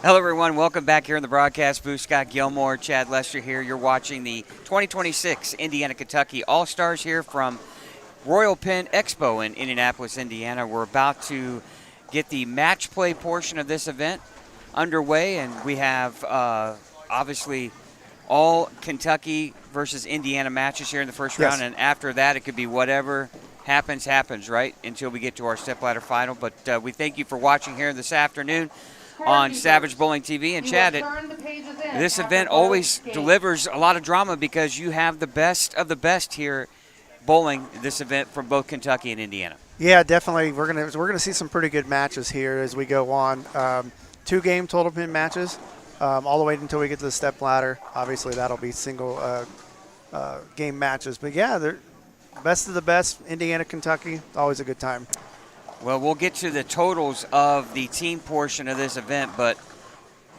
Hello, everyone. Welcome back here in the broadcast booth. Scott Gilmore, Chad Lester here. You're watching the 2026 Indiana-Kentucky All-Stars here from Royal Penn Expo in Indianapolis, Indiana. We're about to get the match play portion of this event underway, and we have obviously all Kentucky versus Indiana matches here in the first round, and after that it could be whatever happens, right, until we get to our stepladder final. But we thank you for watching here this afternoon on Savage Bowling TV. And Chad, this event always delivers a lot of drama because you have the best of the best here bowling this event from both Kentucky and Indiana. Yeah, definitely. We're gonna see some pretty good matches here as we go on. 2-game total pin matches, all the way until we get to the step ladder. Obviously, that'll be single game matches. But yeah, they're best of the best. Indiana, Kentucky, always a good time. Well, we'll get to the totals of the team portion of this event, but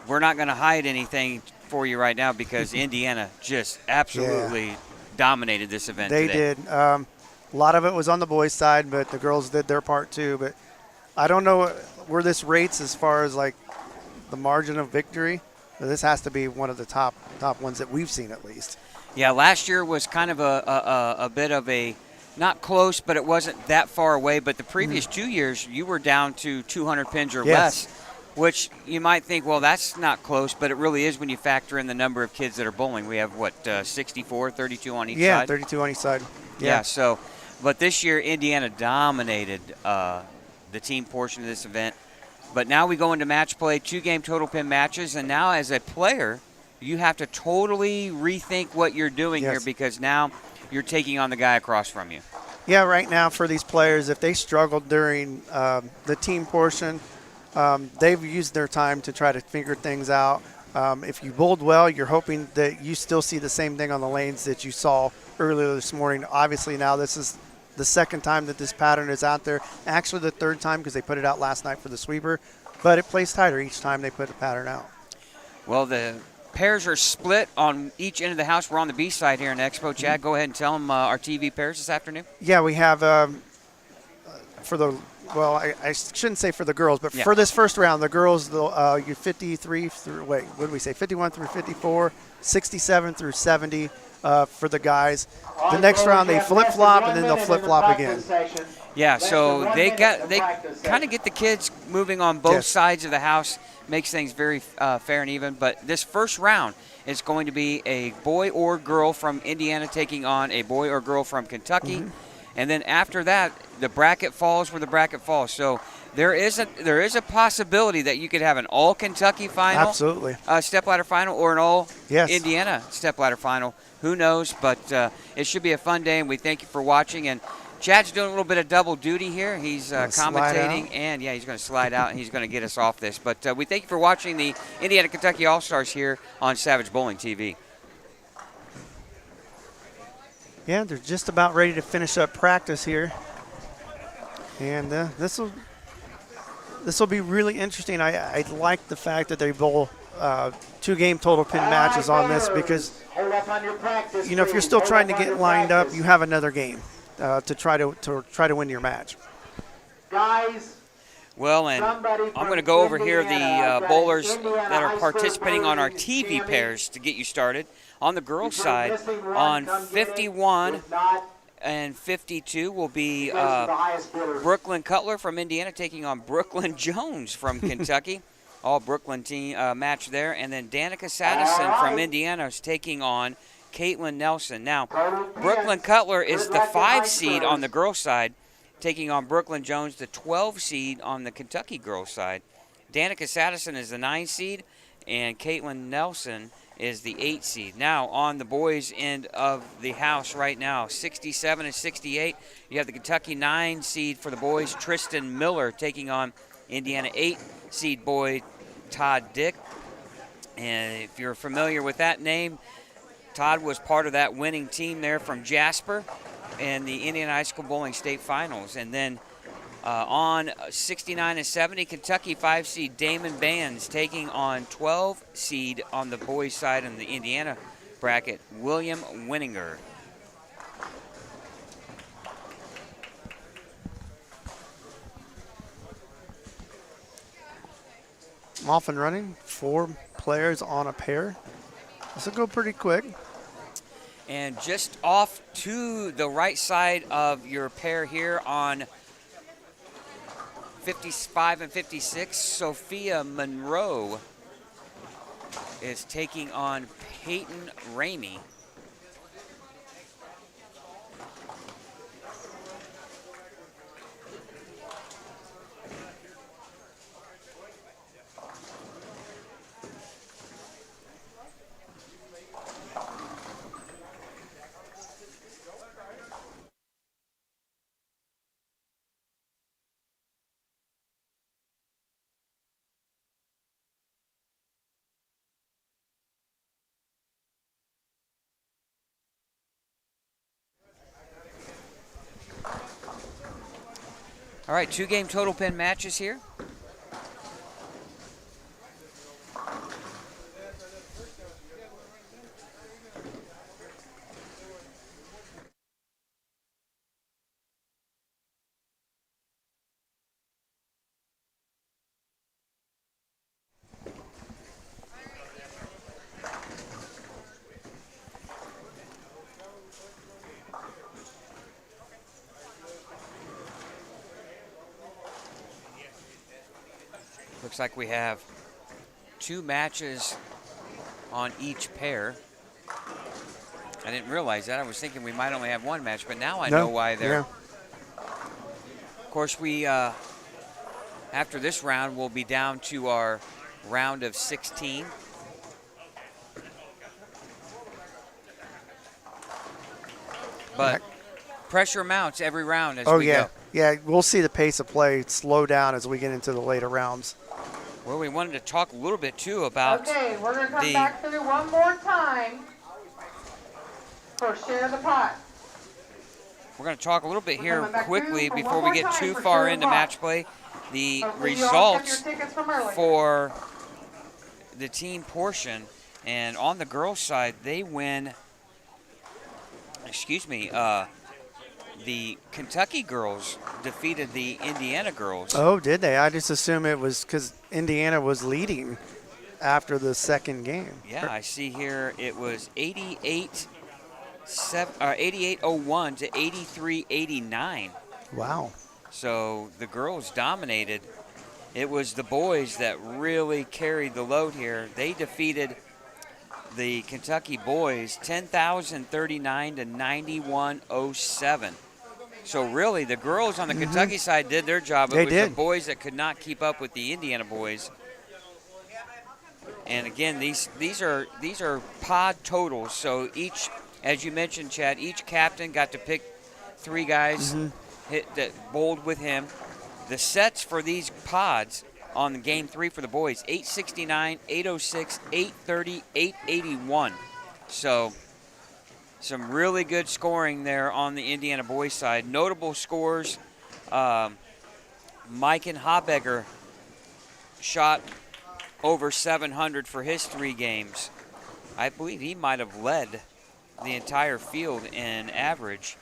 we're not going to hide anything for you right now because Indiana just absolutely dominated this event today. They did. A lot of it was on the boys' side, but the girls did their part too. But I don't know where this rates as far as like the margin of victory. But this has to be one of the top ones that we've seen at least. Yeah, last year was kind of a bit of a not close, but it wasn't that far away. But the previous 2 years, you were down to 200 pins or less, which you might think, well, that's not close, but it really is when you factor in the number of kids that are bowling. We have, 64, 32 on each side? Yeah, 32 on each side. Yeah, so, but this year, Indiana dominated the team portion of this event. But now we go into match play, 2-game total pin matches, and now as a player, you have to totally rethink what you're doing here because now you're taking on the guy across from you. Yeah, right now for these players, if they struggled during the team portion, they've used their time to try to figure things out. If you bowled well, you're hoping that you still see the same thing on the lanes that you saw earlier this morning. Obviously now this is the second time that this pattern is out there. Actually the third time because they put it out last night for the sweeper, but it plays tighter each time they put the pattern out. Well, the pairs are split on each end of the house. We're on the B side here in Expo. Chad, go ahead and tell them our TV pairs this afternoon. Yeah, we have for the I shouldn't say for the girls, but for this first round, the girls, you 53 through, what did we say, 51 through 54, 67 through 70 for the guys. The next round, they flip-flop, and then they'll flip-flop again. Yeah, so they kind of get the kids moving on both sides of the house, makes things very fair and even. But this first round is going to be a boy or girl from Indiana taking on a boy or girl from Kentucky. And then after that, the bracket falls where the bracket falls. So there is a possibility that you could have an all Kentucky final, absolutely, stepladder final, or an all Indiana stepladder final. Who knows? But it should be a fun day, and we thank you for watching. And Chad's doing a little bit of double duty here. He's commentating, and he's going to slide out, and he's going to get us off this. But we thank you for watching the Indiana-Kentucky All-Stars here on Savage Bowling TV. Yeah, they're just about ready to finish up practice here, and this will be really interesting. I like the fact that they bowl 2-game total pin matches on this because if you're still trying to get lined up, you have another game to try to win your match. Guys. Well, and I'm going to go over here the bowlers that are participating on our TV pairs to get you started. On the girls' side, on 51 and 52 will be Brooklyn Cutler from Indiana taking on Brooklyn Jones from Kentucky. All Brooklyn team match there. And then Danica Sadison from Indiana is taking on Caitlin Nelson. Now, Brooklyn Cutler is the 5 seed on the girls' side, taking on Brooklyn Jones, the 12 seed on the Kentucky girls' side. Danica Sadison is the 9 seed, and Caitlin Nelson is the 8 seed. Now, on the boys' end of the house right now, 67 and 68, you have the Kentucky 9 seed for the boys, Tristan Miller, taking on Indiana 8 seed boy, Todd Dick. And if you're familiar with that name, Todd was part of that winning team there from Jasper in the Indiana High School Bowling State Finals. And then on 69 and 70, Kentucky 5 seed Damon Bands taking on 12 seed on the boys' side in the Indiana bracket, William Winninger. off and running. 4 players on a pair. This will go pretty quick. And just off to the right side of your pair here on 55 and 56, Sophia Monroe is taking on Peyton Ramey. All right, 2-game total pin matches here. Looks like we have 2 matches on each pair. I didn't realize that. I was thinking we might only have 1 match, but now I know why they're. Yeah. Of course, we after this round, we'll be down to our round of 16. But pressure mounts every round as we go. Yeah, we'll see the pace of play slow down as we get into the later rounds. Well, we wanted to talk a little bit, too, about okay, we're going to come back through one more time for share the pot. We're going to talk a little bit here quickly before we get too far into match play. The results for the team portion, and on the girls' side, they win, the Kentucky girls defeated the Indiana girls. Oh, did they? I just assume it was because Indiana was leading after the second game. Yeah, I see here it was 88-01 to 83-89. Wow. So the girls dominated. It was the boys that really carried the load here. They defeated the Kentucky boys 10,039 to 9107. So really, the girls on the Kentucky side did their job. It was the boys that could not keep up with the Indiana boys. And again, these are pod totals. So each, as you mentioned, Chad, each captain got to pick 3 guys that bowled with him. The sets for these pods on the game 3 for the boys: 869, 806, 830, 881. So some really good scoring there on the Indiana boys side. Notable scores: Mike Habegger shot over 700 for his 3 games. I believe he might have led the entire field in average.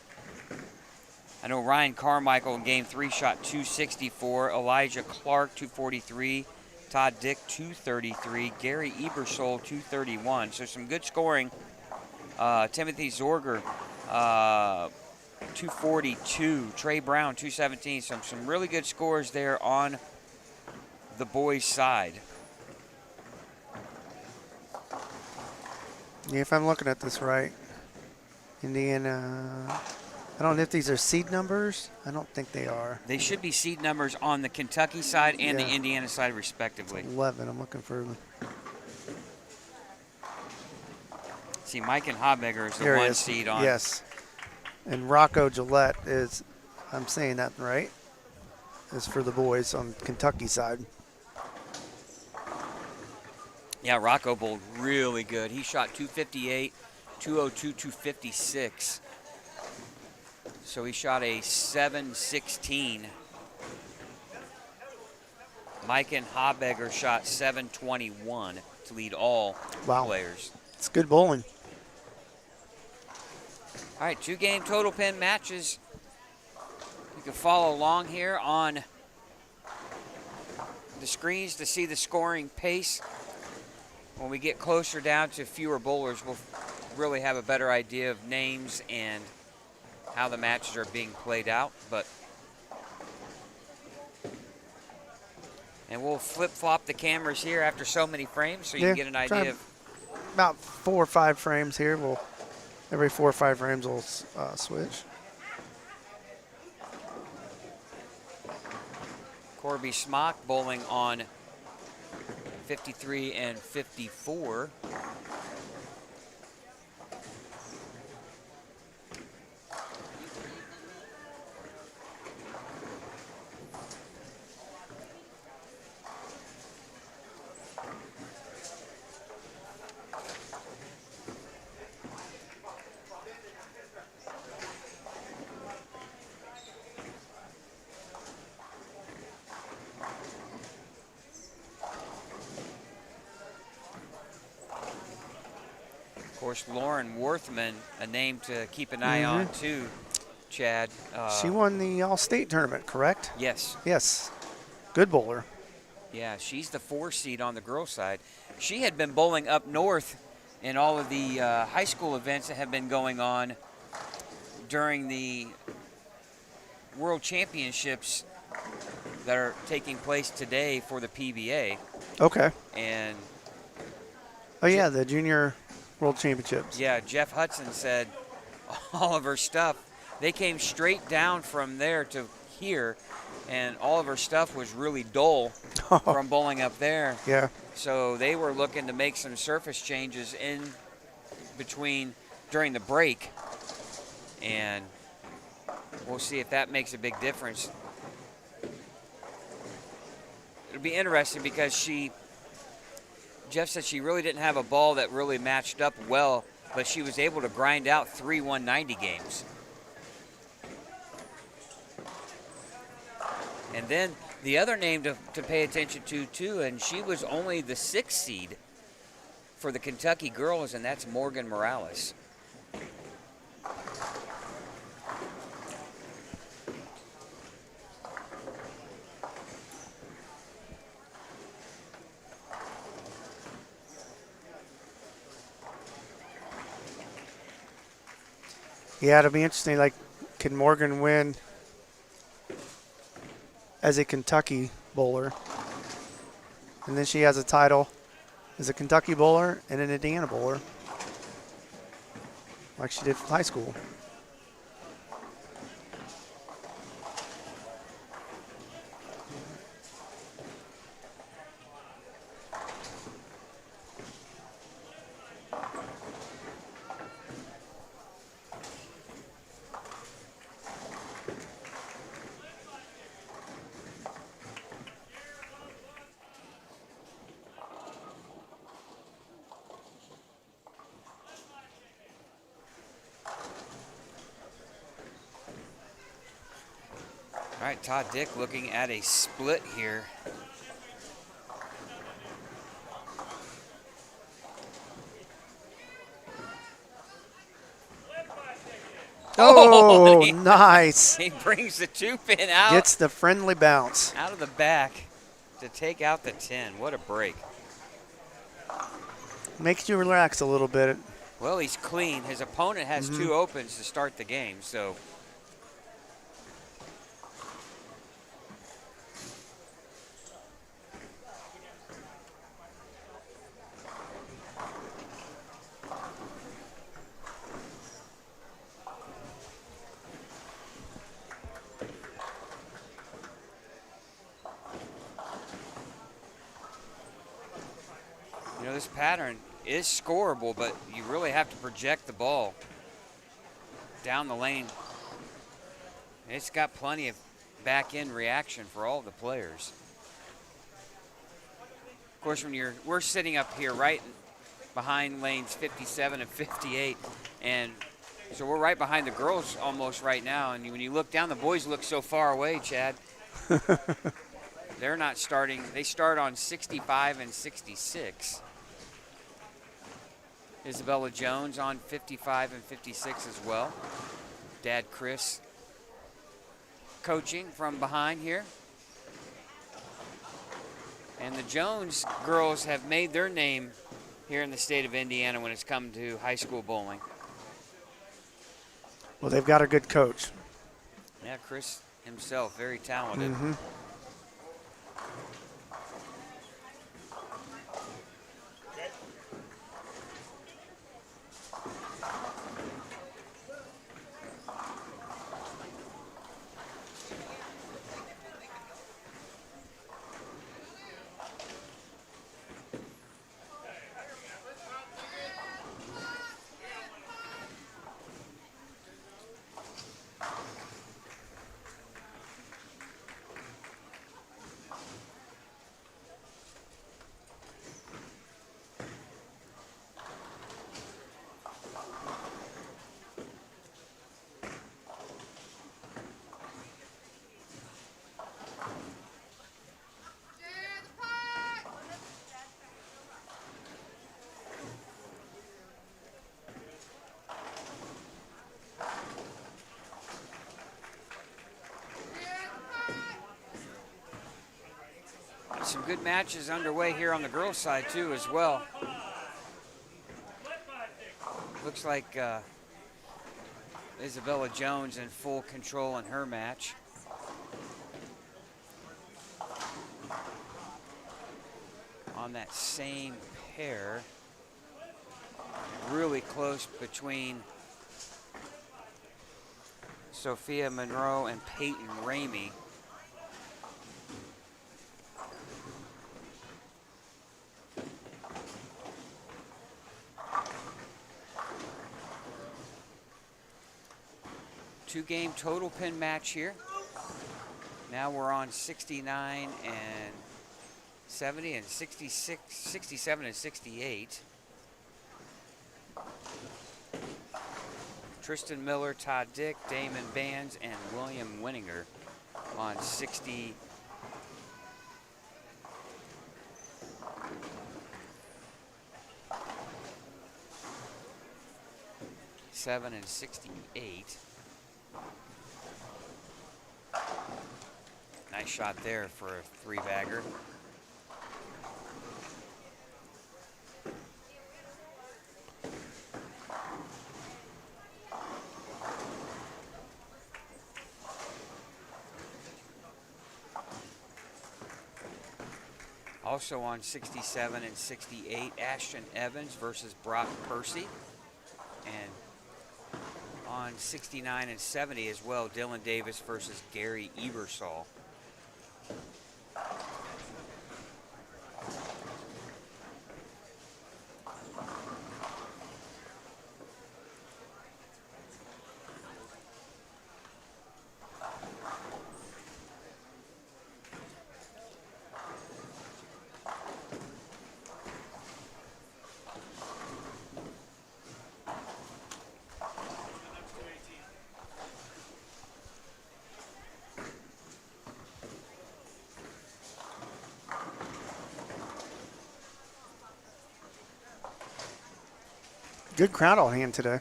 I know Ryan Carmichael in game 3 shot 264, Elijah Clark 243, Todd Dick 233, Gary Ebersole 231. So some good scoring. Timothy Zorger 242, Trey Brown 217. Some really good scores there on the boys' side. Yeah, if I'm looking at this right, Indiana, I don't know if these are seed numbers. I don't think they are. They should be seed numbers on the Kentucky side and the Indiana side, respectively. 11. I'm looking for. See, Mike Habegger is the 1 seed on. Yes. And Rocco Gillette is, I'm saying that right, is for the boys on Kentucky side. Yeah, Rocco bowled really good. He shot 258, 202, 256. So he shot a 716. Mike Habegger shot 721 to lead all players. It's good bowling. All right, 2-game total pin matches. You can follow along here on the screens to see the scoring pace. When we get closer down to fewer bowlers, we'll really have a better idea of names and how the matches are being played out. And we'll flip-flop the cameras here after so many frames so you can get an idea of. About 4 or 5 frames here. Every 4 or 5 frames we'll switch. Corby Smock bowling on 53 and 54. Of course, Lauren Worthman, a name to keep an eye on too, Chad. She won the All-State tournament, correct? Yes. Yes. Good bowler. Yeah, she's the 4 seed on the girls' side. She had been bowling up north in all of the high school events that have been going on during the World Championships that are taking place today for the PBA. Okay. And oh yeah, the Junior World Championships. yeah, Jeff Hudson said all of her stuff, they came straight down from there to here, and all of her stuff was really dull from bowling up there. Yeah. So they were looking to make some surface changes in between during the break, and we'll see if that makes a big difference. It'll be interesting because Jeff said she really didn't have a ball that really matched up well, but she was able to grind out 3 190 games. And then the other name to pay attention to, too, and she was only the 6th seed for the Kentucky girls, and that's Morgan Morales. Yeah, it'll be interesting. Like, can Morgan win as a Kentucky bowler? And then she has a title as a Kentucky bowler and an Indiana bowler, like she did from high school. All right, Todd Dick looking at a split here. Oh, he, nice. He brings the 2-pin out. Gets the friendly bounce. Out of the back to take out the 10. What a break. Makes you relax a little bit. Well, he's clean. His opponent has 2 opens to start the game, so. You know, this pattern is scoreable, but you really have to project the ball down the lane. It's got plenty of back-end reaction for all the players. Of course, when we're sitting up here right behind lanes 57 and 58, and so we're right behind the girls almost right now. And when you look down, the boys look so far away, Chad. They're not starting. They start on 65 and 66. Isabella Jones on 55 and 56 as well. Dad Chris coaching from behind here. And the Jones girls have made their name here in the state of Indiana when it's come to high school bowling. Well, they've got a good coach. Yeah, Chris himself, very talented. Some good matches underway here on the girls' side too as well. Looks like Isabella Jones in full control in her match. On that same pair, really close between Sophia Monroe and Peyton Ramey. Two-game total pin match here. Now we're on 69 and 70 and 66, 67 and 68. Tristan Miller, Todd Dick, Damon Bands, and William Winninger on 60. Seven and 68. Nice shot there for a three-bagger. Also on 67 and 68, Ashton Evans versus Brock Percy. And on 69 and 70 as well, Dylan Davis versus Gary Ebersol. Good crowd on hand today.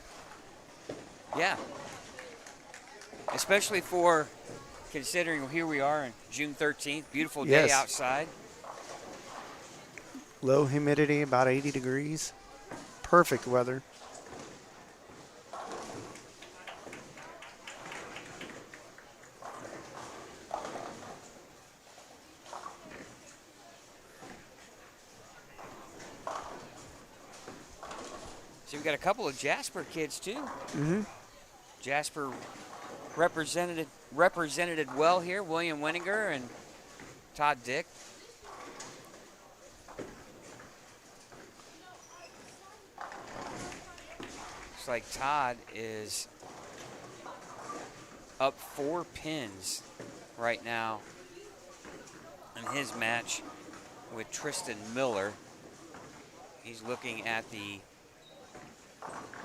Yeah. Especially for considering here we are on June 13th. Beautiful day outside. Low humidity, about 80 degrees. Perfect weather. So we've got a couple of Jasper kids too. Mm-hmm. Jasper represented well here. William Winninger and Todd Dick. Looks like Todd is up 4 pins right now in his match with Tristan Miller. He's looking at the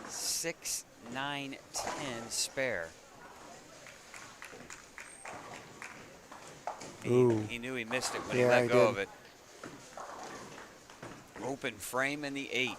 6, 9, 10 spare. He knew he missed it when he let go of it. Open frame in the 8th.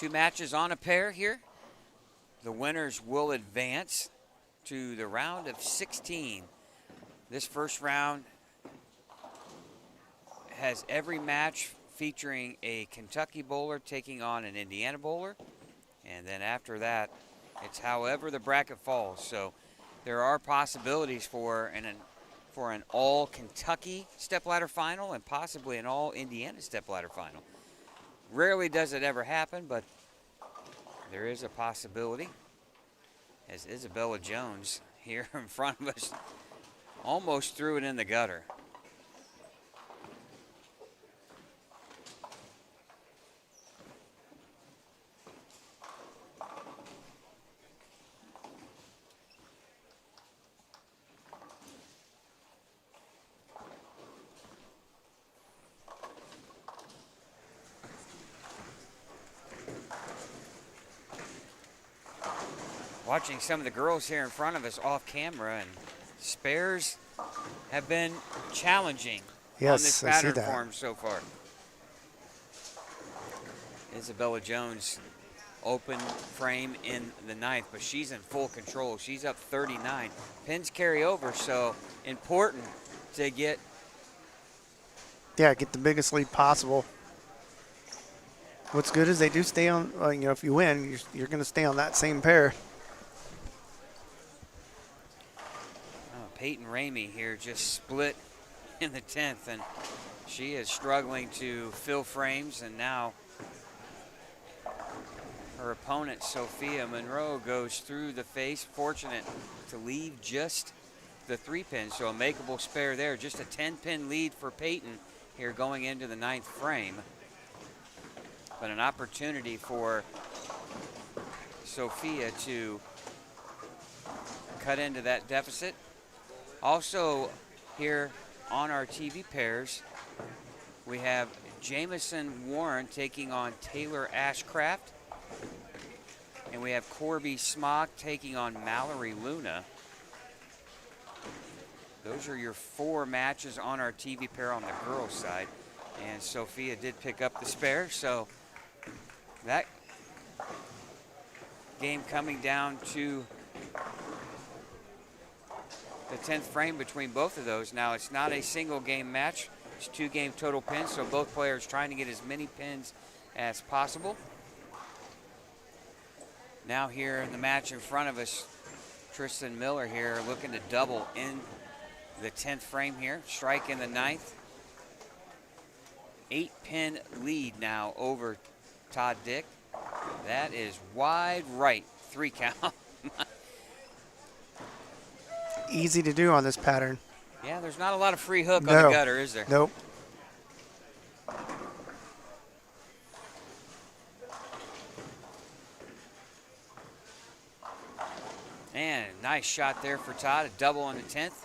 2 matches on a pair here. The winners will advance to the round of 16. This first round has every match featuring a Kentucky bowler taking on an Indiana bowler. And then after that, it's however the bracket falls. So there are possibilities for an all Kentucky stepladder final and possibly an all Indiana stepladder final. Rarely does it ever happen, but there is a possibility, as Isabella Jones here in front of us almost threw it in the gutter. Watching some of the girls here in front of us off camera, and spares have been challenging on this pattern form so far. Isabella Jones open frame in the 9th, but she's in full control. She's up 39. Pins carry over, so important to get the biggest lead possible. What's good is they do stay on, if you win, you're going to stay on that same pair. Peyton Ramey here just split in the 10th, and she is struggling to fill frames, and now her opponent, Sophia Monroe, goes through the face, fortunate to leave just the 3 pin, so a makeable spare there. Just a 10-pin lead for Peyton here going into the 9th frame, but an opportunity for Sophia to cut into that deficit. Also here on our TV pairs, we have Jamison Warren taking on Taylor Ashcraft. And we have Corby Smock taking on Mallory Luna. Those are your 4 matches on our TV pair on the girls' side. And Sophia did pick up the spare, so that game coming down to the 10th frame between both of those. Now, it's not a single game match. It's 2 game total pins, so both players trying to get as many pins as possible. Now here in the match in front of us, Tristan Miller here looking to double in the 10th frame here. Strike in the 9th. 8-pin lead now over Todd Dick. That is wide right, 3 count. Easy to do on this pattern. Yeah, there's not a lot of free hook on the gutter, is there? Nope. And nice shot there for Todd, a double on the 10th.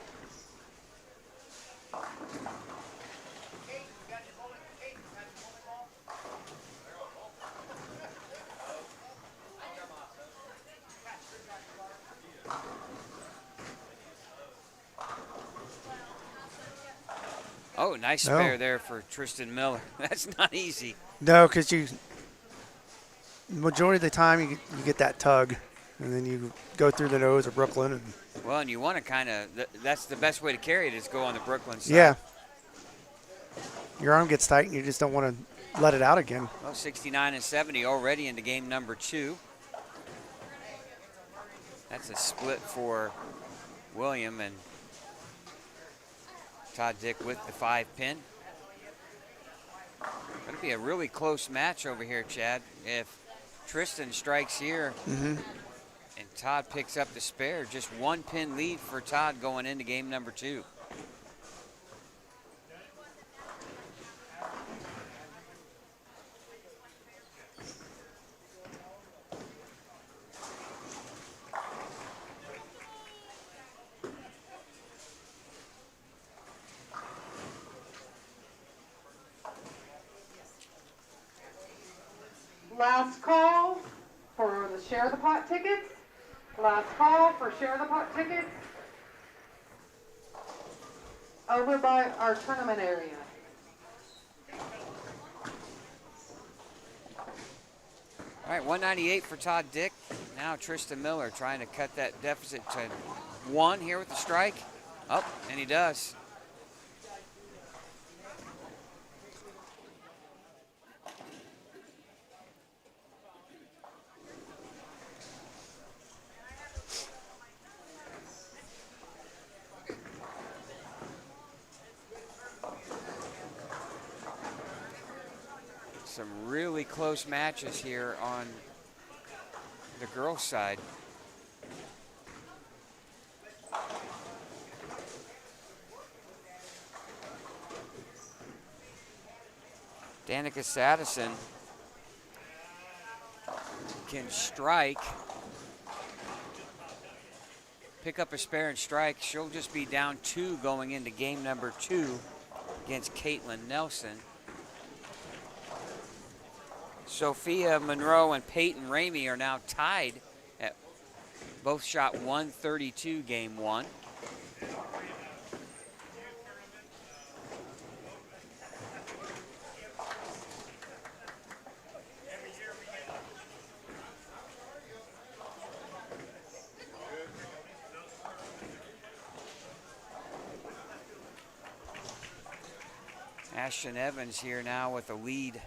Oh, nice spare there for Tristan Miller. That's not easy. No, because majority of the time you get that tug, and then you go through the nose of Brooklyn. And well, and you want to kind of, that's the best way to carry it is go on the Brooklyn side. Yeah. Your arm gets tight, and you just don't want to let it out again. Well, 69 and 70 already into game number 2. That's a split for William, and Todd Dick with the 5-pin. Going to be a really close match over here, Chad. If Tristan strikes here and Todd picks up the spare, just 1-pin lead for Todd going into game number 2. Last call for the Share the Pot tickets. Last call for Share the Pot tickets. Over by our tournament area. All right, 198 for Todd Dick. Now Tristan Miller trying to cut that deficit to 1 here with the strike. Oh, and he does. Some really close matches here on the girls' side. Danica Sadison can strike, pick up a spare and strike. She'll just be down 2 going into game number 2 against Caitlin Nelson. Sophia Monroe and Peyton Ramey are now tied at both shot 132 game 1. Ashton Evans here now with a lead.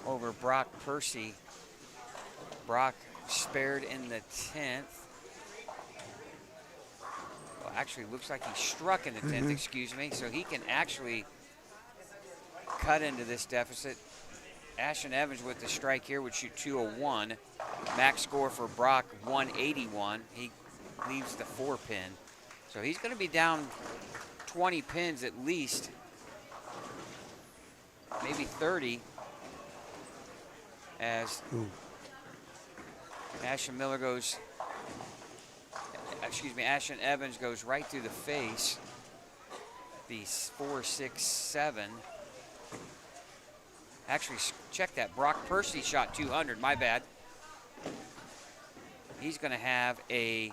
Over Brock Percy. Brock spared in the 10th. Well, actually looks like he struck in the 10th, excuse me. So he can actually cut into this deficit. Ashton Evans with the strike here would shoot 201. Max score for Brock 181. He leaves the 4 pin. So he's going to be down 20 pins at least. Maybe 30. As Ashton Evans goes right through the face. The 4.67. Actually, check that. Brock Percy shot 200. My bad. He's going to have a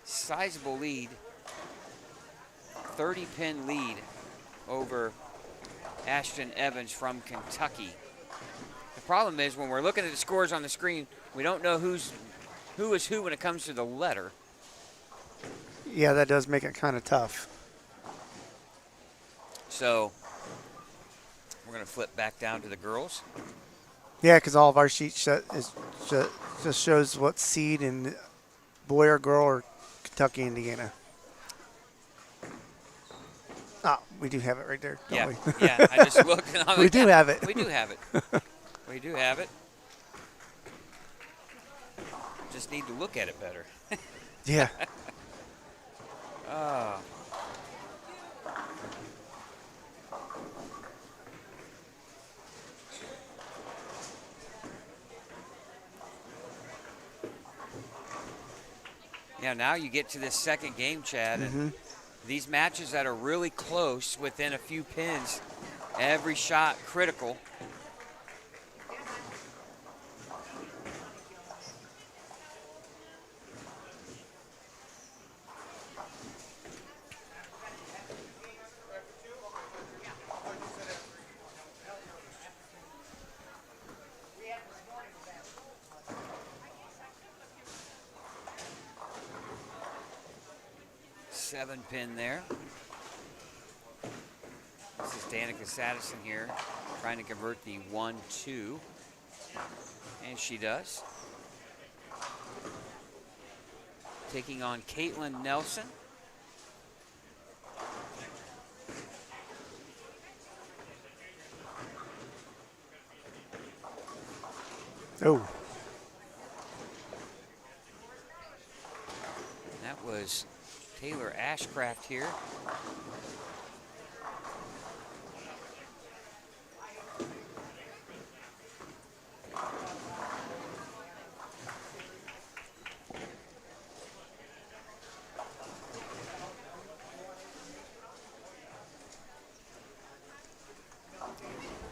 sizable lead. 30-pin lead over Ashton Evans from Kentucky. The problem is when we're looking at the scores on the screen, we don't know who is who when it comes to the letter. Yeah, that does make it kind of tough. So we're going to flip back down to the girls. Yeah, because all of our sheet just shows what seed in boy or girl or Kentucky, Indiana. Ah, we do have it right there, don't we? Yeah, I just looked. And I'm We do have it. We do have it. We do have it. Just need to look at it better. Yeah. Oh. Yeah, now you get to this second game, Chad, and these matches that are really close within a few pins, every shot critical. Seven pin there. This is Danica Sadison here, trying to convert the 1-2. And she does. Taking on Caitlin Nelson. Oh. That was Taylor Ashcraft here.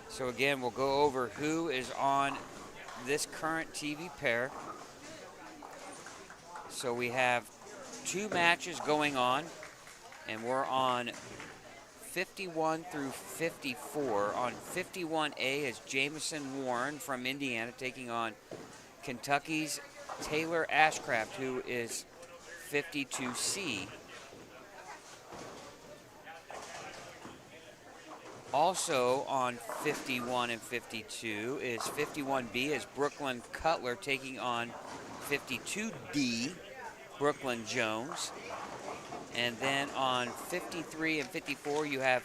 So again, we'll go over who is on this current TV pair. So we have 2 matches going on, and we're on 51 through 54. On 51A is Jamison Warren from Indiana taking on Kentucky's Taylor Ashcraft, who is 52C. Also on 51 and 52 is 51B is Brooklyn Cutler taking on 52D, Brooklyn Jones. And then on 53 and 54, you have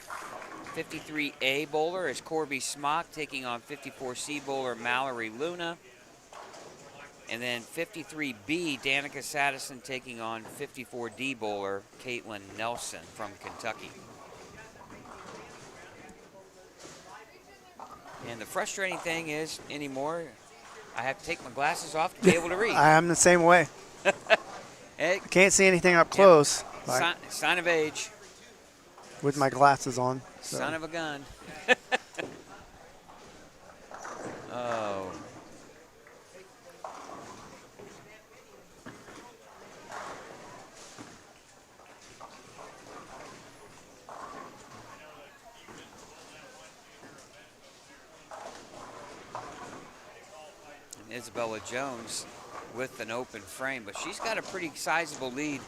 53A bowler is Corby Smock taking on 54C bowler Mallory Luna. And then 53B, Danica Sadison taking on 54D bowler Caitlin Nelson from Kentucky. And the frustrating thing is, anymore, I have to take my glasses off to be able to read. I am the same way. I can't see anything up close. Sign of age. With my glasses on. So. Son of a gun. Oh. And Isabella Jones with an open frame, but she's got a pretty sizable lead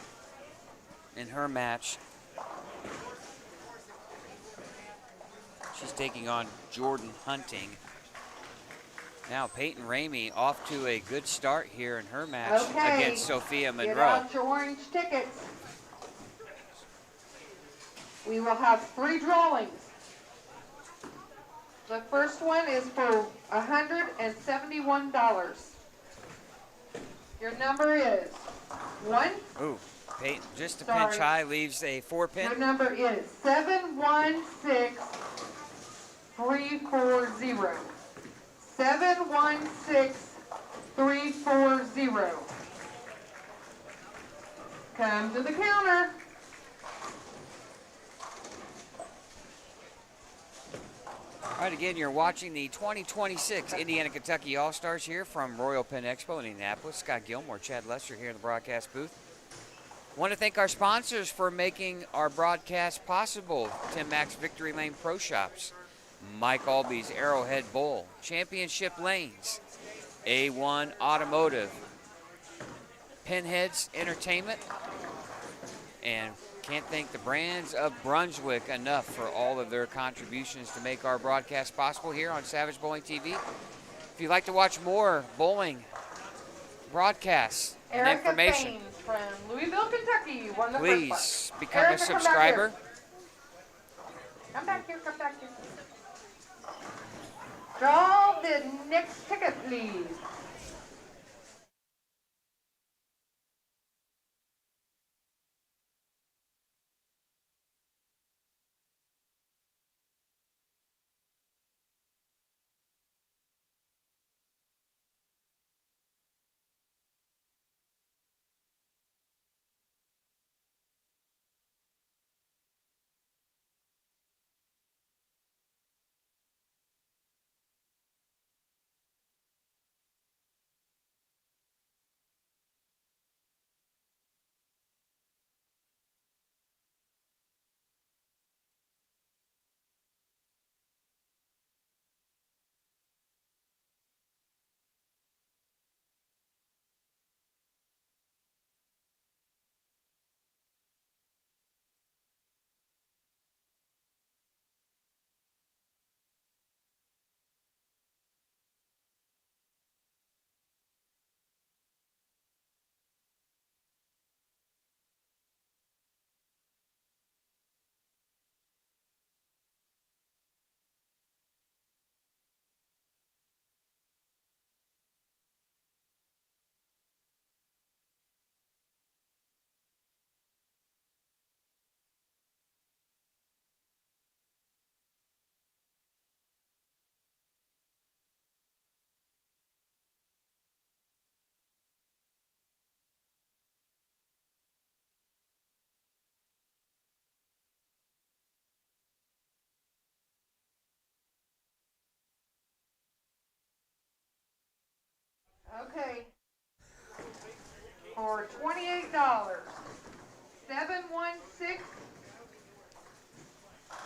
in her match. She's taking on Jordan Hunting. Now Peyton Ramey off to a good start here in her match against Sophia Monroe. Get out your orange tickets. We will have 3 drawings. The first one is for $171. Your number is 1. Ooh, Peyton, just a pinch high, leaves a 4-pin. Your number is 716340. 716340. Come to the counter. All right, again, you're watching the 2026 Indiana-Kentucky All-Stars here from Royal Penn Expo in Indianapolis. Scott Gilmore, Chad Lester here in the broadcast booth. Want to thank our sponsors for making our broadcast possible. Tim Mack's Victory Lane Pro Shops, Mike Alby's Arrowhead Bowl, Championship Lanes, A1 Automotive, Pinheads Entertainment, and can't thank the Brands of Brunswick enough for all of their contributions to make our broadcast possible here on Savage Bowling TV. If you'd like to watch more bowling broadcasts and Erica information, Bain from Louisville, Kentucky, won the please first one. become Erica, a subscriber. Come back here, come back here. Draw the next ticket, please. Okay. For $28, 716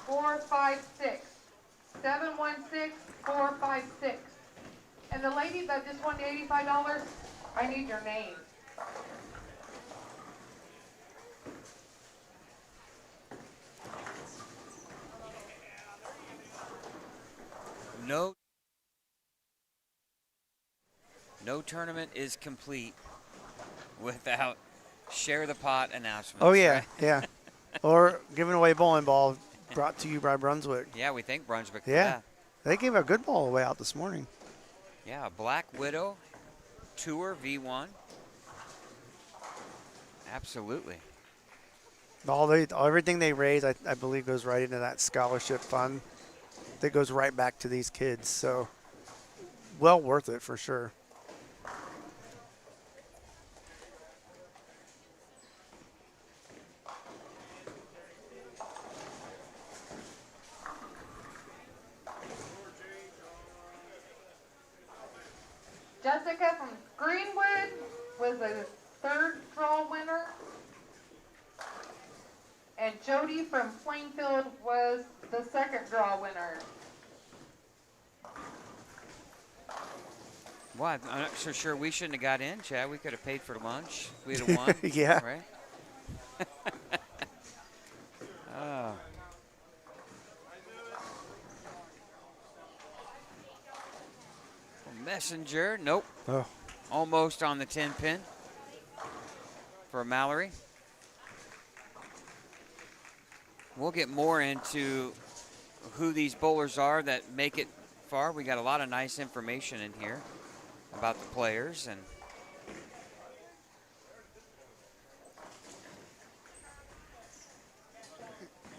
456. 716 456. And the lady that just won the $85, I need your name. No tournament is complete without share the pot announcements. Oh, yeah, right? yeah. Or giving away bowling ball brought to you by Brunswick. Yeah, we thank Brunswick for Yeah. that. They gave a good ball away out this morning. Yeah, Black Widow Tour V1. Absolutely. Everything they raise, I believe, goes right into that scholarship fund that goes right back to these kids. So, well worth it for sure. Jessica from Greenwood was the third draw winner. And Jody from Plainfield was the second draw winner. Well, I'm not so sure we shouldn't have got in, Chad. We could have paid for lunch. We'd have won. Yeah. Right? Oh. Messenger, nope. Oh. Almost on the 10 pin for Mallory. We'll get more into who these bowlers are that make it far. We got a lot of nice information in here about the players, and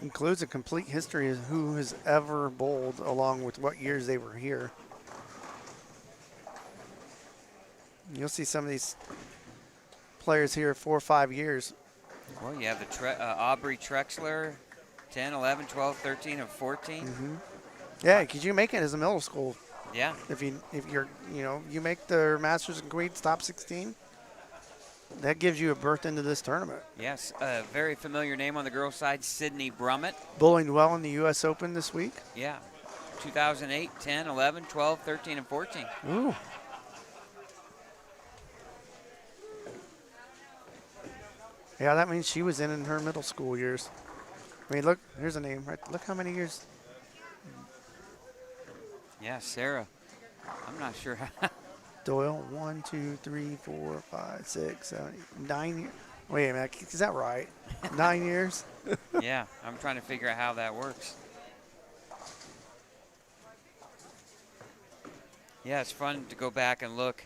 Includes a complete history of who has ever bowled along with what years they were here. You'll see some of these players here 4 or 5 years. well, you have the Aubrey Trexler, 10, 11, 12, 13, and 14. Mm-hmm. Yeah, because you make it as a middle school. Yeah. If you're you make the Masters and Queens top 16, that gives you a berth into this tournament. Yes, a very familiar name on the girls' side, Sydney Brummett. Bowling well in the U.S. Open this week. Yeah, 2008, 10, 11, 12, 13, and 14. Ooh. Yeah, that means she was in her middle school years. I mean, look, here's a name. Right? Look how many years. Yeah, Sarah. I'm not sure. Doyle, 1, 2, 3, 4, 5, 6, 7, 8, 9 years. Wait a minute, is that right? 9 years? Yeah, I'm trying to figure out how that works. Yeah, it's fun to go back and look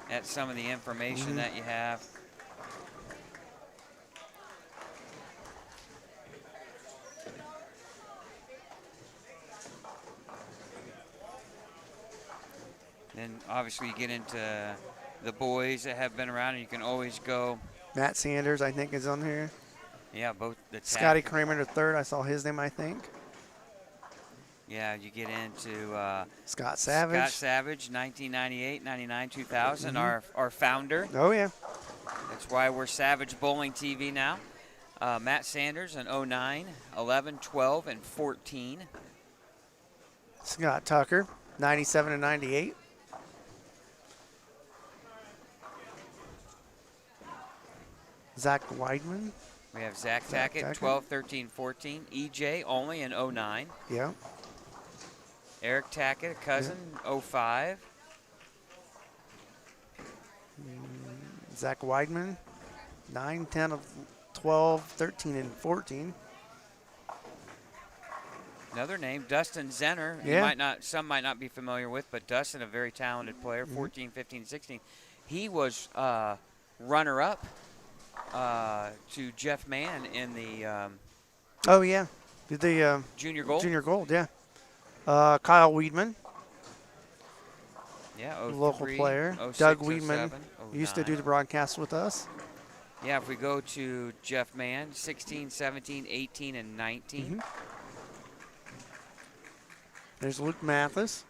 at some of the information that you have. Then obviously you get into the boys that have been around, and you can always go. Matt Sanders, I think, is on here. Yeah, both the Scotty Kramer the third. I saw his name, I think. Yeah, you get into Scott Savage. Scott Savage, 1998, 99, 2000, our founder. Oh, yeah. That's why we're Savage Bowling TV now. Matt Sanders in 09, 11, 12, and 14. Scott Tucker, 97 and 98. Zach Weidman. We have Zach Tackett, 12, 13, 14. EJ only in 09. Yeah. Eric Tackett, a cousin, 05. Zach Weidman, 9, 10, 12, 13, and 14. Another name, Dustin Zenner. Yeah. Some might not be familiar with, but Dustin, a very talented player, 14, 15, 16. He was runner-up to Jeff Mann in the Oh, yeah. Did the Junior Gold. Junior Gold, yeah. Kyle Weedman, Yeah, 03, local player. 06, Doug 07, Weedman used to do the broadcast with us. Yeah, if we go to Jeff Mann, 16, 17, 18, and 19. There's Luke Mathis,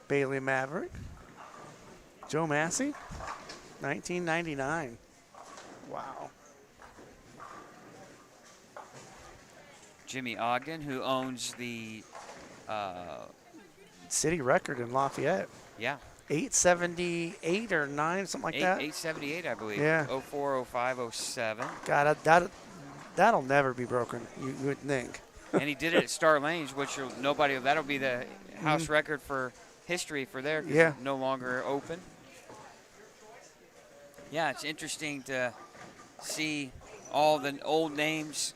Bailey Maverick, Joe Massey, 1999. Wow. Jimmy Ogden, who owns the, City record in Lafayette. yeah, 878 or 9, something like that. 878, I believe. Yeah. 04, 05, 07. God, that'll never be broken, you would think. And he did it at Star Lanes, which that'll be the house record for history for there. 'Cause Yeah. it's no longer open. Yeah, it's interesting to see all the old names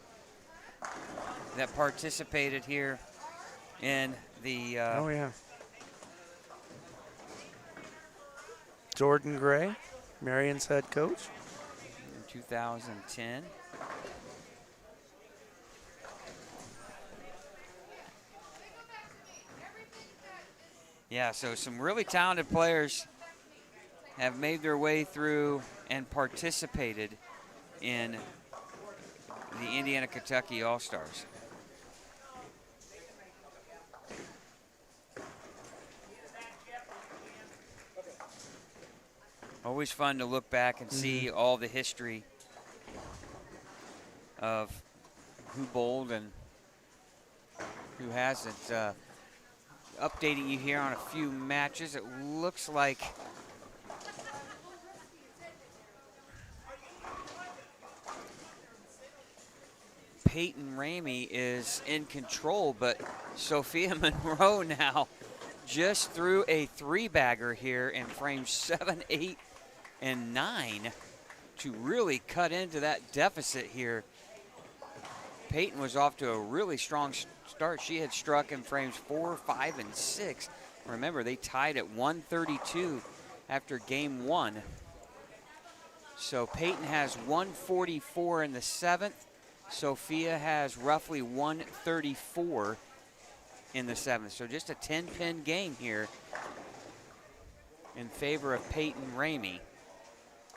that participated here in the Oh, yeah. Jordan Gray, Marion's head coach. in 2010. Yeah, so some really talented players have made their way through and participated in the Indiana-Kentucky All-Stars. Always fun to look back and see all the history of who bowled and who hasn't. Updating you here on a few matches. It looks like Peyton Ramey is in control, but Sophia Monroe now just threw a three-bagger here in frames 7, 8, and 9 to really cut into that deficit here. Peyton was off to a really strong start. She had struck in frames 4, 5, and 6. Remember, they tied at 132 after game 1. So Peyton has 144 in the 7th. Sophia has roughly 134 in the 7th. So just a 10-pin game here in favor of Peyton Ramey.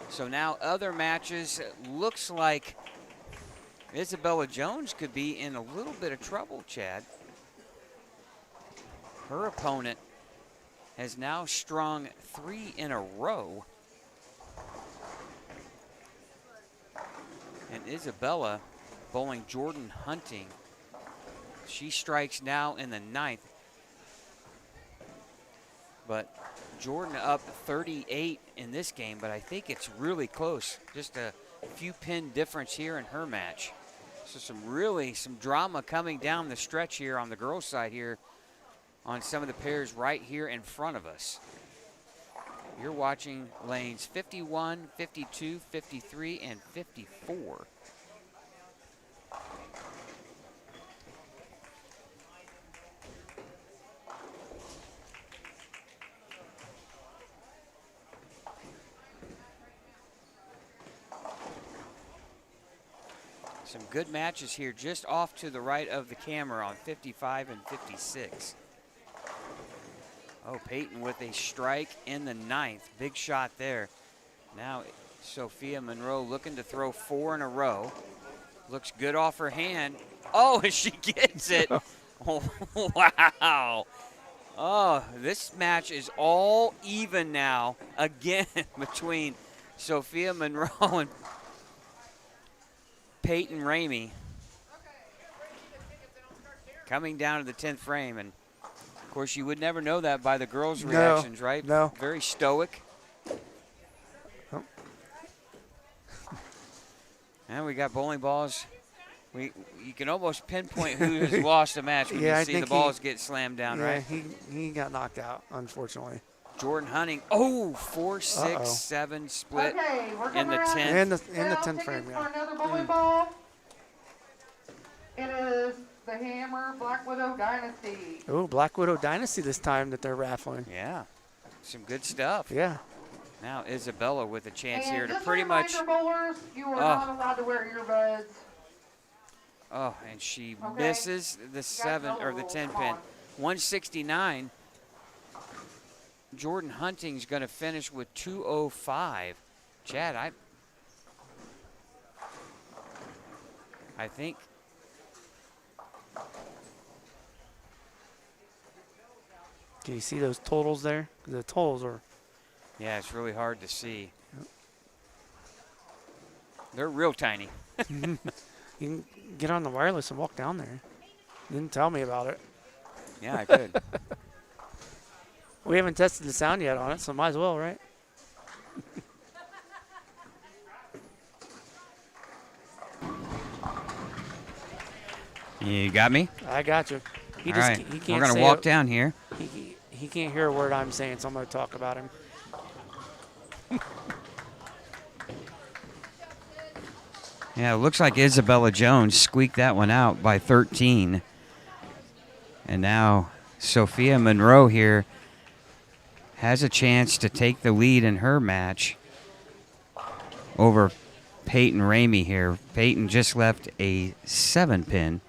So now other matches, it looks like Isabella Jones could be in a little bit of trouble, Chad. Her opponent has now strung 3 in a row. And Isabella bowling Jordan Hunting. She strikes now in the 9th. But Jordan up 38 in this game, but I think it's really close. Just a few pin difference here in her match. So some drama coming down the stretch here on the girls' side here on some of the pairs right here in front of us. You're watching lanes 51, 52, 53, and 54. Some good matches here just off to the right of the camera on 55 and 56. Oh, Peyton with a strike in the 9th. Big shot there. Now Sophia Monroe looking to throw 4 in a row. Looks good off her hand. Oh, and she gets it. Oh, wow. Oh, this match is all even now again between Sophia Monroe and Peyton Ramey. Coming down to the 10th frame, and of course you would never know that by the girls' reactions, right? No. Very stoic. Oh. And we got bowling balls. You can almost pinpoint who has lost a match when Yeah, I you see the think balls get slammed down, Yeah, right? he got knocked out, unfortunately. Jordan Hunting, 4, 6, 7 split Okay, we're in the coming around 10th. In the sale 10th tickets frame, for yeah. another bowling ball. It is the Hammer Black Widow Dynasty. Oh, Black Widow Dynasty this time that they're raffling. Yeah, some good stuff. Yeah. Now Isabella with a chance And here to just a pretty much. reminder, bowlers, you are not allowed to wear earbuds. Oh, and she Okay. misses the 7 or the 10 pin. 169. Jordan Hunting's going to finish with 205. Chad, I think. Can you see those totals there? The totals are. Yeah, it's really hard to see. They're real tiny. You can get on the wireless and walk down there. Didn't tell me about it. Yeah, I could. We haven't tested the sound yet on it, so might as well, right? You got me? I got you. He All just right. he can't We're going to say walk it. down here. He can't hear a word I'm saying, so I'm going to talk about him. Yeah, it looks like Isabella Jones squeaked that one out by 13. And now Sophia Monroe here has a chance to take the lead in her match over Peyton Ramey here. Peyton just left a 7-pin.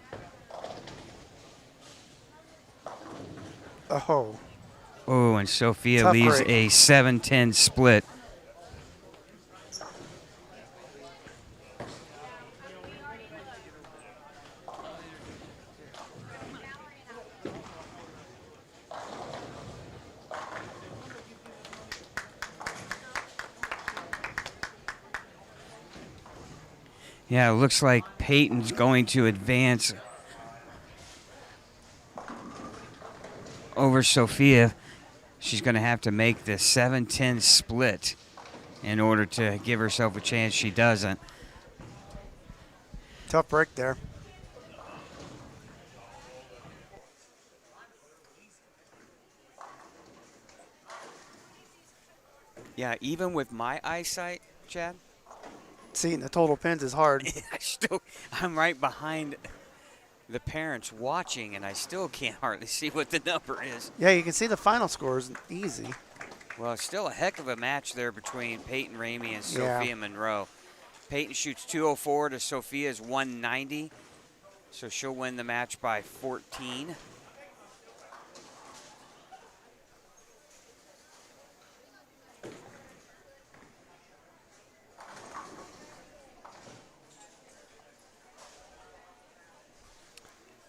Oh, Oh, and Sophia Tough leaves break. a 7-10 split. Yeah, it looks like Peyton's going to advance over Sophia. She's going to have to make the 7-10 split in order to give herself a chance. She doesn't. tough break there. Yeah, even with my eyesight, Chad, Seeing the total pins is hard. I'm right behind the parents watching, and I still can't hardly see what the number is. Yeah, you can see the final score is easy. Well, it's still a heck of a match there between Peyton Ramey and Yeah. Sophia Monroe. Peyton shoots 204 to Sophia's 190, so she'll win the match by 14.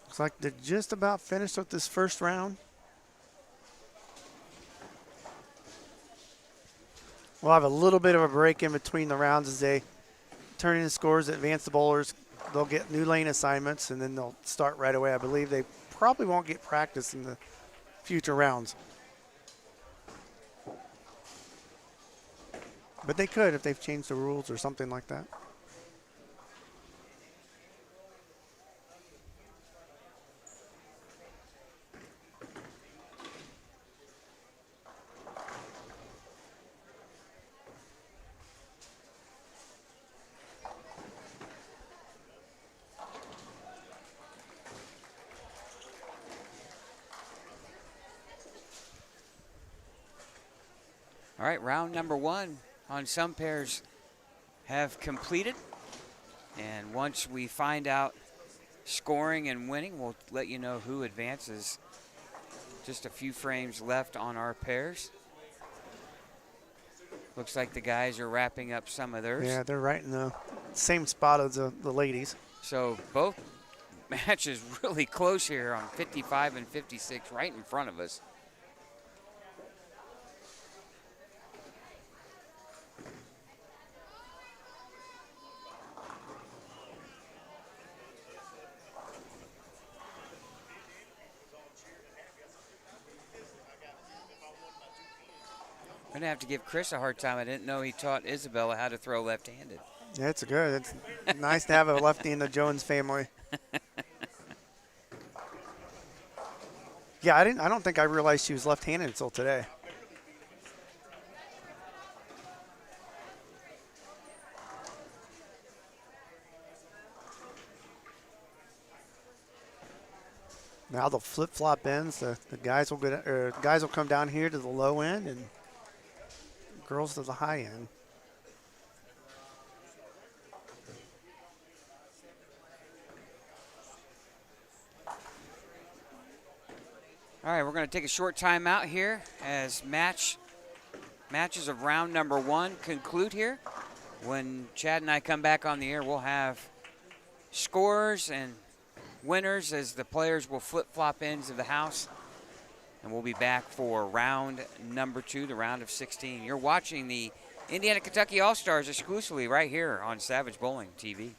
Looks like they're just about finished with this first round. We'll have a little bit of a break in between the rounds as they turn in scores, advance the bowlers. They'll get new lane assignments, and then they'll start right away. I believe they probably won't get practice in the future rounds. But they could if they've changed the rules or something like that. All right, round number one on some pairs have completed. And once we find out scoring and winning, we'll let you know who advances. Just a few frames left on our pairs. Looks like the guys are wrapping up some of theirs. Yeah, they're right in the same spot as the ladies. So both matches really close here on 55 and 56 right in front of us. I'm going to have to give Chris a hard time. I didn't know he taught Isabella how to throw left-handed. Yeah, it's good. It's nice to have a lefty in the Jones family. Yeah, I don't think I realized she was left-handed until today. Now they'll flip-flop ends. The guys will guys will come down here to the low end, and girls to the high end. All right, we're going to take a short time out here as matches of round number one conclude here. When Chad and I come back on the air, we'll have scores and winners as the players will flip-flop ends of the house. And we'll be back for round number two, the round of 16. You're watching the Indiana-Kentucky All-Stars exclusively right here on Savage Bowling TV.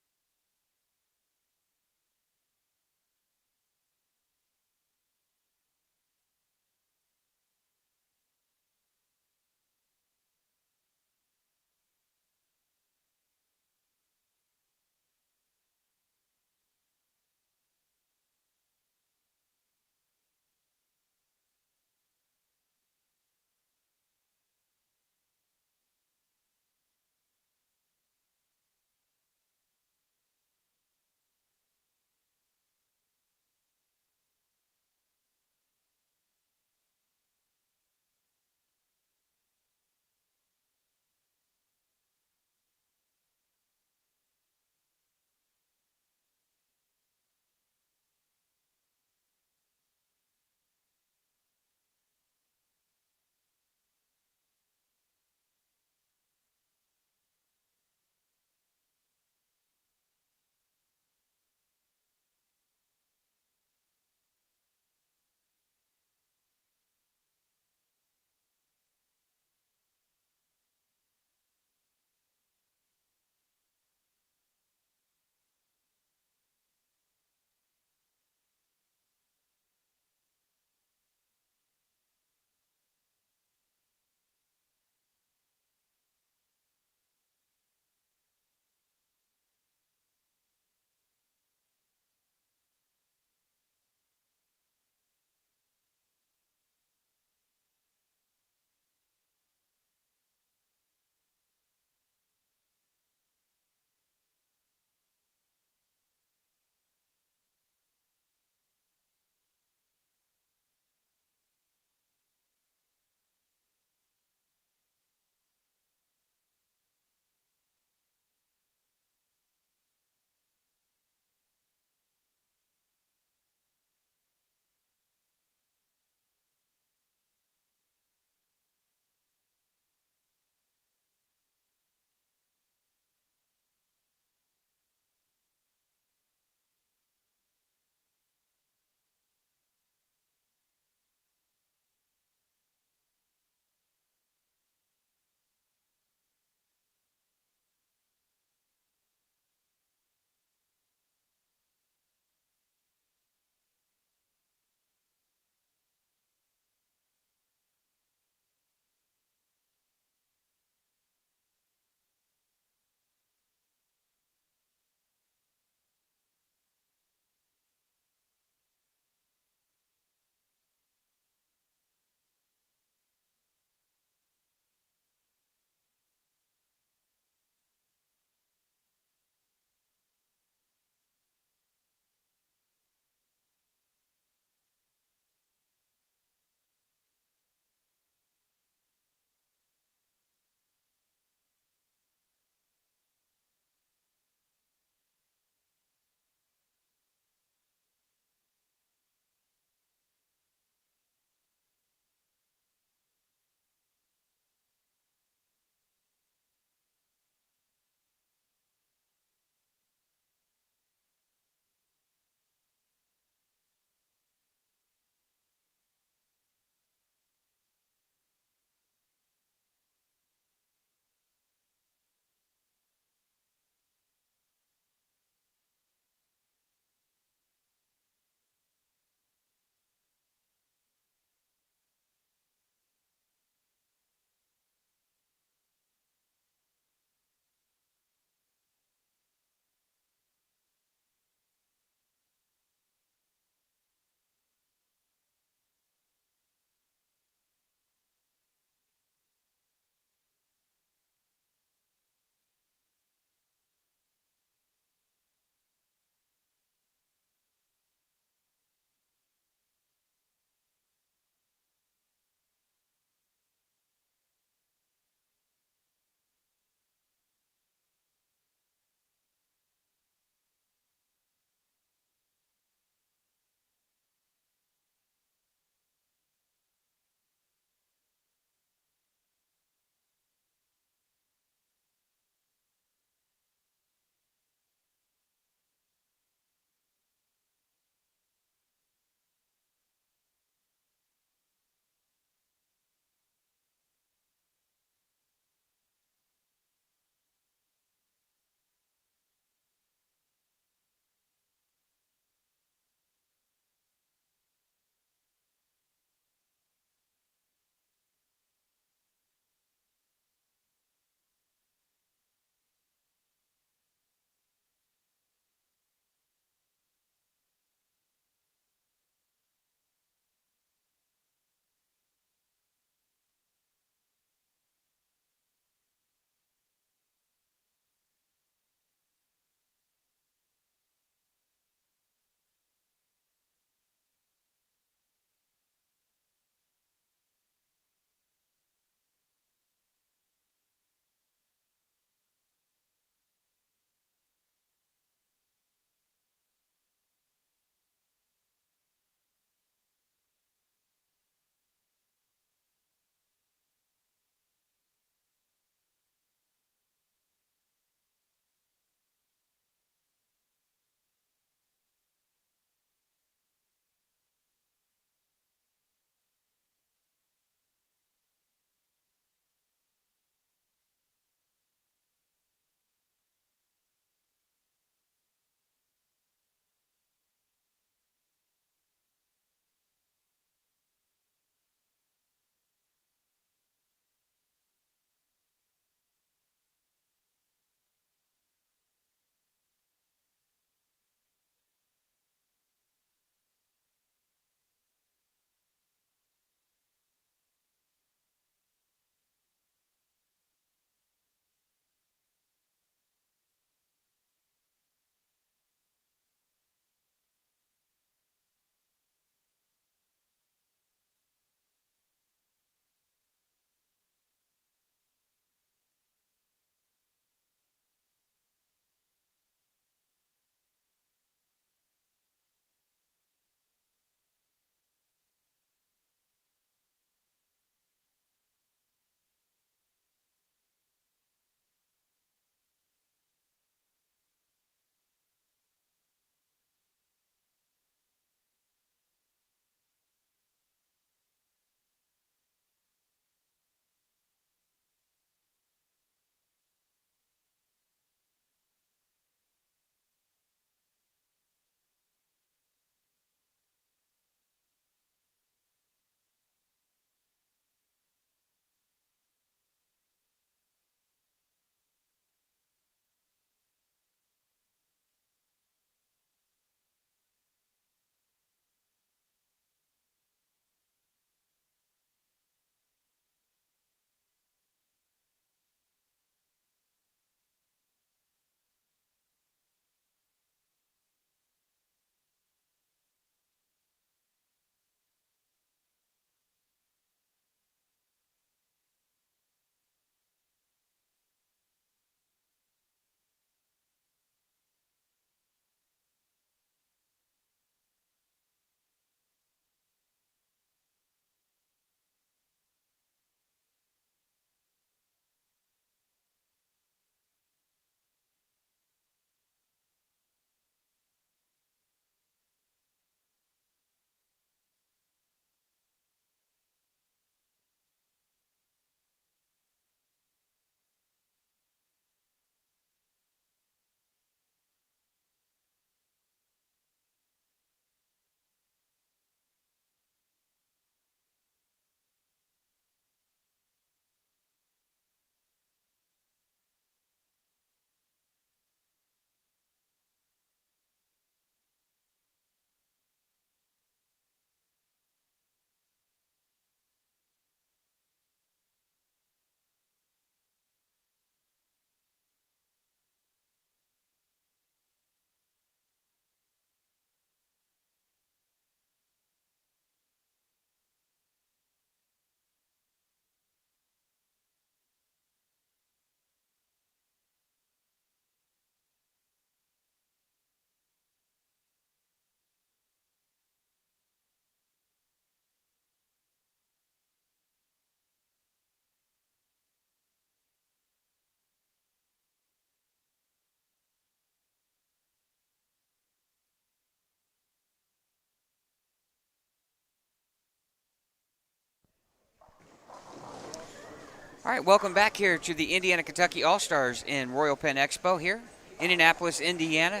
All right, welcome back here to the Indiana-Kentucky All-Stars in Royal Penn Expo here, Indianapolis, Indiana.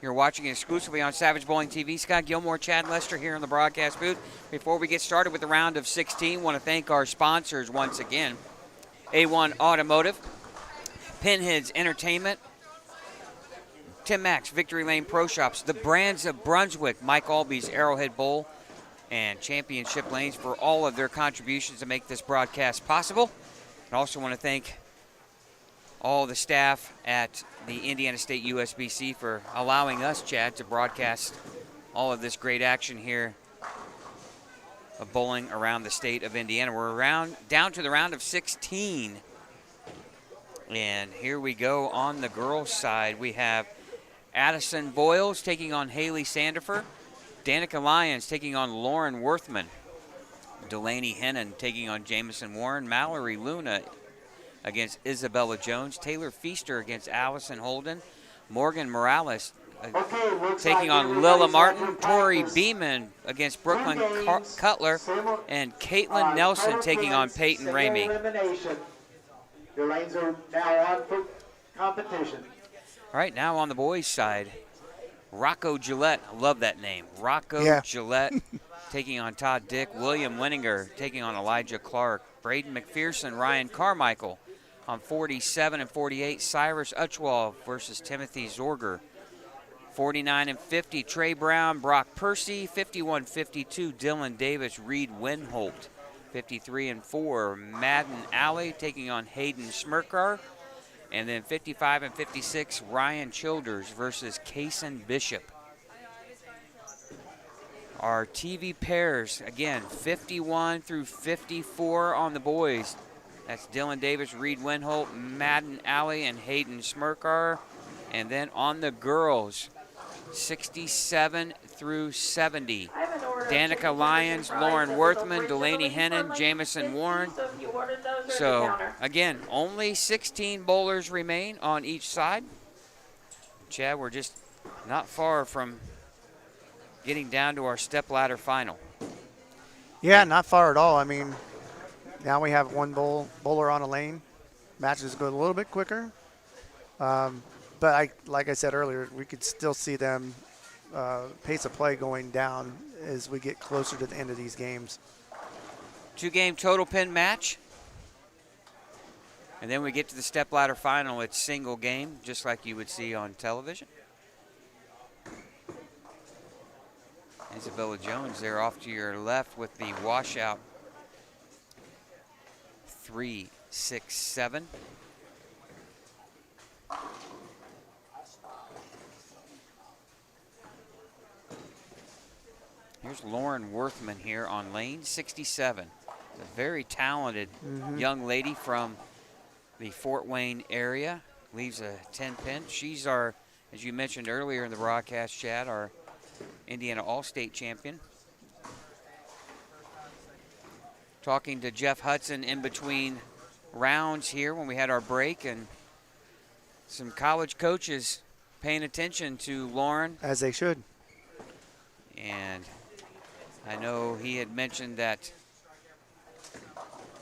You're watching it exclusively on Savage Bowling TV. Scott Gilmore, Chad Lester here in the broadcast booth. Before we get started with the round of 16, want to thank our sponsors once again. A1 Automotive, Pinheads Entertainment, Tim Max, Victory Lane Pro Shops, the Brands of Brunswick, Mike Alby's Arrowhead Bowl, and Championship Lanes for all of their contributions to make this broadcast possible. I also want to thank all the staff at the Indiana State USBC for allowing us, Chad, to broadcast all of this great action here of bowling around the state of Indiana. We're down to the round of 16. And here we go on the girls' side. We have Addison Boyles taking on Haley Sandifer. Danica Lyons taking on Lauren Worthman. Delaney Hennon taking on Jamison Warren. Mallory Luna against Isabella Jones. Taylor Feaster against Allison Holden. Morgan Morales taking on Lila Martin. Tori Beeman against Brooklyn Cutler. And Caitlin Nelson taking on Peyton Ramey. Your lanes are now on for competition. All right, now on the boys' side, Rocco Gillette. I love that name. Rocco Gillette taking on Todd Dick. William Winninger taking on Elijah Clark. Braden McPherson, Ryan Carmichael on 47 and 48. Cyrus Uchwal versus Timothy Zorger. 49 and 50, Trey Brown, Brock Percy. 51-52, Dylan Davis, Reed Winholt. 53 and 4, Madden Alley taking on Hayden Smirkar. And then 55 and 56, Ryan Childers versus Kaysen Bishop. Our TV pairs, again, 51 through 54 on the boys. That's Dylan Davis, Reed Winholt, Madden Alley, and Hayden Smirkar. And then on the girls, 67 through 70. Danica Lyons, Lauren Worthman, Delaney Hennon, Jamison Warren. So, again, only 16 bowlers remain on each side. Chad, we're just not far from getting down to our stepladder final. Yeah, not far at all. I mean, now we have one bowler on a lane. Matches go a little bit quicker. But like I said earlier, we could still see them pace of play going down as we get closer to the end of these games. 2-game total pin match. And then we get to the stepladder final. It's single game, just like you would see on television. Isabella Jones there off to your left with the washout 3-6-7. Here's Lauren Worthman here on lane 67. A very talented young lady from the Fort Wayne area. Leaves a 10-pin. She's our, as you mentioned earlier in the broadcast, Chad, our Indiana All-State champion. Talking to Jeff Hudson in between rounds here when we had our break, and some college coaches paying attention to Lauren. As they should. And I know he had mentioned that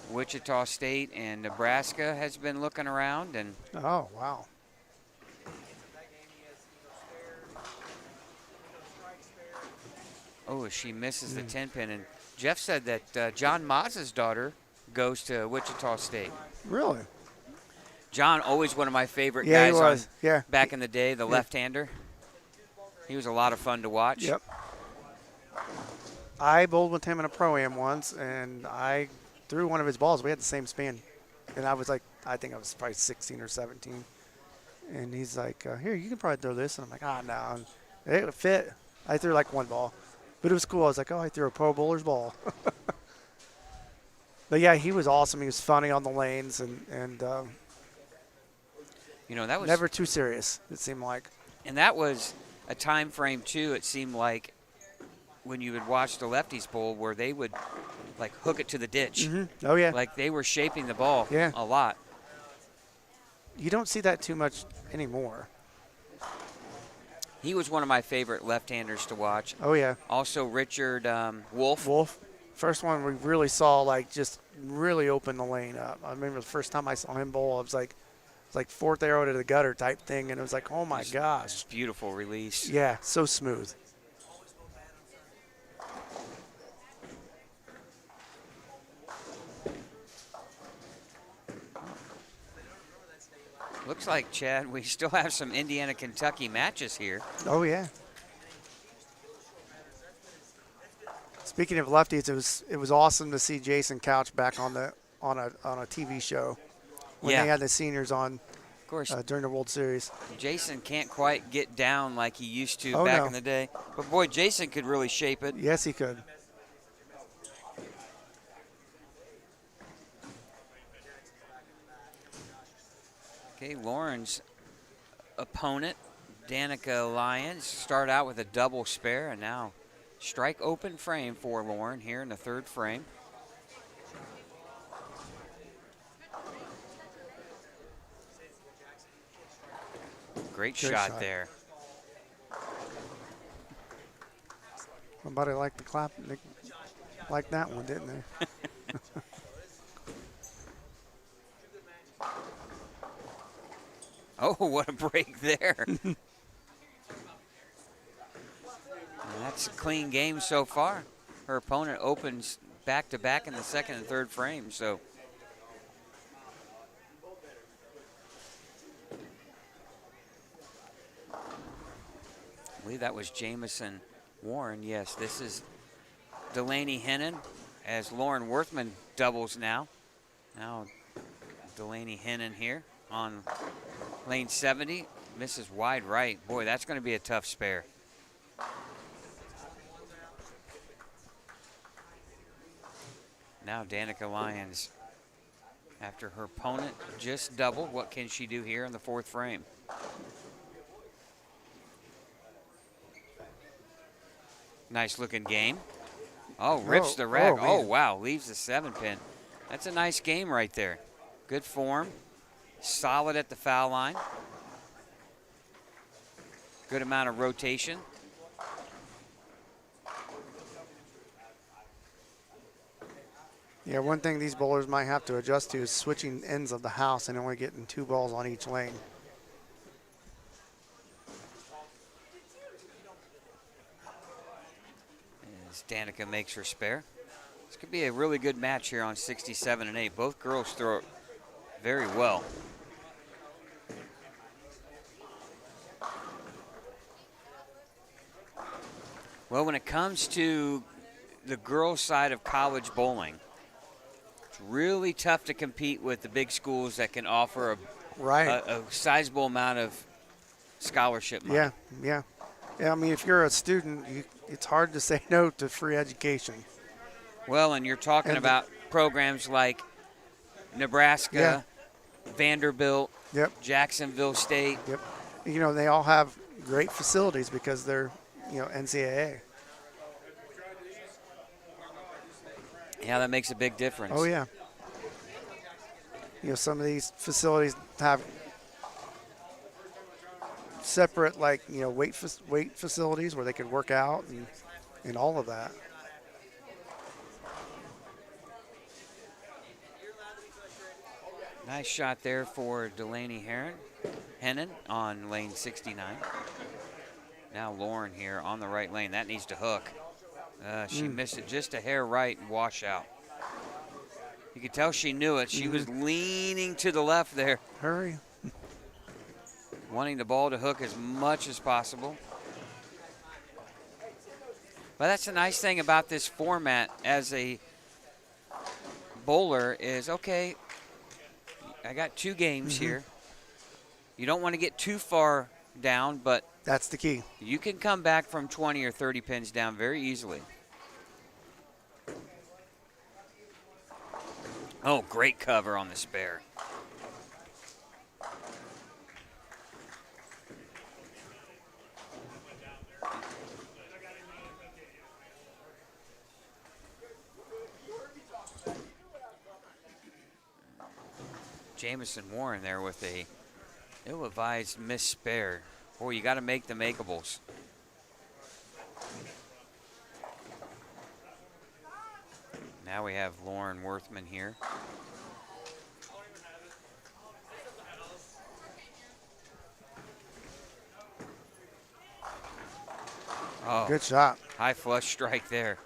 Wichita State and Nebraska has been looking around. And oh, wow. oh, she misses the 10-pin. And Jeff said that John Maz's daughter goes to Wichita State. Really? John, always one of my favorite Yeah, guys he was. Yeah. back in the day, the left-hander. He was a lot of fun to watch. Yep. I bowled with him in a Pro-Am once, and I threw one of his balls. We had the same spin. And I was like, I think I was probably 16 or 17. And he's like, here, you can probably throw this. And I'm like, no. And it would fit. I threw like one ball. But it was cool. I was like, oh, I threw a pro bowler's ball. But, yeah, he was awesome. He was funny on the lanes and you know, that was never too serious, it seemed like. And that was a time frame, too, it seemed like, when you would watch the lefties bowl where they would, like, hook it to the ditch. Mm-hmm. Oh, yeah. Like, they were shaping the ball a lot. You don't see that too much anymore. He was one of my favorite left-handers to watch. Oh, yeah. Also, Richard Wolf. First one we really saw like just really open the lane up. I remember the first time I saw him bowl, it was like fourth arrow to the gutter type thing, and it was like, oh my gosh. Beautiful release. Yeah, so smooth. Looks like, Chad, we still have some Indiana-Kentucky matches here. Oh yeah. Speaking of lefties, it was awesome to see Jason Couch back on a TV show when Yeah. they had the seniors on Of course, during the World Series. Jason can't quite get down like he used to Oh, back no. in the day. But, boy, Jason could really shape it. Yes, he could. Okay, Lauren's opponent, Danica Lyons, start out with a double spare, and now strike open frame for Lauren here in the third frame. Great shot there. Somebody liked the clap. They liked that one, didn't they? Oh, what a break there. And that's a clean game so far. Her opponent opens back-to-back in the second and third frame, so. I believe that was Jamison Warren. Yes, this is Delaney Hennon as Lauren Worthman doubles now. Now Delaney Hennon here on lane 70, misses wide right. Boy, that's going to be a tough spare. Now Danica Lyons, after her opponent just doubled, what can she do here in the fourth frame? Nice looking game. Oh, rips the rack. Oh, wow, leaves the 7-pin. That's a nice game right there. Good form. Solid at the foul line. Good amount of rotation. Yeah, one thing these bowlers might have to adjust to is switching ends of the house and only getting 2 balls on each lane. As Danica makes her spare. This could be a really good match here on 67 and 8. Both girls throw it very well. Well, when it comes to the girls' side of college bowling, it's really tough to compete with the big schools that can offer a sizable amount of scholarship money. Yeah. I mean, if you're a student, it's hard to say no to free education. Well, and you're talking about programs like Nebraska, Vanderbilt, Jacksonville State. Yep. You know, they all have great facilities because they're, NCAA. Yeah, that makes a big difference. Oh, yeah. Some of these facilities have separate, weight facilities where they could work out and all of that. Nice shot there for Delaney Hennon on lane 69. Now Lauren here on the right lane. That needs to hook. She missed it just a hair right and wash out. You could tell she knew it. She was leaning to the left there. Hurry. Wanting the ball to hook as much as possible. But that's the nice thing about this format as a bowler is, okay, I got 2 games here. You don't want to get too far down, but that's the key. You can come back from 20 or 30 pins down very easily. Oh, great cover on the spare. Jamison Warren there with a ill-advised missed spare. Boy, you got to make the makeables. Now we have Lauren Worthman here. Oh, Good shot. high flush strike there.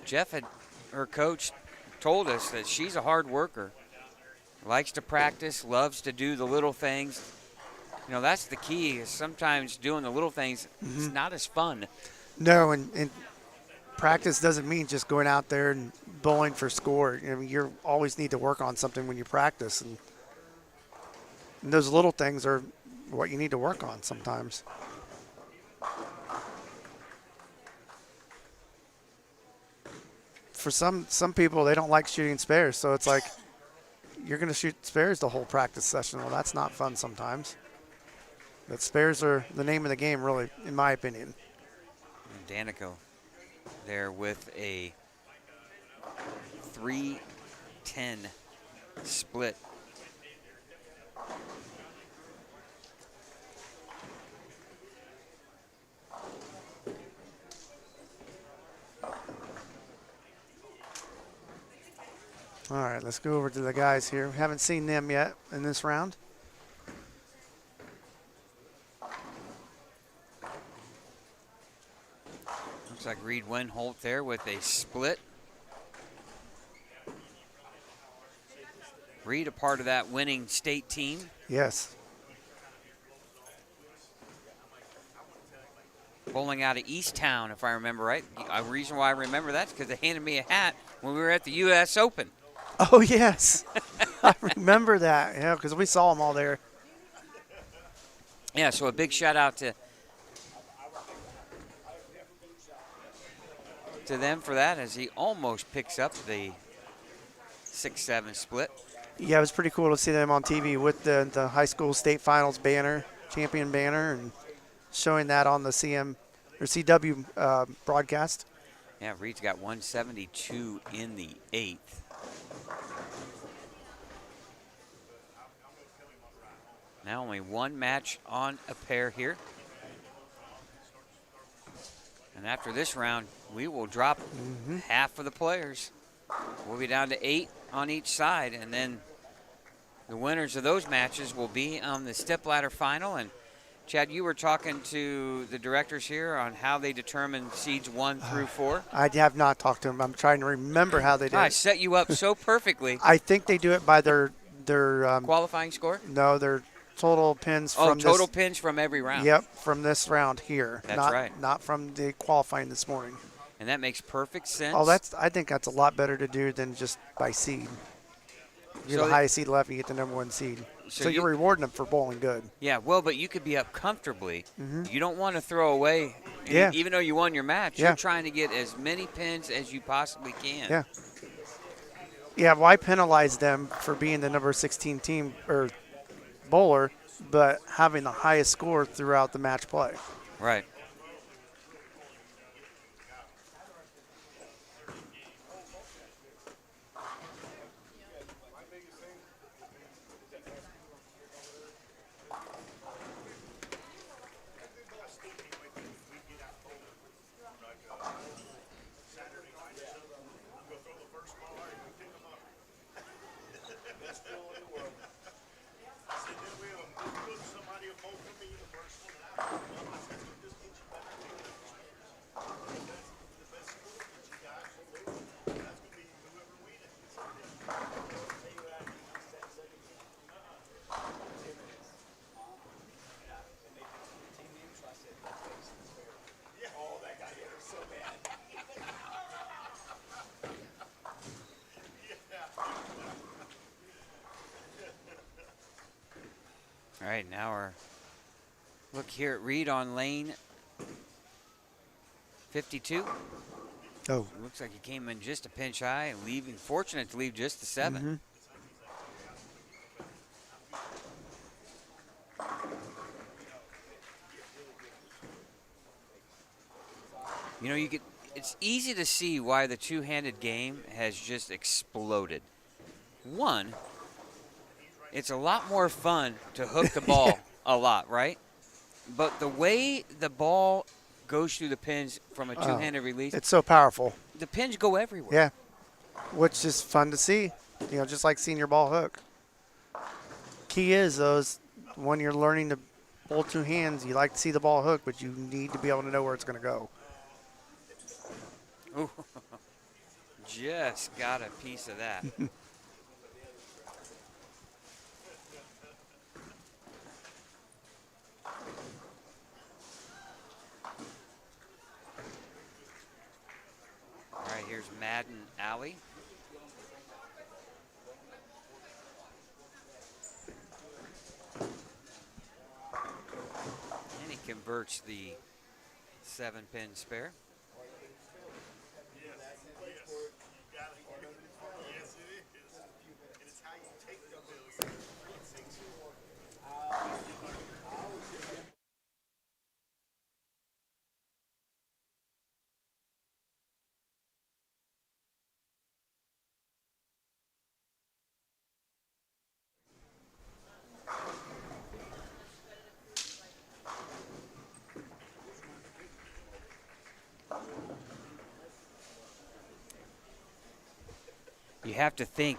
Jeff had, her coach, told us that she's a hard worker. Likes to practice, loves to do the little things. You know, that's the key, is sometimes doing the little things is not as fun. No, and practice doesn't mean just going out there and bowling for score. I mean, you always need to work on something when you practice, and those little things are what you need to work on sometimes. For some people, they don't like shooting spares, so it's like you're going to shoot spares the whole practice session. Well, that's not fun sometimes. But spares are the name of the game, really, in my opinion. Danico there with a 3-10 split. All right, let's go over to the guys here. We haven't seen them yet in this round. Looks like Reed Wenholt there with a split. Reed, a part of that winning state team. Yes. Bowling out of Easttown, if I remember right. The reason why I remember that is because they handed me a hat when we were at the U.S. Open. Oh, yes. I remember that, yeah, because we saw them all there. Yeah, so a big shout out to them for that, as he almost picks up the 6-7 split. Yeah, it was pretty cool to see them on TV with the high school state finals banner, champion banner, and showing that on the CW broadcast. Yeah, Reed's got 172 in the 8th. Now only one match on a pair here. And after this round, we will drop half of the players. We'll be down to 8 on each side, and then the winners of those matches will be on the step ladder final. And Chad, you were talking to the directors here on how they determine seeds 1 through 4. I have not talked to them. I'm trying to remember how they did I it. set you up so perfectly. I think they do it by their Qualifying score? no, their total pins from total this. pins from every round. Yep, from this round here. That's not, right. Not from the qualifying this morning. And that makes perfect sense. Oh, I think that's a lot better to do than just by seed. You're So the highest seed left, you get the number 1 seed. So So you- you're rewarding them for bowling good. Yeah, well, but you could be up comfortably. You don't want to throw away. Yeah. Even though you won your match, Yeah. you're trying to get as many pins as you possibly can. Yeah. Yeah, why penalize them for being the number 16 team or bowler, but having the highest score throughout the match play? Right. All right, now our look here at Reed on lane 52. Oh. Looks like he came in just a pinch high and leaving, fortunate to leave just the 7. You know, it's easy to see why the two-handed game has just exploded. One, it's a lot more fun to hook the ball a lot, right? But the way the ball goes through the pins from a two-handed release. It's so powerful. The pins go everywhere. Yeah, which is fun to see. Just like seeing your ball hook. Key is those when you're learning to bowl two hands, you like to see the ball hook, but you need to be able to know where it's going to go. Ooh. Just got a piece of that. All right, here's Madden Alley. And he converts the 7-pin spare. You have to think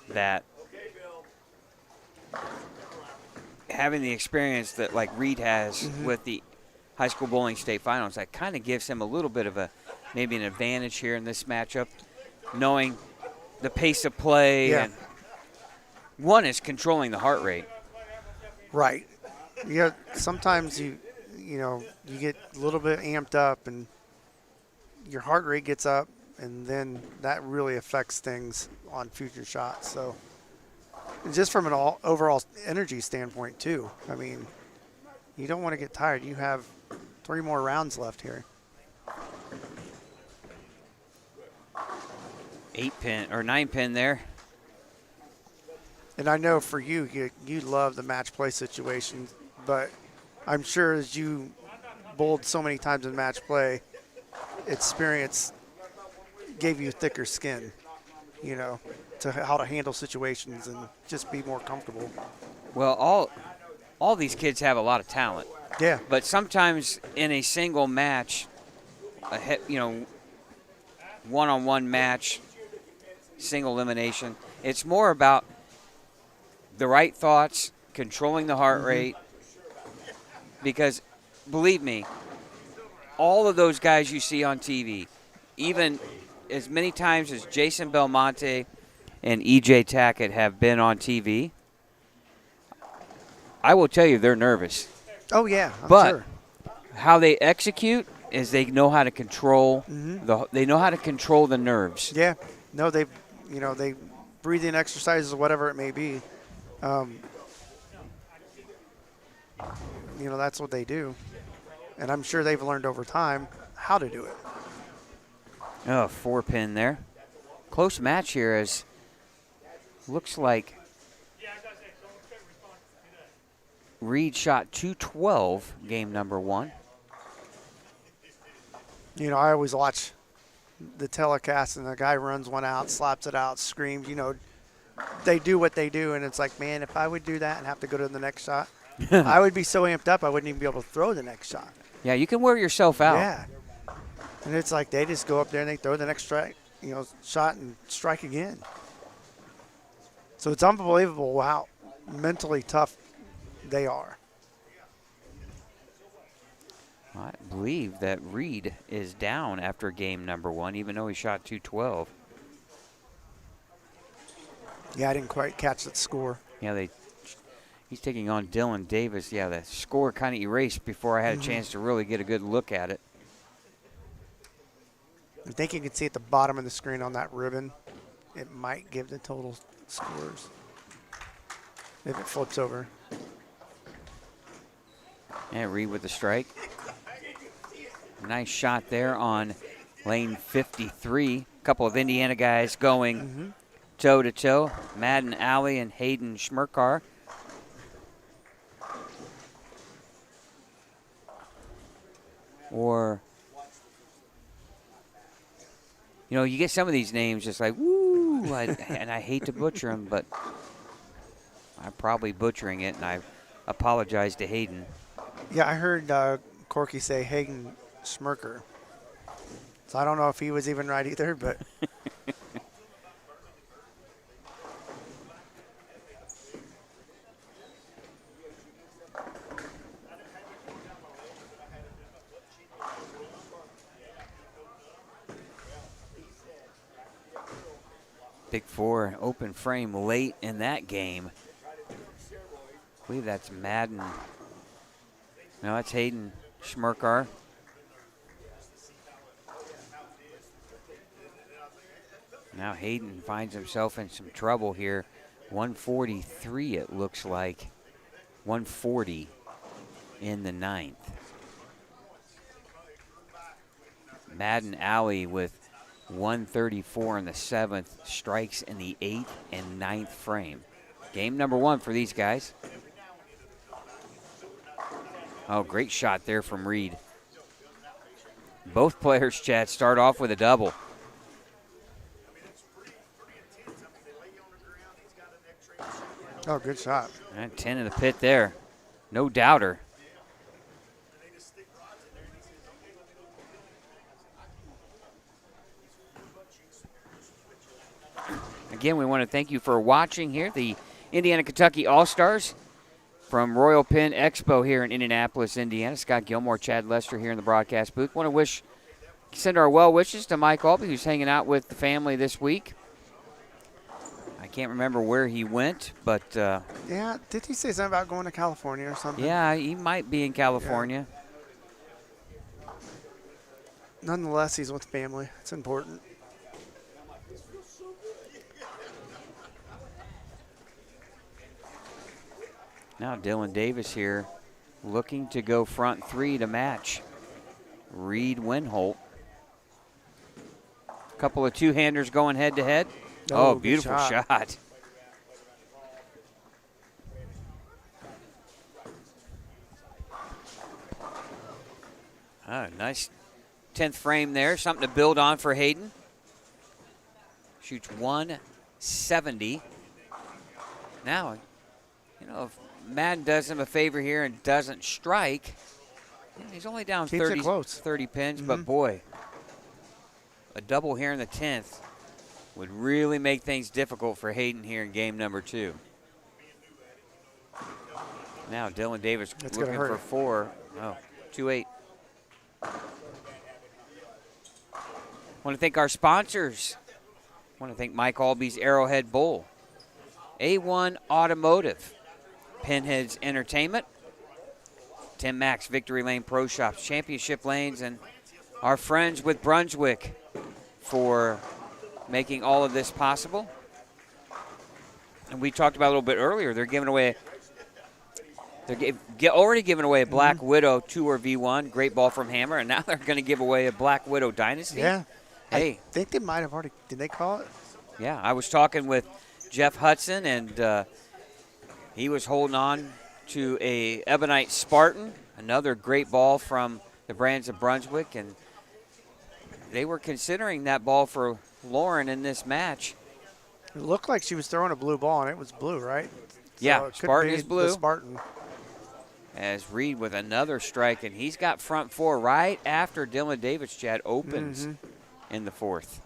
that having the experience that like Reed has with the high school bowling state finals, that kind of gives him a little bit of maybe an advantage here in this matchup, knowing the pace of play. Yeah. And one is controlling the heart rate. Right. Yeah. Sometimes you get a little bit amped up and your heart rate gets up, and then that really affects things on future shots. So just from an overall energy standpoint too, I mean, you don't want to get tired. You have 3 more rounds left here. 8-pin or 9-pin there. And I know for you love the match play situation, but I'm sure as you bowled so many times in match play, experience gave you thicker skin, to how to handle situations and just be more comfortable. Well, all these kids have a lot of talent. Yeah. But sometimes in a single match, one-on-one match, single elimination, it's more about the right thoughts, controlling the heart rate. Because, believe me, all of those guys you see on TV, even as many times as Jason Belmonte and E.J. Tackett have been on TV, I will tell you they're nervous. Oh, yeah, I'm but sure. How they execute is they know how to control they know how to control the nerves. Yeah. No, they breathing exercises or whatever it may be. That's what they do. And I'm sure they've learned over time how to do it. Oh, 4-pin there. Close match here as looks like Reed shot 212 game number 1. I always watch the telecast and the guy runs one out, slaps it out, screams. They do what they do, and it's like, man, if I would do that and have to go to the next shot, I would be so amped up I wouldn't even be able to throw the next shot. Yeah, you can wear yourself out. Yeah. And it's like they just go up there and they throw the next shot and strike again. So it's unbelievable how mentally tough they are. I believe that Reed is down after game number 1, even though he shot 212. Yeah, I didn't quite catch that score. Yeah, he's taking on Dylan Davis. Yeah, the score kind of erased before I had a chance to really get a good look at it. I think you can see at the bottom of the screen on that ribbon, it might give the total scores if it flips over. Yeah, Reed with the strike. Nice shot there on lane 53. A couple of Indiana guys going toe-to-toe. Madden Alley and Hayden Schmerkar. Or, you get some of these names just like, woo, and I hate to butcher them, but I'm probably butchering it, and I apologize to Hayden. Yeah, I heard Corky say Hayden Schmirker. So I don't know if he was even right either, but Big four, an open frame late in that game. I believe that's Madden. No, that's Hayden Schmirker. Now Hayden finds himself in some trouble here. 143 it looks like. 140 in the ninth. Madden Alley with 134 in the seventh, strikes in the eighth and ninth frame. Game number one for these guys. Oh, great shot there from Reed. Both players, Chad, start off with a double. oh, good shot. And 10 in the pit there. No doubter. Again, we want to thank you for watching here, the Indiana-Kentucky All-Stars from Royal Penn Expo here in Indianapolis, Indiana. Scott Gilmore, Chad Lester here in the broadcast booth. Want to send our well wishes to Mike Albee, who's hanging out with the family this week. I can't remember where he went, but Yeah, did he say something about going to California or something? yeah, he might be in California. Nonetheless, he's with family. It's important. Now Dylan Davis here looking to go front three to match Reed Winholt. A couple of two-handers going head-to-head. Oh, beautiful shot. Oh, nice 10th frame there. Something to build on for Hayden. Shoots 170. Now, you know, if Madden does him a favor here and doesn't strike, he's only down 30 pins, but boy, a double here in the 10th would really make things difficult for Hayden here in game number two. Now Dylan Davis looking for four. Oh, 2-8. Want to thank our sponsors. Want to thank Mike Albee's Arrowhead Bowl, A1 Automotive, Pinheads Entertainment, Tim Mack's Victory Lane Pro Shops, Championship Lanes, and our friends with Brunswick for making all of this possible. And we talked about a little bit earlier, they're giving away, already giving away a Black Widow Tour V1, great ball from Hammer, and now they're going to give away a Black Widow Dynasty. Yeah. Hey. I think they might have already, did they call it? Yeah, I was talking with Jeff Hudson, and he was holding on to a Ebonite Spartan, another great ball from the Brands of Brunswick, and they were considering that ball for Lauren in this match. It looked like she was throwing a blue ball, and it was blue, right? Yeah, So Spartan is blue. The Spartan. As Reed with another strike, and he's got front four right after Dylan Davis, Chad, opens in the fourth.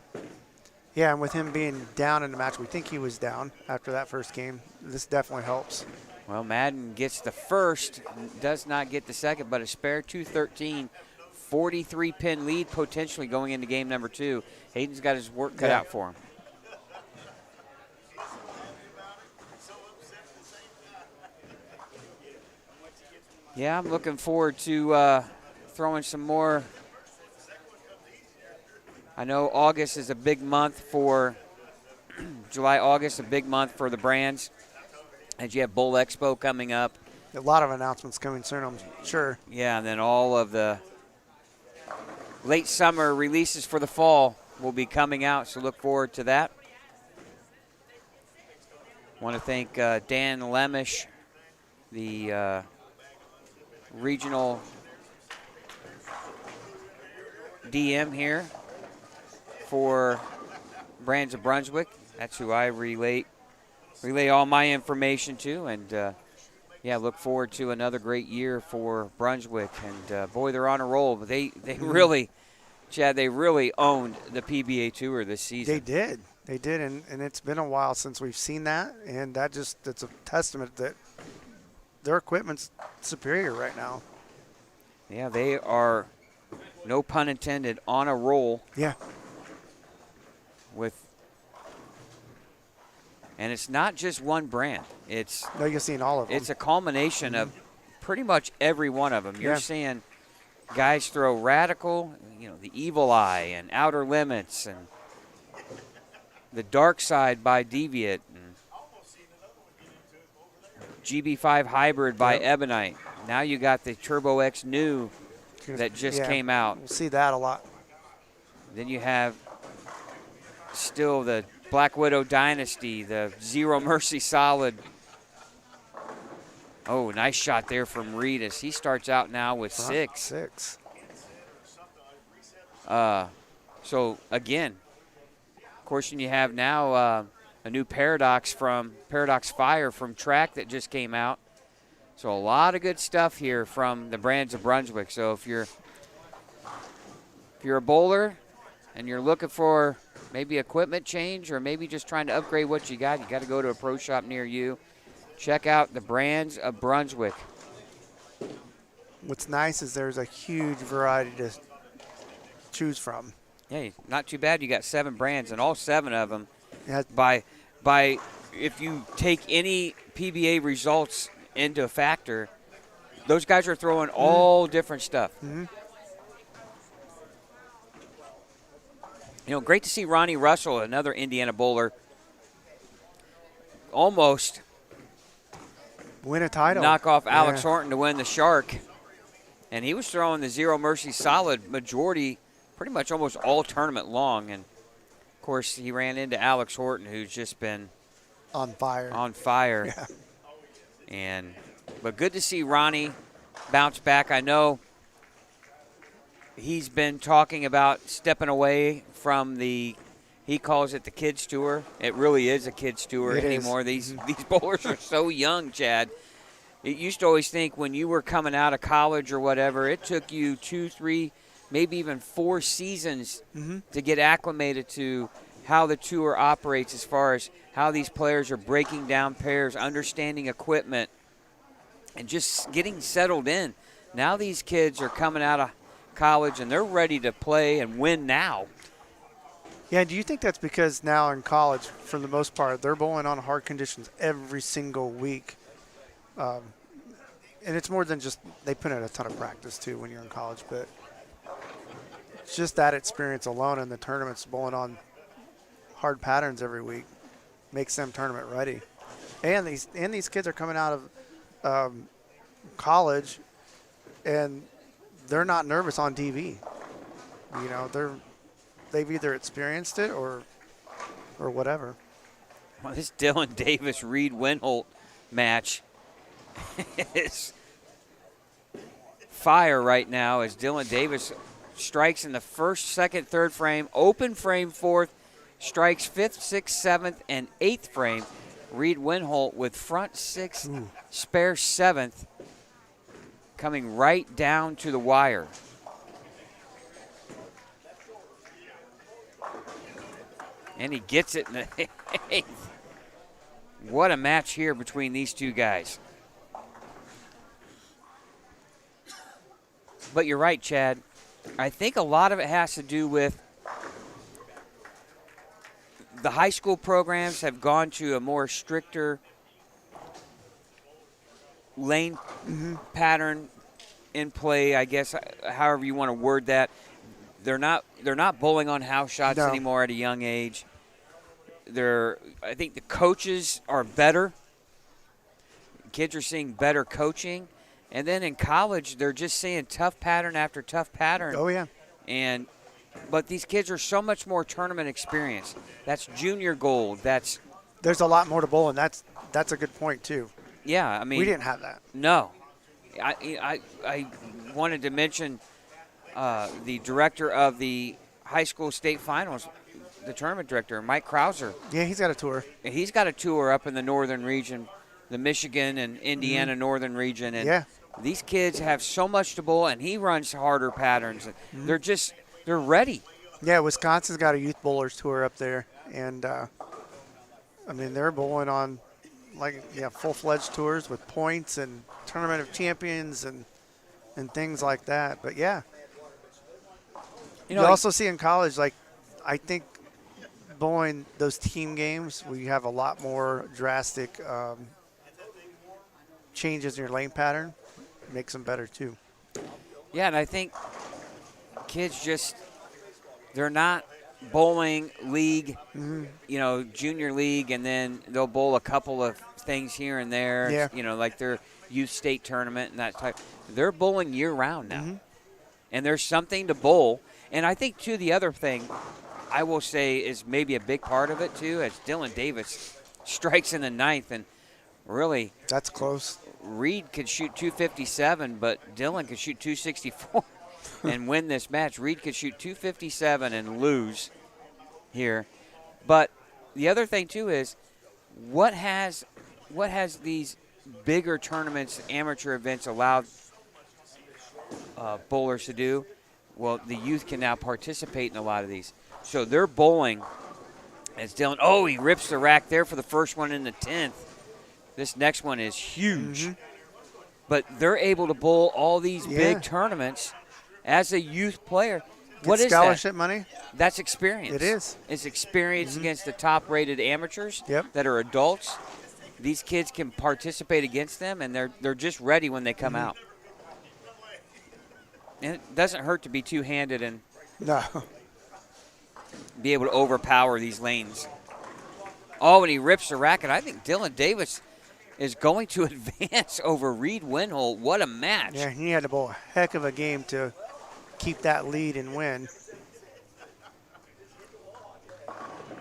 Yeah, and with him being down in the match, we think he was down after that first game. This definitely helps. Well, Madden gets the first, does not get the second, but a spare 213, 43-pin lead potentially going into game number two. Hayden's got his work cut out for him. Yeah, I'm looking forward to throwing some more. I know August is a big month for July, August, a big month for the brands. As you have Bowl Expo coming up. A lot of announcements coming soon, I'm sure. Yeah, and then all of the late summer releases for the fall will be coming out, so look forward to that. Want to thank Dan Lemish, the regional DM here for Brands of Brunswick. That's who I relay all my information to, and Yeah, look forward to another great year for Brunswick. And, boy, they're on a roll. But they really, Chad, they really owned the PBA Tour this season. They did. They did, and it's been a while since we've seen that, and that's a testament that their equipment's superior right now. Yeah, they are, no pun intended, on a roll. Yeah. And it's not just one brand. No, you're seeing all of them. It's a culmination of pretty much every one of them. You're Yeah. seeing guys throw Radical, the Evil Eye and Outer Limits and the Dark Side by Deviate and GB5 Hybrid by Ebonite. Now you got the Turbo X New that just came out. We'll see that a lot. Then you have still the Black Widow Dynasty, the Zero Mercy Solid. Oh, nice shot there from Reedus. He starts out now with 6. 6. So, again, of course, you have now a new Paradox Fire from Track that just came out. So a lot of good stuff here from the brands of Brunswick. So if you're a bowler and you're looking for maybe equipment change or maybe just trying to upgrade what you got to go to a pro shop near you. Check out the brands of Brunswick. What's nice is there's a huge variety to choose from. Hey, not too bad. You got 7 brands, and all 7 of them, Yeah. by if you take any PBA results into a factor, those guys are throwing all different stuff. Mm-hmm. Great to see Ronnie Russell, another Indiana bowler, almost Win a title. knock off Alex Horton to win the Shark. And he was throwing the Zero Mercy Solid majority, pretty much almost all tournament long. And, of course, he ran into Alex Horton, who's just been on fire. Yeah. But good to see Ronnie bounce back. I know he's been talking about stepping away from he calls it the kids tour. It really is a kids tour anymore. These bowlers are so young, Chad. It used to always think when you were coming out of college or whatever, it took you 2, 3, maybe even 4 seasons to get acclimated to how the tour operates as far as how these players are breaking down pairs, understanding equipment, and just getting settled in. Now these kids are coming out of college and they're ready to play and win now. Yeah, do you think that's because now in college, for the most part, they're bowling on hard conditions every single week? And it's more than just they put in a ton of practice, too, when you're in college. But it's just that experience alone in the tournaments, bowling on hard patterns every week, makes them tournament ready. And these kids are coming out of college, and they're not nervous on TV. They've either experienced it or whatever. Well, this Dylan Davis Reed Winholt match is fire right now as Dylan Davis strikes in the first, second, third frame, open frame fourth, strikes fifth, sixth, seventh, and eighth frame. Reed Winholt with front sixth, spare seventh, coming right down to the wire. And he gets it in the eighth. What a match here between these two guys. But you're right, Chad. I think a lot of it has to do with the high school programs have gone to a more stricter lane pattern in play, I guess, however you want to word that. They're not bowling on house shots anymore at a young age. I think the coaches are better. Kids are seeing better coaching. And then in college, they're just seeing tough pattern after tough pattern. Oh, yeah. But these kids are so much more tournament experience. That's junior gold. There's a lot more to bowl, and that's a good point, too. Yeah, I mean. We didn't have that. No. I wanted to mention the director of the high school state finals, the tournament director, Mike Krauser. Yeah, he's got a tour. He's got a tour up in the northern region the Michigan and Indiana northern region. And Yeah. these kids have so much to bowl, and he runs harder patterns. They're ready. Yeah, Wisconsin's got a youth bowlers tour up there, and I mean they're bowling on full-fledged tours with points and tournament of champions and things like that. But yeah, you also see in college, like I think bowling those team games where you have a lot more drastic changes in your lane pattern makes them better too. Yeah, and I think kids they're not bowling league, junior league, and then they'll bowl a couple of things here and there, like their youth state tournament and that type. They're bowling year-round now, and there's something to bowl. And I think, too, the other thing I will say is maybe a big part of it, too, as Dylan Davis strikes in the ninth, and really – that's close. Reed could shoot 257, but Dylan could shoot 264 and win this match. Reed could shoot 257 and lose here. But the other thing, too, is what has these bigger tournaments, amateur events allowed bowlers to do? Well, the youth can now participate in a lot of these. So they're bowling as Dylan. He rips the rack there for the first one in the 10th. This next one is huge. But they're able to bowl all these big tournaments as a youth player. What is scholarship that? Money? That's experience. It is. It's experience against the top-rated amateurs that are adults. These kids can participate against them, and they're just ready when they come out. And it doesn't hurt to be two-handed and be able to overpower these lanes. And he rips the racket. I think Dylan Davis is going to advance over Reed Winholt. What a match. Yeah, he had to bowl a heck of a game to keep that lead and win.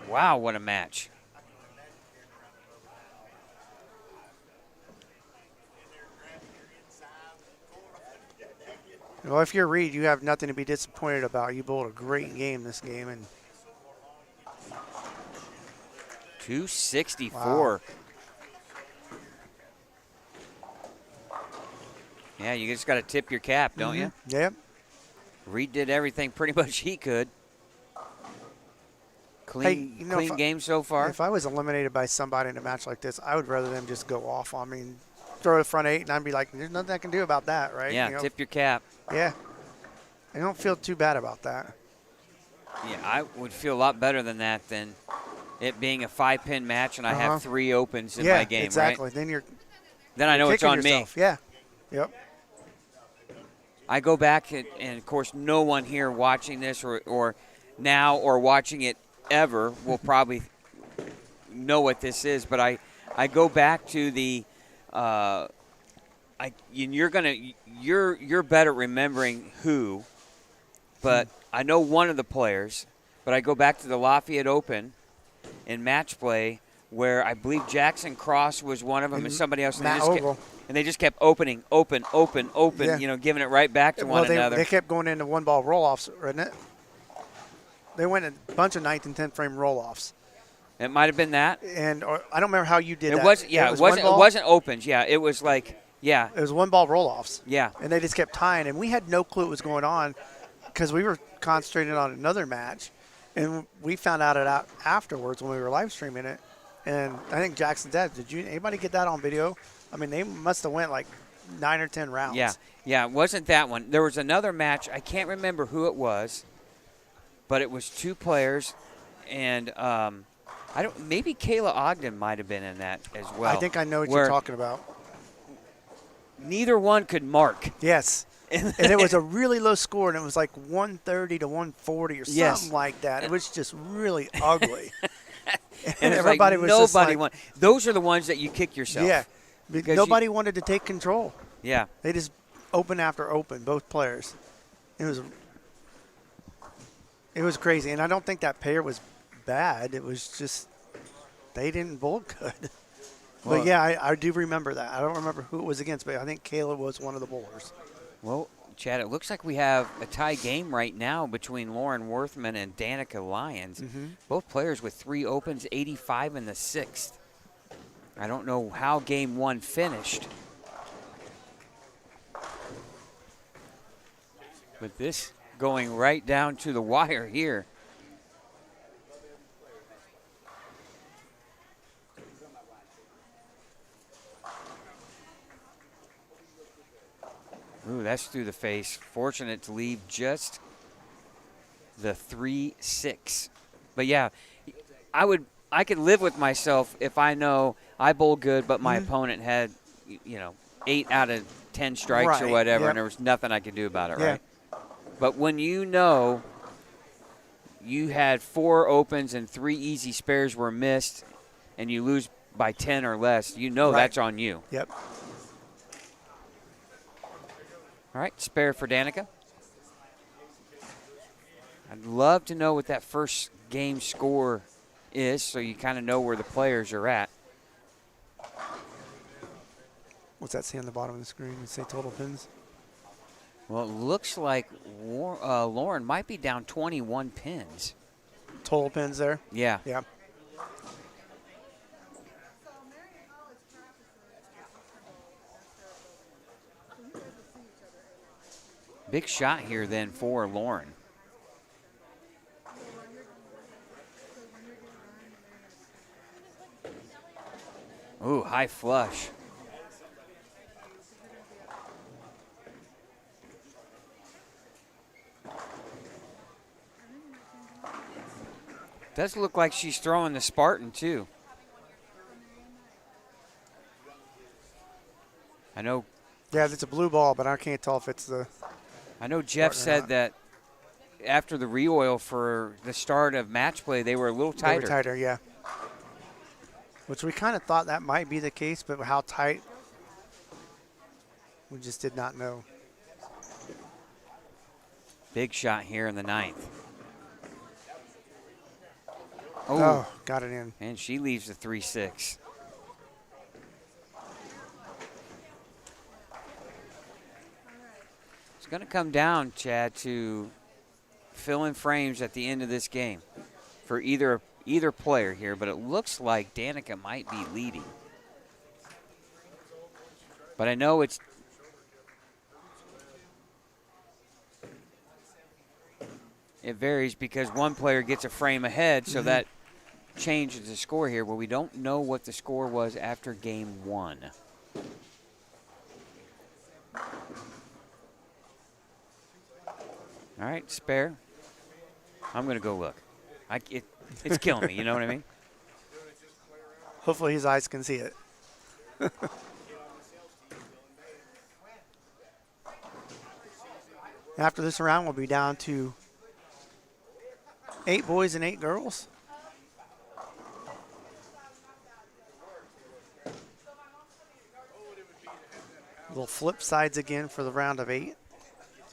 Wow, what a match. Well, if you're Reed, you have nothing to be disappointed about. You bowled a great game this game. And 264. Wow. Yeah, you just got to tip your cap, don't you? Yep. Reed did everything pretty much he could. Clean game so far. If I was eliminated by somebody in a match like this, I would rather them just go off on me and throw the front 8, and I'd be like, there's nothing I can do about that, right? Yeah, tip your cap. Yeah. I don't feel too bad about that. Yeah, I would feel a lot better than that than it being a 5-pin match and I have 3 opens in my game, exactly. Right? Then I know it's on yourself. me. Yeah. Yep. I go back, and of course, no one here watching this or now or watching it ever will probably know what this is. But I go back to the you're better at remembering who, but I know one of the players. But I go back to the Lafayette Open in match play where I believe Jackson Cross was one of them and somebody else. And they just kept open, giving it right back to one another. They kept going into one-ball roll-offs, wasn't it? They went a bunch of 9th and 10th frame roll-offs. It might have been that. And I don't remember how you did that. It wasn't opens. Yeah, it was like, It was one-ball roll-offs. Yeah. And they just kept tying. And we had no clue what was going on because we were concentrating on another match. And we found out afterwards when we were live streaming it. And I think Jackson said, anybody get that on video? I mean, they must have went like 9 or 10 rounds. Yeah, it wasn't that one. There was another match. I can't remember who it was, but it was 2 players, and maybe Kayla Ogden might have been in that as well. I think I know what you're talking about. Neither one could mark. Yes. And it was a really low score, and it was like 130 to 140 or something like that. It was just really ugly. And everybody was nobody won. Those are the ones that you kick yourself. Yeah. Because nobody wanted to take control. Yeah. They just open after open, both players. It was crazy. And I don't think that pair was bad. It was just they didn't bowl good. Well, but, yeah, I do remember that. I don't remember who it was against, but I think Kayla was one of the bowlers. Well, Chad, it looks like we have a tie game right now between Lauren Worthman and Danica Lyons. Both players with 3 opens, 85 in the 6th. I don't know how game one finished. But this going right down to the wire here. Ooh, that's through the face. Fortunate to leave just the 3-6. But yeah, I could live with myself if I know I bowled good, but my opponent had, 8 out of 10 strikes or Right, whatever, yep. and there was nothing I could do about it, Yeah. right? But when you know you had 4 opens and 3 easy spares were missed, and you lose by 10 or less, you know Right. that's on you. Yep. All right, spare for Danica. I'd love to know what that first game score is so you kind of know where the players are at. What's that say on the bottom of the screen? It say total pins? Well, it looks like Lauren might be down 21 pins. Total pins there? Yeah. Yeah. Big shot here then for Lauren. Ooh, high flush. Does look like she's throwing the Spartan too. I know Yeah, it's a blue ball, but I can't tell if it's the. Jeff Spartan or said not. that after the re-oil for the start of match play, they were a little They tighter. were tighter, yeah. Which we kind of thought that might be the case, but how tight, we just did not know. Big shot here in the 9th. Oh, got it in. And she leaves the 3-6. It's going to come down, Chad, to fill in frames at the end of this game for either player here, but it looks like Danica might be leading. But I know it varies because one player gets a frame ahead, so that changes the score here, but we don't know what the score was after game 1. All right, spare. I'm going to go look. It's killing me, you know what I mean? Hopefully his eyes can see it. After this round, we'll be down to 8 boys and 8 girls. We'll flip sides again for the round of 8.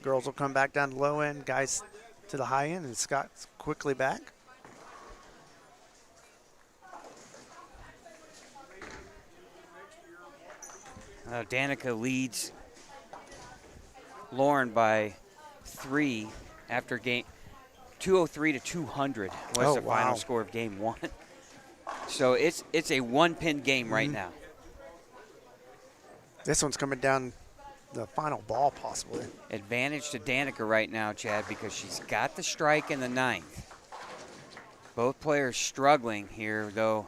Girls will come back down to low end, guys to the high end, and Scott's quickly back. Danica leads Lauren by 3 after game 203 to 200 was the final score of game 1. So it's a 1-pin game right now. This one's coming down the final ball, possibly. Advantage to Danica right now, Chad, because she's got the strike in the 9th. Both players struggling here, though,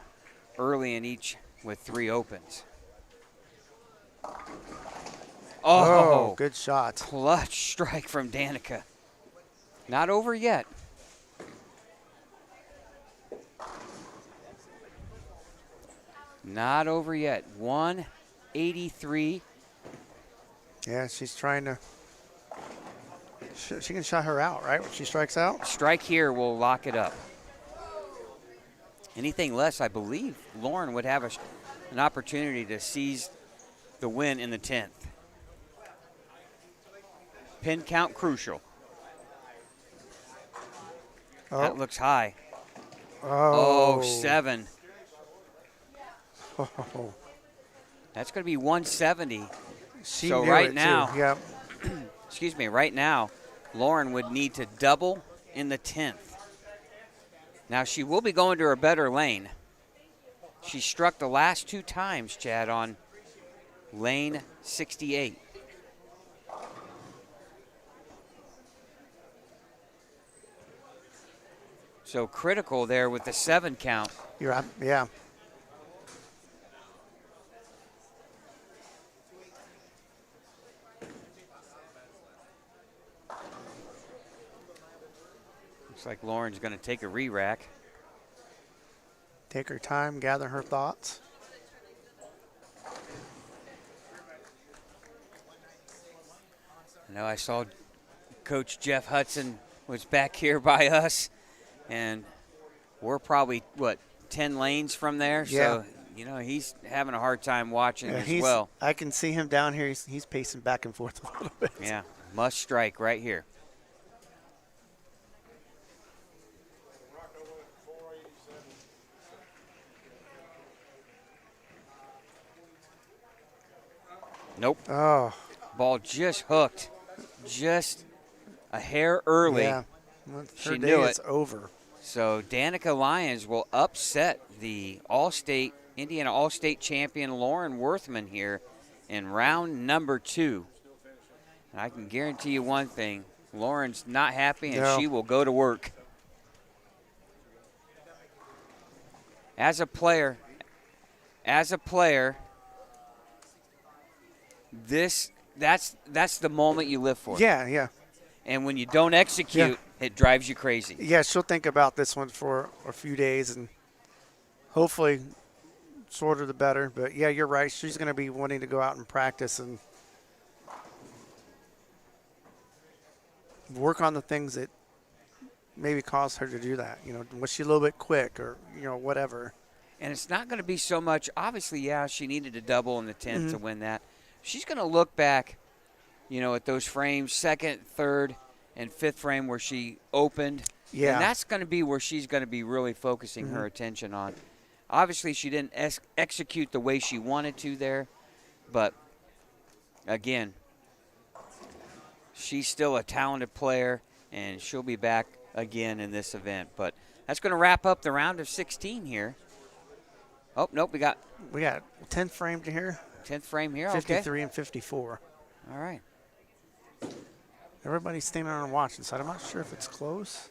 early in each with 3 opens. Oh, good shot. Clutch strike from Danica. Not over yet. Not over yet. 183. Yeah, she's trying to. She can shut her out, right? When she strikes out. Strike here will lock it up. Anything less, I believe Lauren would have an opportunity to seize the win in the 10th. Pin count crucial. Oh. That looks high. Oh, 7. Oh. That's going to be 170. She So knew right it, now- too. Yep. Excuse me, right now, Lauren would need to double in the 10th. Now, she will be going to her better lane. She struck the last 2 times, Chad, on lane 68. So critical there with the 7 count. You're right. Yeah. Looks like Lauren's going to take a re-rack. Take her time, gather her thoughts. I know I saw Coach Jeff Hudson was back here by us, and we're probably, 10 lanes from there? Yeah. So, he's having a hard time watching as He's, well. I can see him down here. He's pacing back and forth a little bit. Yeah, must strike right here. Nope. Oh. Ball just hooked. Just a hair early. Yeah. Well, She her knew day it. is over. So Danica Lyons will upset the Indiana All-State champion Lauren Worthman here in round number 2. And I can guarantee you one thing. Lauren's not happy, and No. she will go to work. As a player, that's the moment you live for. Yeah, yeah. And when you don't execute, it drives you crazy. Yeah, she'll think about this one for a few days, and hopefully shorter the better. But, yeah, you're right. She's going to be wanting to go out and practice and work on the things that maybe caused her to do that. Was she a little bit quick or, whatever. And it's not going to be so much. Obviously, yeah, she needed a double in the 10th to win that. She's going to look back, at those frames, 2nd, 3rd, and 5th frame where she opened. Yeah. And that's going to be where she's going to be really focusing her attention on. Obviously, she didn't execute the way she wanted to there. But, again, she's still a talented player, and she'll be back again in this event. But that's going to wrap up the round of 16 here. Oh, nope, we got 10th frame to here. 10th frame here, 53 and 54. All right. Everybody's standing around watching, so I'm not sure if it's close.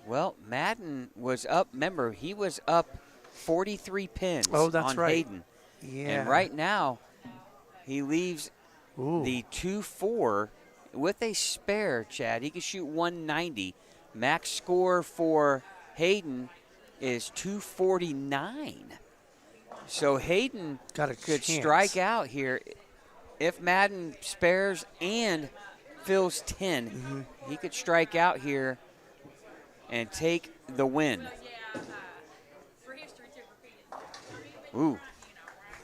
Well, Madden was up. Remember, he was up 43 pins Oh, that's on right. Hayden. Yeah. And right now, he leaves Ooh. the 2-4 with a spare, Chad. He can shoot 190. Max score for Hayden is 249. So Hayden Got a could chance. strike out here if Madden spares and fills 10. He could strike out here and take the win. Ooh.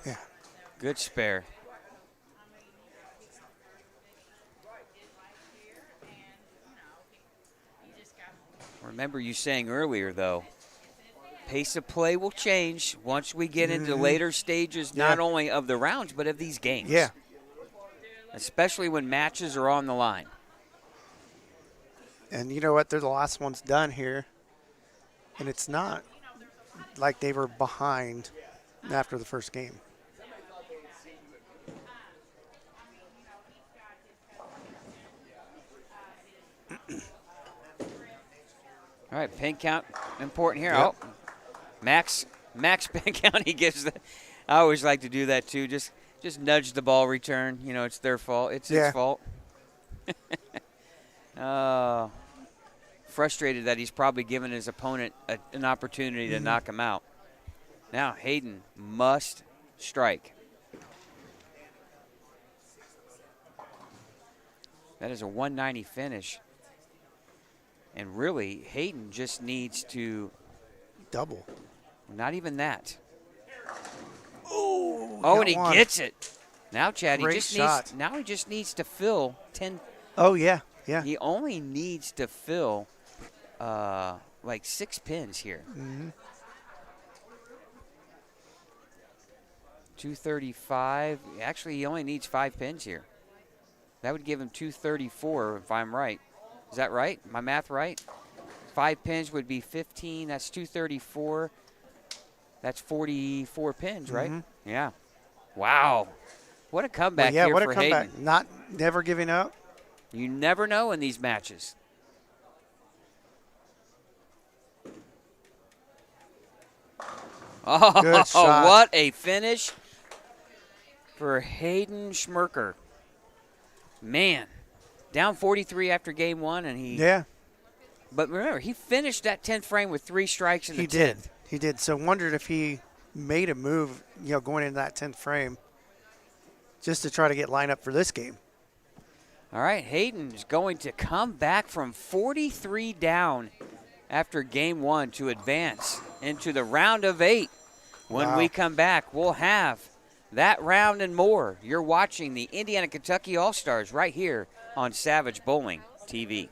Yeah. Good spare. Remember you saying earlier, though, pace of play will change once we get into later stages, not only of the rounds, but of these games. Yeah. Especially when matches are on the line. And you know what? They're the last ones done here. And it's not like they were behind after the first game. All right, pin count important here. Yep. Oh, max pin count. He gives the. I always like to do that too. Just nudge the ball return. It's their fault. It's his fault. Frustrated that he's probably given his opponent an opportunity to knock him out. Now Hayden must strike. That is a 190 finish. And really, Hayden just needs to Double. not even that. Ooh, Oh, got and he one. gets it. Now, Chad, Great he shot. just needs to fill 10. Oh, yeah, yeah. He only needs to fill like 6 pins here. 235. Actually, he only needs 5 pins here. That would give him 234 if I'm right. Is that right? My math right? 5 pins would be 15. That's 234. That's 44 pins, right? Mm-hmm. Yeah. Wow. What a Well, comeback yeah, here what a for comeback. Hayden. Never giving up. You never know in these matches. Oh, Good shot. what a finish for Hayden Schmerker. Man, down 43 after game one, and he. Yeah, But remember, he finished that 10th frame with 3 strikes in the he did. 10th. He did. So wondered if he made a move, going into that 10th frame just to try to get lined up for this game. All right, Hayden is going to come back from 43 down after game one to advance into the round of 8. When Wow. we come back, we'll have that round and more. You're watching the Indiana-Kentucky All-Stars right here on Savage Bowling TV.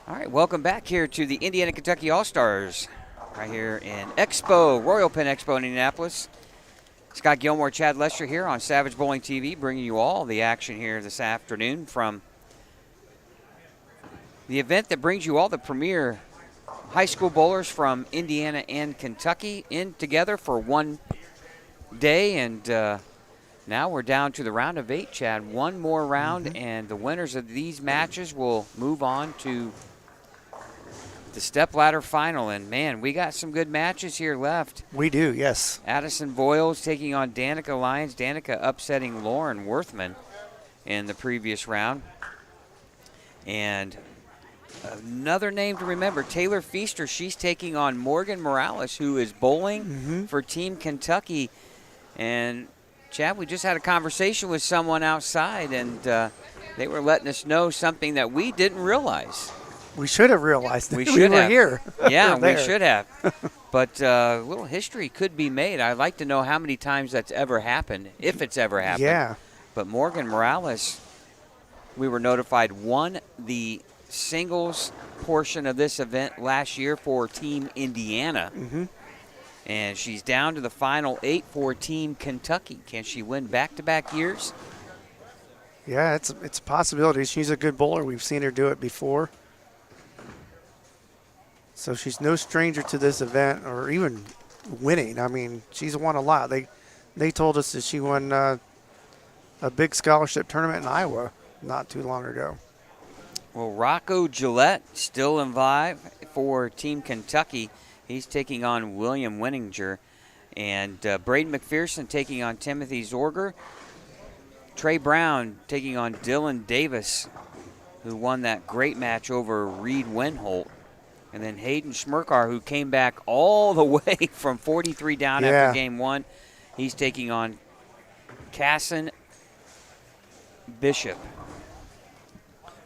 All right, welcome back here to the Indiana Kentucky All-Stars, right here in Expo, Royal Penn Expo in Indianapolis. Scott Gilmore, Chad Lester here on Savage Bowling TV, bringing you all the action here this afternoon from the event that brings you all the premier high school bowlers from Indiana and Kentucky in together for one day. And now we're down to the round of 8, Chad. One more round, and the winners of these matches will move on to the stepladder final. And, man, we got some good matches here left. We do, yes. Addison Voiles taking on Danica Lyons. Danica upsetting Lauren Worthman in the previous round. And another name to remember, Taylor Feaster. She's taking on Morgan Morales, who is bowling for Team Kentucky. And, Chad, we just had a conversation with someone outside, and they were letting us know something that we didn't realize. We should have realized that We we should were have. here. Yeah, We're we there. should have. But a little history could be made. I'd like to know how many times that's ever happened, if it's ever happened. Yeah. But Morgan Morales, we were notified, won the singles portion of this event last year for Team Indiana. And she's down to the final 8 for Team Kentucky. Can she win back-to-back years? Yeah, it's a possibility. She's a good bowler. We've seen her do it before. So she's no stranger to this event or even winning. I mean, she's won a lot. They told us that she won a big scholarship tournament in Iowa not too long ago. Well, Rocco Gillette still in live for Team Kentucky. He's taking on William Winninger. And Braden McPherson taking on Timothy Zorger. Trey Brown taking on Dylan Davis, who won that great match over Reed Winholt. And then Hayden Schmerkar, who came back all the way from 43 down after game 1. He's taking on Casson Bishop.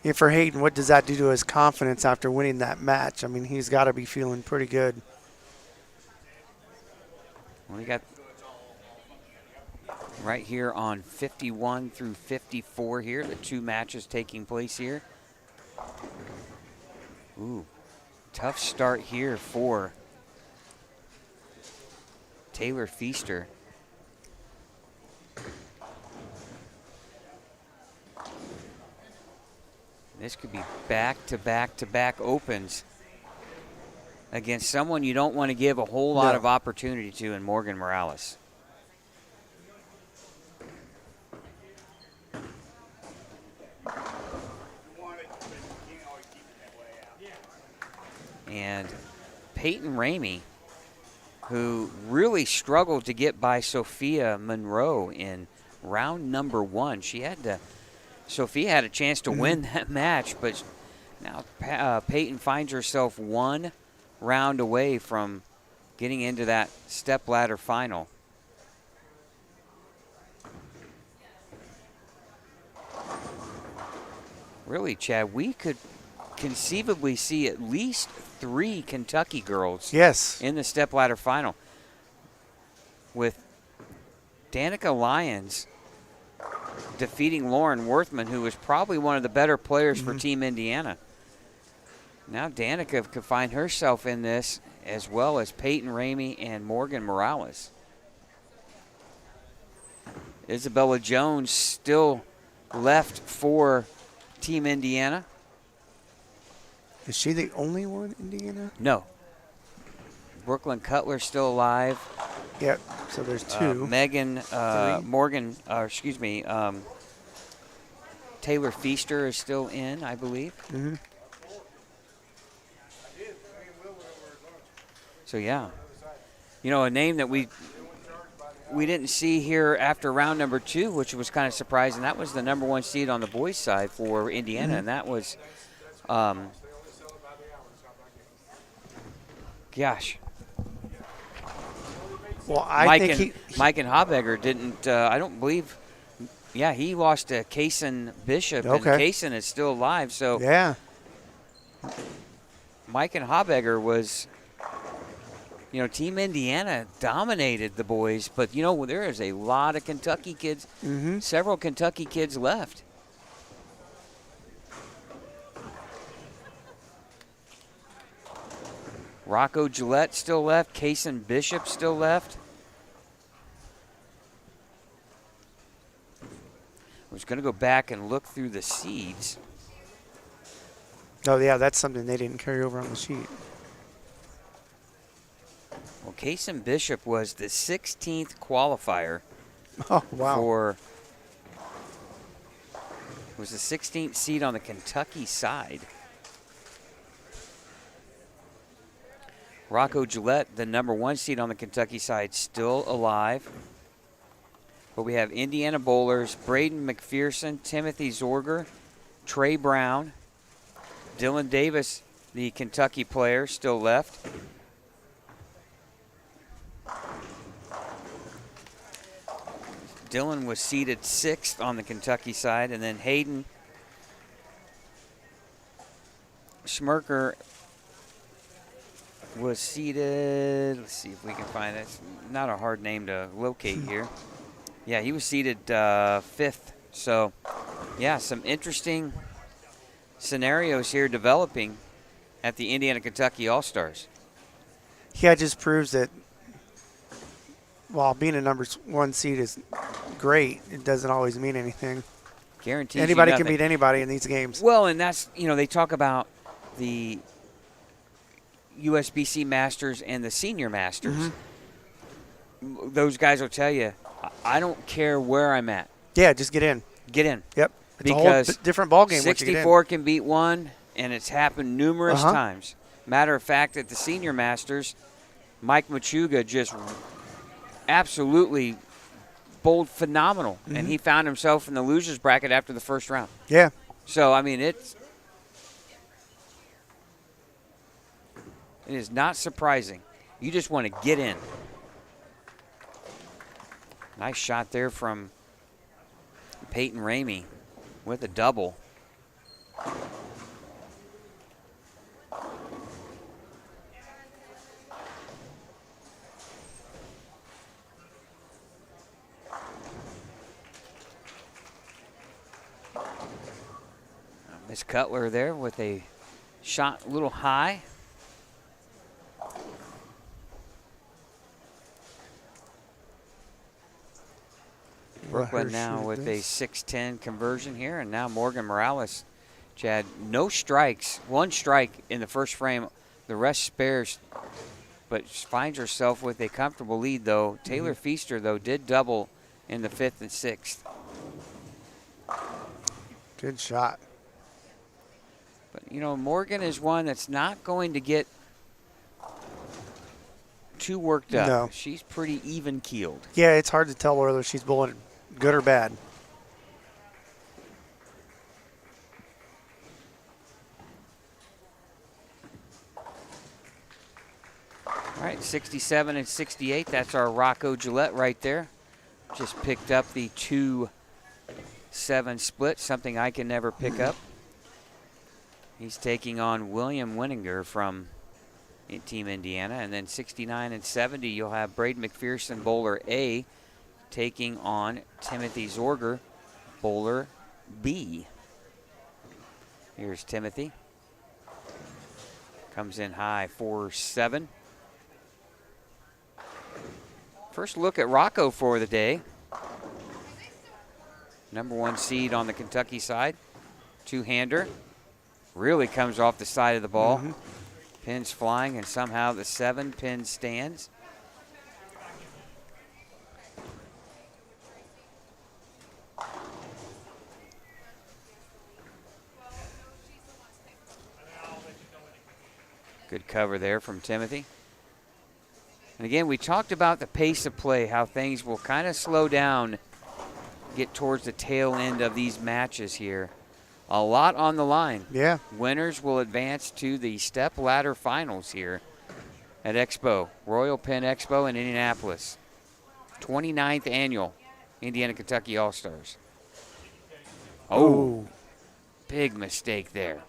Yeah, for Hayden, what does that do to his confidence after winning that match? I mean, he's got to be feeling pretty good. We got right here on 51 through 54 here, the 2 matches taking place here. Ooh, tough start here for Taylor Feaster. This could be back-to-back-to-back opens against someone you don't want to give a whole lot of opportunity to in Morgan Morales. And Peyton Ramey, who really struggled to get by Sophia Monroe in round number 1. Sophia had a chance to win that match, but now Peyton finds herself 1 round away from getting into that stepladder final. Really, Chad, we could conceivably see at least 3 Kentucky girls in the stepladder final, with Danica Lyons defeating Lauren Worthman, who was probably one of the better players for Team Indiana. Now Danica could find herself in this, as well as Peyton Ramey and Morgan Morales. Isabella Jones still left for Team Indiana. Is she the only one in Indiana? No. Brooklyn Cutler still alive. Yep, so there's 2. Taylor Feaster is still in, I believe. So, yeah. You know, a name that we didn't see here after round number 2, which was kind of surprising. That was the number 1 seed on the boys' side for Indiana, and that was, Well, I think Mike and Habegger didn't, I don't believe, he lost to Kaysen Bishop, and Kaysen is still alive. So, Mike and Habegger was, Team Indiana dominated the boys, but, there is a lot of Kentucky kids, several Kentucky kids left. Rocco Gillette still left. Kaysen Bishop still left. I was going to go back and look through the seeds. Oh, yeah, that's something they didn't carry over on the sheet. Well, Kaysen Bishop was the 16th qualifier Oh, wow. for was the 16th seed on the Kentucky side. Rocco Gillette, the number 1 seed on the Kentucky side, still alive. But we have Indiana bowlers Braden McPherson, Timothy Zorger, Trey Brown, Dylan Davis, the Kentucky player, still left. Dylan was seated 6th on the Kentucky side, and then Hayden Schmerker was seated, let's see if we can find it. It's not a hard name to locate here. Yeah, he was seated 5th. So, yeah, some interesting scenarios here developing at the Indiana-Kentucky All-Stars. Yeah, it just proves that while being a number 1 seed is great, it doesn't always mean anything. Guarantees Anybody you can nothing. beat anybody in these games. Well, and that's, they talk about the USBC Masters and the Senior Masters. Those guys will tell you, I don't care where I'm at. Yeah, just get in. Get in. Yep. It's Because a whole different ballgame once you get in. 64 can beat 1, and it's happened numerous times. Matter of fact, at the Senior Masters, Mike Machuga just absolutely bowled phenomenal, and he found himself in the losers bracket after the first round. Yeah. So, I mean, it is not surprising. You just want to get in. Nice shot there from Peyton Ramey with a double. Miss Cutler there with a shot a little high. Brooklyn now with a 6-10 conversion here, and now Morgan Morales, Chad, no strikes, 1 strike in the first frame, the rest spares, but finds herself with a comfortable lead, though. Taylor Feaster, though, did double in the 5th and 6th. Good shot. But, Morgan is one that's not going to get too worked up. No. She's pretty even-keeled. Yeah, it's hard to tell whether she's bowling good or bad. All right, 67 and 68. That's our Rocco Gillette right there. Just picked up the 2-7 split, something I can never pick up. He's taking on William Winninger from Team Indiana. And then 69 and 70, you'll have Braden McPherson, bowler A, taking on Timothy Zorger, bowler B. Here's Timothy. Comes in high, 4-7. First look at Rocco for the day. Number 1 seed on the Kentucky side. 2-hander. Really comes off the side of the ball. Pins flying, and somehow the 7-pin stands. Good cover there from Timothy. And again, we talked about the pace of play, how things will kind of slow down, get towards the tail end of these matches here. A lot on the line. Yeah. Winners will advance to the step ladder finals here at Expo, Royal Penn Expo in Indianapolis. 29th annual Indiana-Kentucky All-Stars. Oh, big mistake there.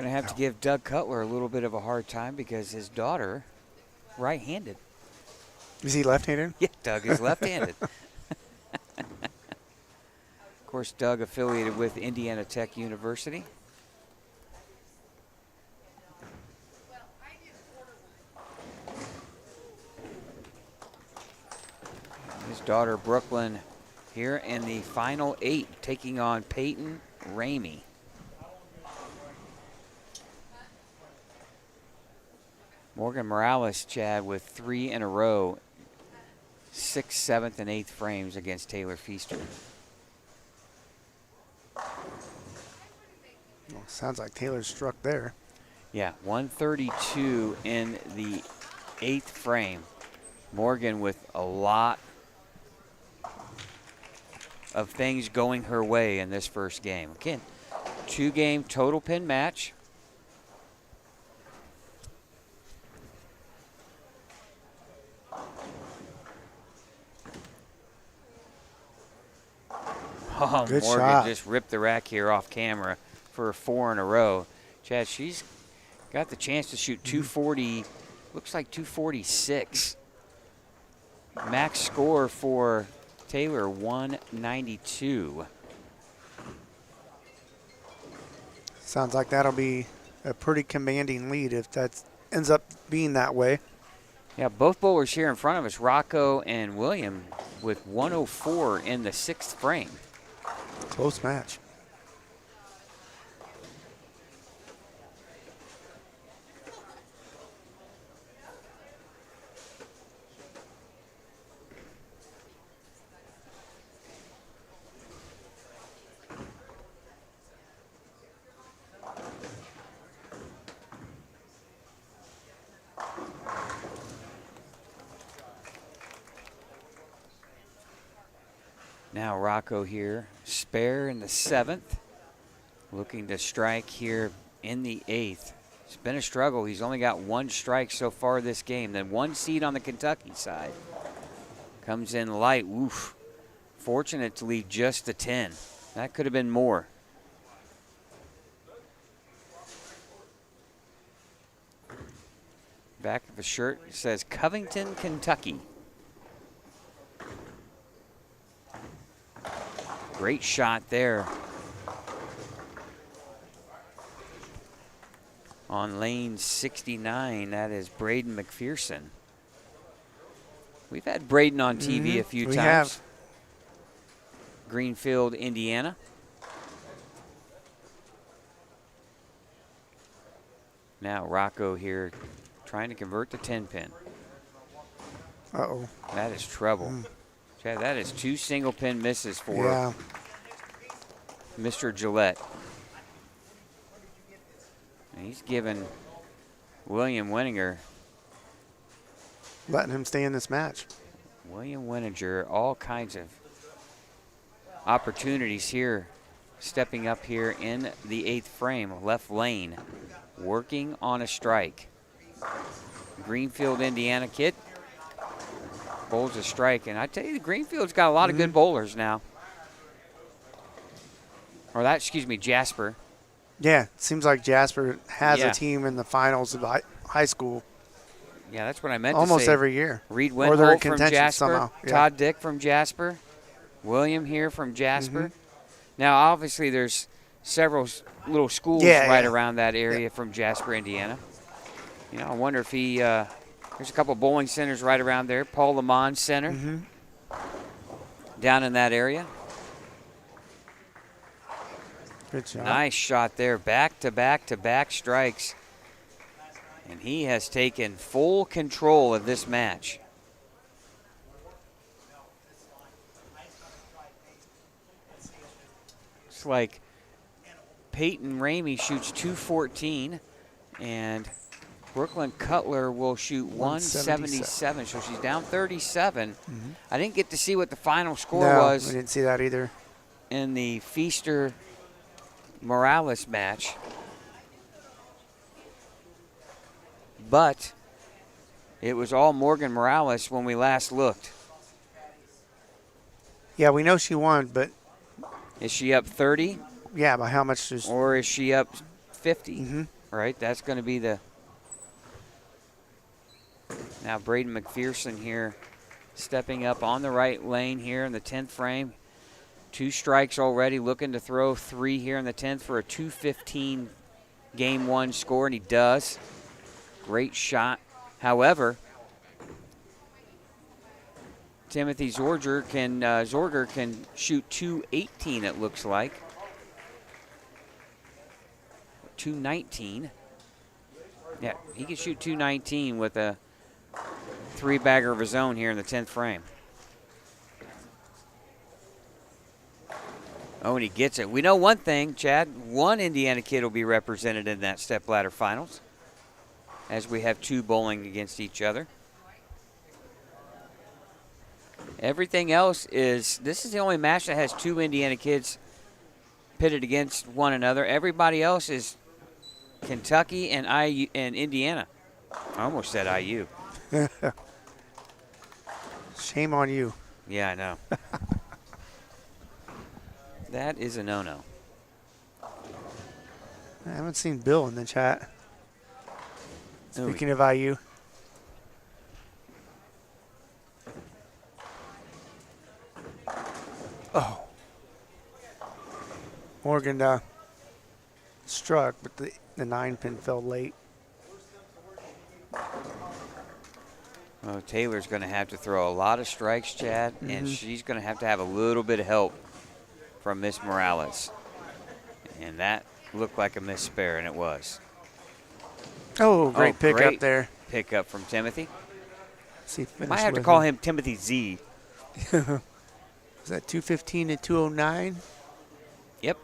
Going to have to give Doug Cutler a little bit of a hard time because his daughter, right-handed. Is he left-handed? Yeah, Doug is left-handed. Of course, Doug affiliated with Indiana Tech University. His daughter, Brooklyn, here in the final 8, taking on Peyton Ramey. Morgan Morales, Chad, with 3 in a row, 6th, 7th, and 8th frames against Taylor Feaster. Well, sounds like Taylor struck there. Yeah, 132 in the 8th frame. Morgan with a lot of things going her way in this first game. Again, 2-game total pin match. Oh, Good Morgan shot. just ripped the rack here off camera for 4 in a row. Chad, she's got the chance to shoot 240, looks like 246. Max score for Taylor, 192. Sounds like that'll be a pretty commanding lead if that ends up being that way. Yeah, both bowlers here in front of us, Rocco and William, with 104 in the 6th frame. Close match. Now Rocco here, spare in the 7th, looking to strike here in the 8th. It's been a struggle. He's only got 1 strike so far this game. Then 1 seed on the Kentucky side. Comes in light. Oof. Fortunate to leave just a 10. That could have been more. Back of the shirt it says Covington, Kentucky. Great shot there on lane 69. That is Braden McPherson. We've had Braden on TV a few we times. have. Greenfield, Indiana. Now Rocco here trying to convert the 10-pin. Uh-oh. That is trouble. Chad, that is 2 single-pin misses for Yeah. Mr. Gillette. And he's given William Winninger, Letting him stay in this match. William Winninger, all kinds of opportunities here, stepping up here in the 8th frame, left lane, working on a strike. Greenfield, Indiana kid bowls a strike, and I tell you, Greenfield's got a lot of good bowlers now. Or that, excuse me, Jasper. Yeah, it seems like Jasper has Yeah. a team in the finals of high school Yeah, that's what I meant almost to say. every year. Reed Or they're in Windholt from contention Jasper, somehow, yeah. Todd Dick from Jasper, William here from Jasper. Now, obviously, there's several little schools right around that area from Jasper, Indiana. You know, I wonder if he, there's a couple bowling centers right around there. Paul Lamont Center down in that area. Good job. Nice shot there, back-to-back-to-back strikes. And he has taken full control of this match. Looks like Peyton Ramey shoots 214, and Brooklyn Cutler will shoot 177. So she's down 37. I didn't get to see what the final score was I didn't see that either. in the Feaster Morales match. But it was all Morgan Morales when we last looked. Yeah, we know she won, but Is she up 30 yeah, by how much is or is she up 250, right? That's going to be the. Now Braden McPherson here stepping up on the right lane here in the 10th frame. 2 strikes already, looking to throw 3 here in the 10th for a 215 game 1 score, and he does. Great shot. However, Timothy Zorger can shoot 218, it looks like. 219. Yeah, he can shoot 219 with a 3-bagger of his own here in the 10th frame. Oh, and he gets it. We know one thing, Chad. One Indiana kid will be represented in that stepladder finals, as we have 2 bowling against each other. Everything else is, this is the only match that has 2 Indiana kids pitted against one another. Everybody else is Kentucky and IU and Indiana. I almost said IU. Shame on you. Yeah, I know. That is a no-no. I haven't seen Bill in the chat. Speaking of IU. Oh. Morgan struck, but the 9-pin fell late. Well, Taylor's going to have to throw a lot of strikes, Chad, and she's going to have a little bit of help from Miss Morales. And that looked like a missed spare, and it was. Oh, great pick great up there. Pick up from Timothy. See, Might have to call him Timothy Z. Was that 215 to 209? Yep.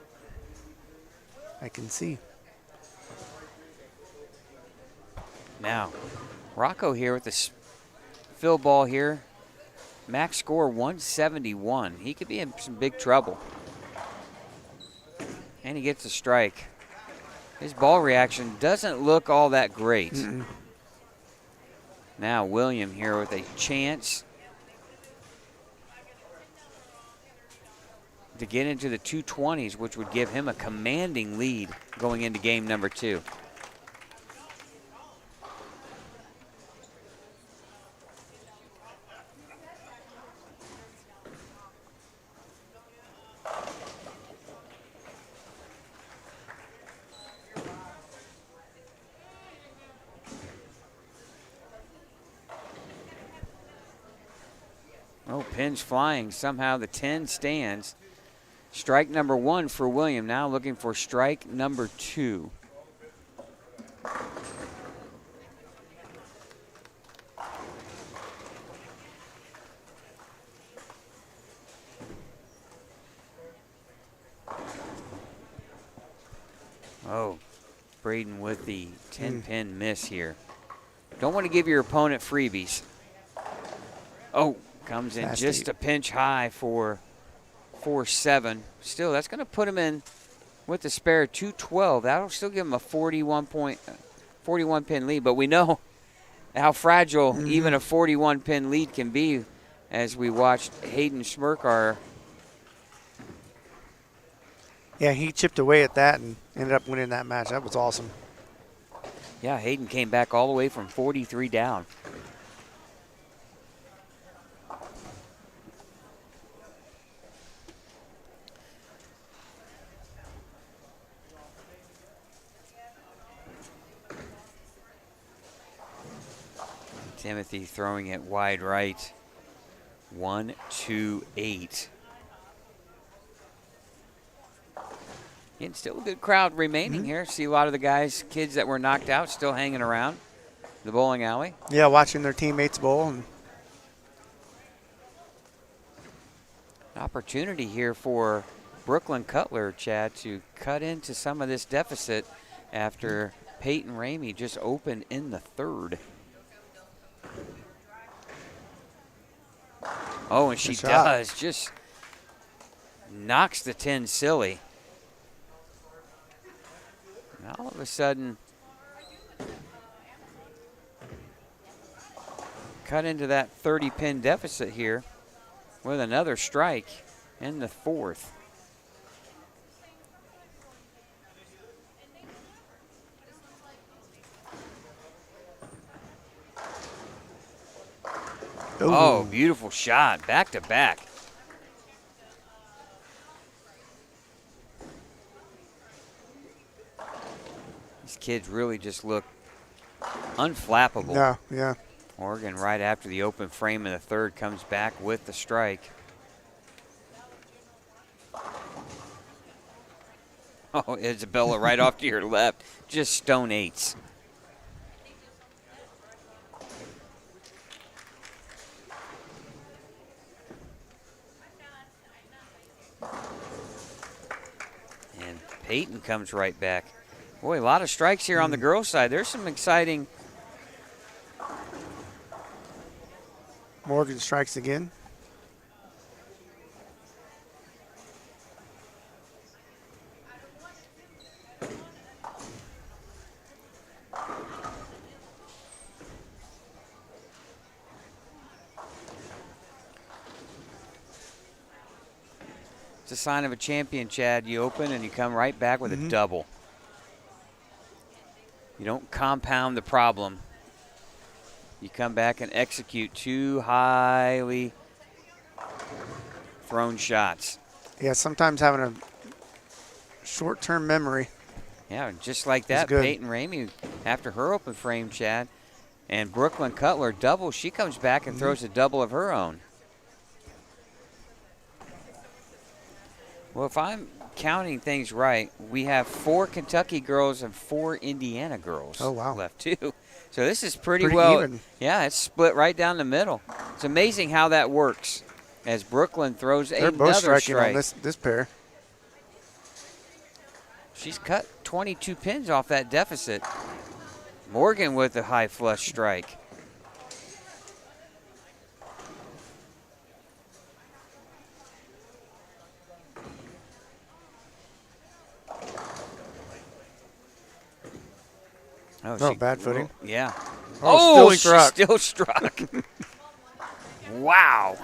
I can see. Now, Rocco here with the fill ball here. Max score 171. He could be in some big trouble. And he gets a strike. His ball reaction doesn't look all that great. Now William here with a chance to get into the 220s, which would give him a commanding lead going into game number 2. Oh, pins flying. Somehow the 10 stands. Strike number 1 for William. Now looking for strike number 2. Oh, Braden with the 10-pin miss here. Don't want to give your opponent freebies. Oh, comes in Fast just 8. a pinch high for 4-7. Still, that's going to put him in with the spare 212. That'll still give him a 41-pin lead. But we know how fragile even a 41-pin lead can be, as we watched Hayden Schmerkar. Yeah, he chipped away at that and ended up winning that match. That was awesome. Yeah, Hayden came back all the way from 43 down. Timothy throwing it wide right. 1-2-8. And still a good crowd remaining here. See a lot of the guys, kids that were knocked out, still hanging around the bowling alley. Yeah, watching their teammates bowl. And opportunity here for Brooklyn Cutler, Chad, to cut into some of this deficit after Peyton Ramey just opened in the 3rd. Oh, and she does. Just knocks the 10 silly. And all of a sudden, cut into that 30-pin deficit here with another strike in the 4th. Oh, beautiful shot. Back to back. These kids really just look unflappable. Yeah, yeah. Morgan, right after the open frame in the third, comes back with the strike. Oh, Isabella right off to your left. Just stone eights. And Peyton comes right back. Boy, a lot of strikes here on the girls' side. There's some exciting. Morgan strikes again. It's a sign of a champion, Chad. You open and you come right back with a double. You don't compound the problem. You come back and execute two highly thrown shots. Yeah, sometimes having a short-term memory. Yeah, just like that, Peyton Ramey, after her open frame, Chad, and Brooklyn Cutler double, she comes back and throws a double of her own. Well, if I'm counting things right, we have 4 Kentucky girls and 4 Indiana girls left, too. So this is pretty well even. Yeah, it's split right down the middle. It's amazing how that works as Brooklyn throws They're another both striking strike. on this pair. She's cut 22 pins off that deficit. Morgan with a high flush strike. Oh, bad footing. Yeah. Oh, she still struck. Wow.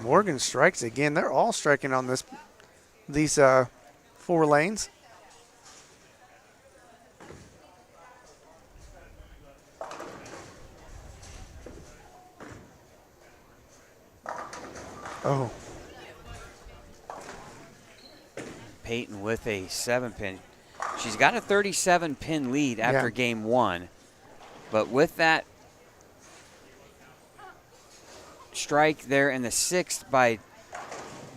Morgan strikes again. They're all striking on these 4 lanes. Oh. Peyton with a 7-pin. She's got a 37-pin lead after game 1. But with that strike there in the 6th by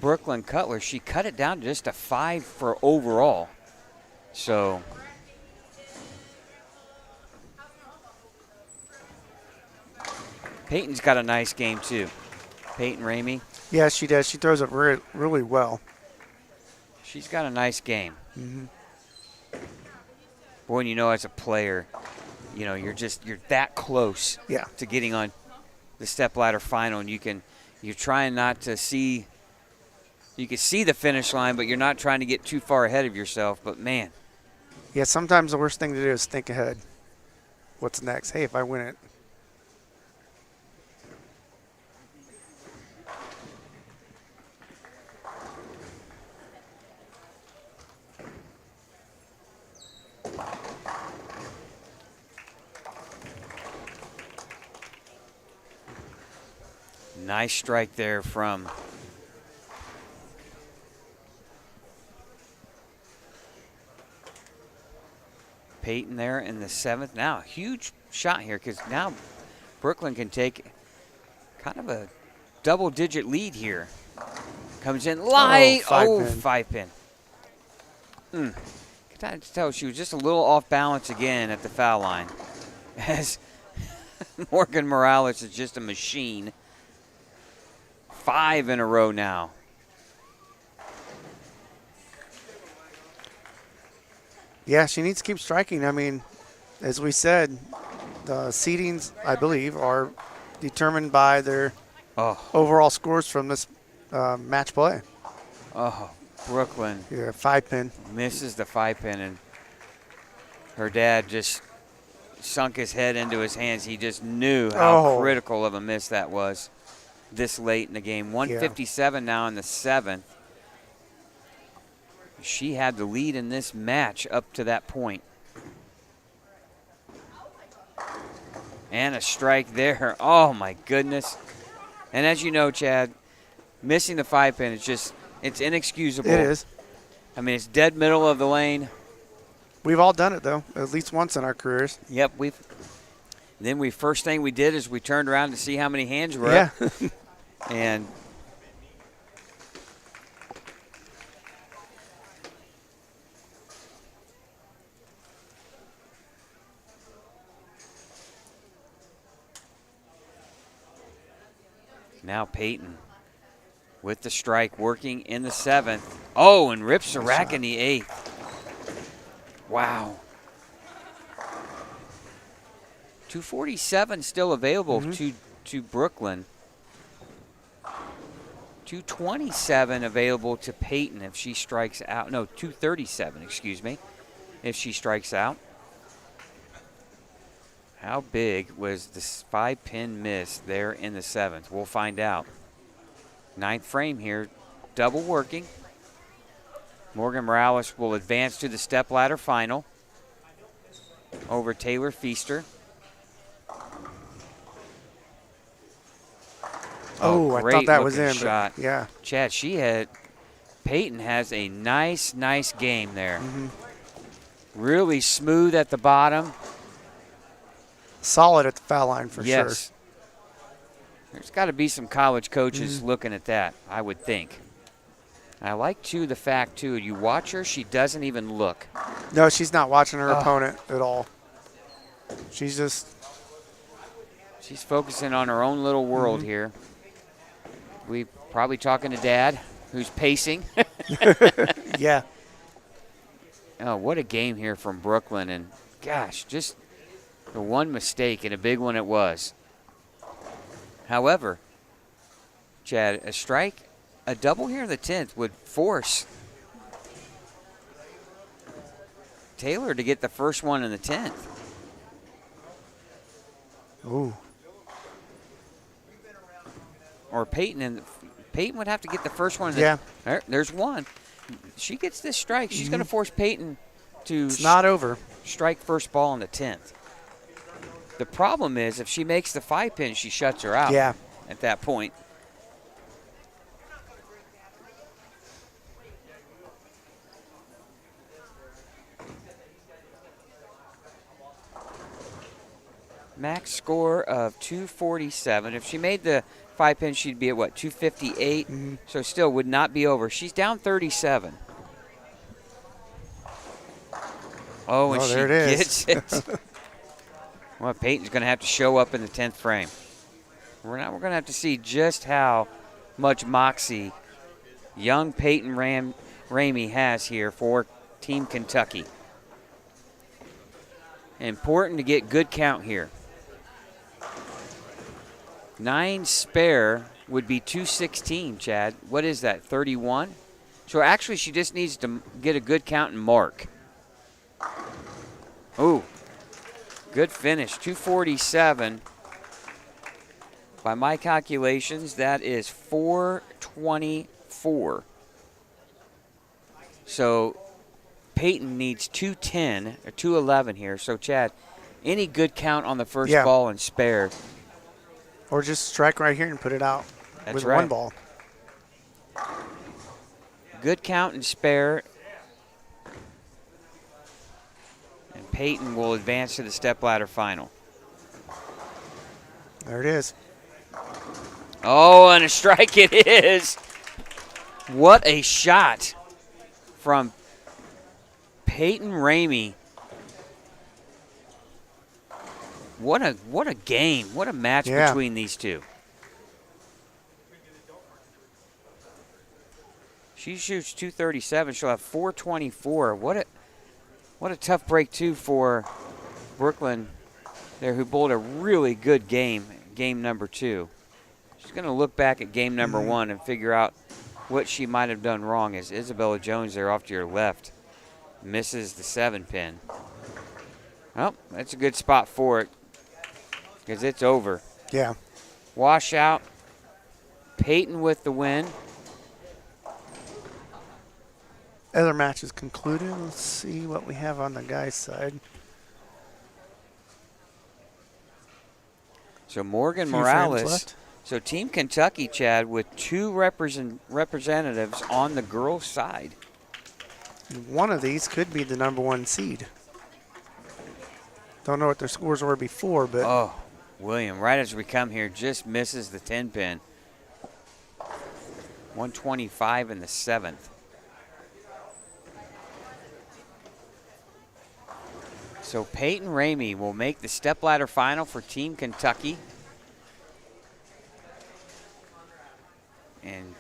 Brooklyn Cutler, she cut it down to just a 5 for overall. So Peyton's got a nice game too. Peyton Ramey. Yeah, she does. She throws it really well. She's got a nice game. Boy, and you know, as a player, you know, you're that close to getting on the stepladder final, and you're trying not to see. You can see the finish line, but you're not trying to get too far ahead of yourself. But man, yeah, sometimes the worst thing to do is think ahead. What's next? Hey, if I win it. nice strike there from Peyton there in the 7th. Now, huge shot here because now Brooklyn can take kind of a double-digit lead here. Comes in light. Five pin. Could I tell she was just a little off balance again at the foul line. As Morgan Morales is just a machine. 5 in a row now. Yeah, she needs to keep striking. I mean, as we said, the seedings, I believe, are determined by their overall scores from this match play. Oh, Brooklyn. Yeah, 5-pin. Misses the 5-pin, and her dad just sunk his head into his hands. He just knew how critical of a miss that was. this late in the game. 157 now in the 7th. She had the lead in this match up to that point. And a strike there. Oh, my goodness. And as you know, Chad, missing the 5-pin is just, it's inexcusable. It is. I mean, it's dead middle of the lane. We've all done it, though, at least once in our careers. Yep, first thing we did is we turned around to see how many hands were up. Yeah. And now Peyton with the strike, working in the 7th. Oh, and rips a rack in the 8th. Wow. 247 still available to Brooklyn. 227 available to Peyton if she strikes out. No, 237, excuse me, if she strikes out. How big was this 5-pin miss there in the 7th? We'll find out. 9th frame here, double working. Morgan Morales will advance to the stepladder final over Taylor Feaster. Oh, I thought that was in. Shot. Yeah. Chad, Peyton has a nice game there. Really smooth at the bottom. Solid at the foul line for sure. Yes. There's got to be some college coaches looking at that, I would think. I like, too, the fact, too, you watch her, she doesn't even look. No, she's not watching her opponent at all. She's focusing on her own little world here. We probably talking to Dad, who's pacing. Yeah. Oh, what a game here from Brooklyn. And, gosh, just the one mistake, and a big one it was. However, Chad, a strike, a double here in the 10th would force Taylor to get the first one in the 10th. Ooh. Or Peyton would have to get the first one. There's one. She gets this strike. She's going to force Peyton to It's not over. Strike first ball in the 10th. The problem is if she makes the 5-pin, she shuts her out at that point. Max score of 247. If she made the 5-pin, she'd be at, what, 258? So still would not be over. She's down 37. Oh, and she gets it. Well, Peyton's going to have to show up in the 10th frame. We're going to have to see just how much moxie young Peyton Ramey has here for Team Kentucky. Important to get good count here. 9 spare would be 216, Chad. What is that, 31? So actually she just needs to get a good count and mark. Ooh, good finish, 247. By my calculations, that is 424. So Peyton needs 210 or 211 here. So, Chad, any good count on the first ball and spare. Or just strike right here and put it out with one ball. Good count and spare. And Peyton will advance to the stepladder final. There it is. Oh, and a strike it is. What a shot from Peyton Ramey. What a game. What a match between these two. She shoots 237. She'll have 424. What a tough break, too, for Brooklyn there, who bowled a really good game number 2. She's going to look back at game number 1 and figure out what she might have done wrong, as Isabella Jones there off to your left misses the 7-pin. Well, that's a good spot for it because it's over. Yeah. Washout. Peyton with the win. Other matches concluded. Let's see what we have on the guys' side. So Morgan Few frames Morales. left. So Team Kentucky, Chad, with 2 representatives on the girls' side. One of these could be the #1 seed. Don't know what their scores were before, but Oh, William, right as we come here, just misses the 10 pin. 125 in the 7th. So Peyton Ramey will make the stepladder final for Team Kentucky. And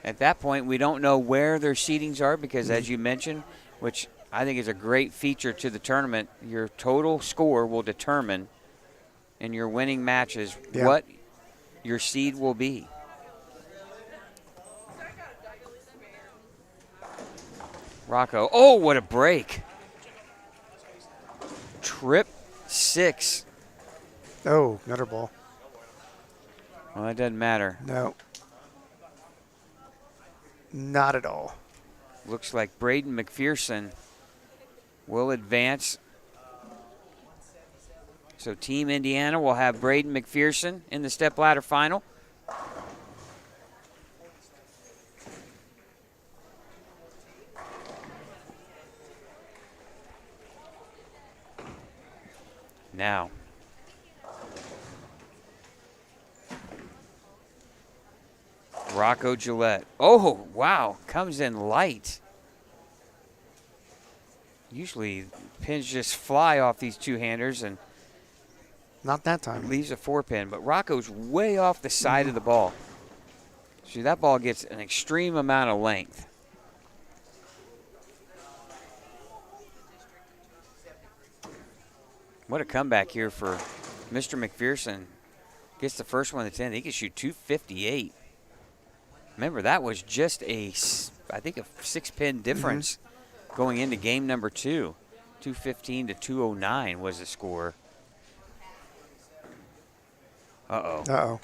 at that point, we don't know where their seedings are because, as you mentioned, which I think is a great feature to the tournament, your total score will determine in your winning matches what your seed will be. Rocco. Oh, what a break. Trip 6. oh, gutter ball. Well, that doesn't matter. No. Not at all. Looks like Braden McPherson will advance. So Team Indiana will have Braden McPherson in the stepladder final. Now, Rocco Gillette. Oh, wow, comes in light. Usually pins just fly off these two-handers and Not that time. leaves a 4-pin, but Rocco's way off the side of the ball. See, that ball gets an extreme amount of length. What a comeback here for Mr. McPherson. Gets the first one to 10. He can shoot 258. Remember, that was just I think a 6-pin difference going into game number 2. 215 to 209 was the score. Uh-oh. Uh-oh.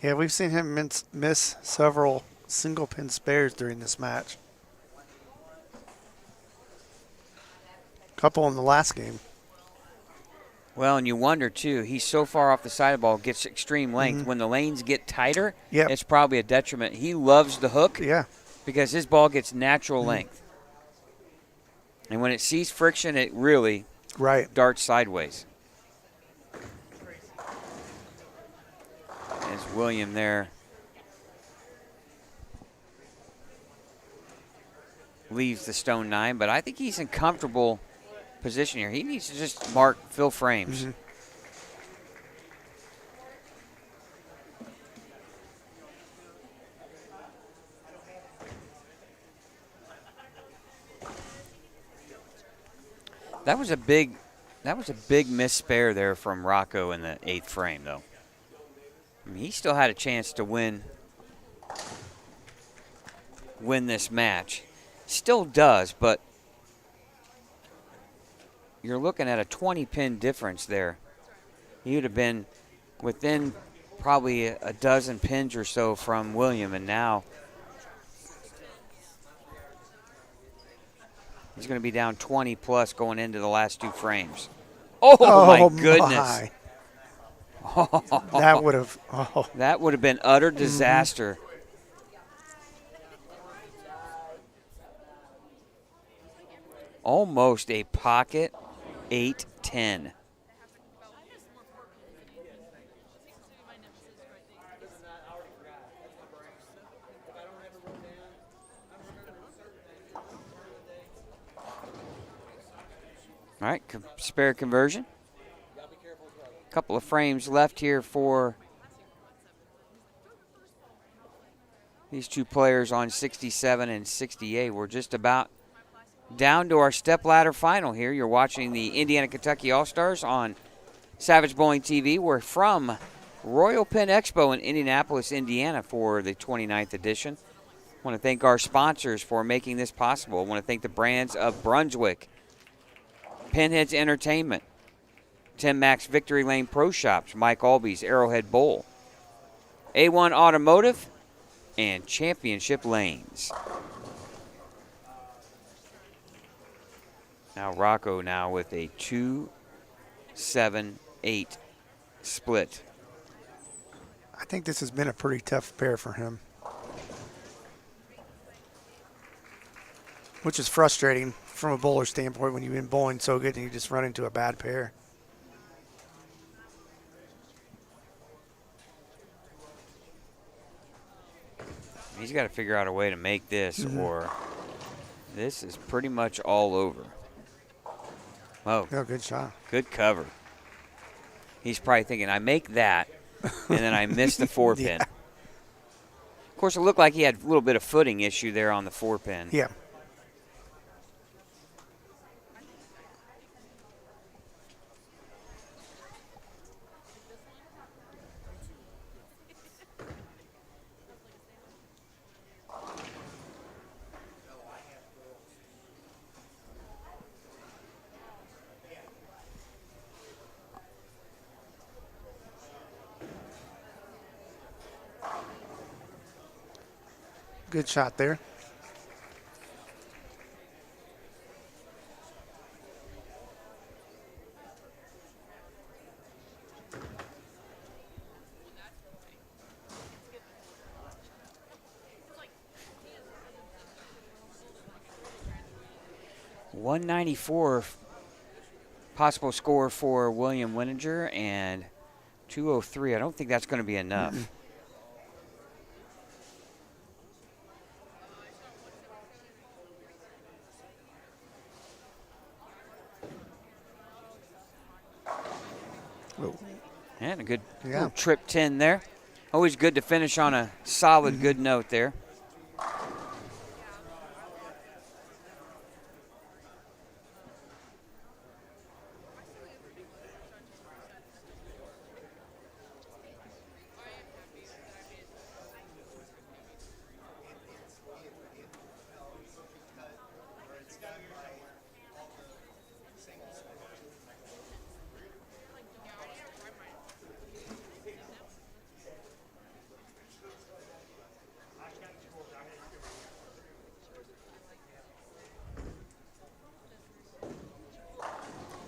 Yeah, we've seen him miss several single-pin spares during this match. Couple in the last game. Well, and you wonder, too, he's so far off the side of the ball, gets extreme length. When the lanes get tighter, it's probably a detriment. He loves the hook because his ball gets natural length. And when it sees friction, it really darts sideways. There's William there. Leaves the stone 9, but I think he's in comfortable position here. He needs to just fill frames. That was a big miss spare there from Rocco in the 8th frame, though. I mean, he still had a chance to win this match. Still does, but you're looking at a 20-pin difference there. He would have been within probably a dozen pins or so from William, and now he's going to be down 20 plus going into the last 2 frames. Oh my goodness. That would have That would have been utter disaster. Almost a pocket 8-10. All right, spare conversion. Couple of frames left here for these two players on 67 and 68. We're just about down to our stepladder final here. You're watching the Indiana-Kentucky All-Stars on Savage Bowling TV. We're from Royal Pin Expo in Indianapolis, Indiana for the 29th edition. I want to thank our sponsors for making this possible. I want to thank the brands of Brunswick, Pinheads Entertainment, Tim Mack's Victory Lane Pro Shops, Mike Alby's Arrowhead Bowl, A1 Automotive, and Championship Lanes. Now Rocco now with a 2-7-8 split. I think this has been a pretty tough pair for him, which is frustrating from a bowler standpoint when you've been bowling so good and you just run into a bad pair. He's got to figure out a way to make this, or this is pretty much all over. Oh, Oh, good shot. good cover. He's probably thinking, I make that, and then I miss the 4-pin. Yeah. Of course, it looked like he had a little bit of footing issue there on the 4-pin. Yeah. Good shot there. .194 possible score for William Wininger, and 203. I don't think that's going to be enough. Oh, And a good Yeah. little trip 10 there. Always good to finish on a solid, good note there.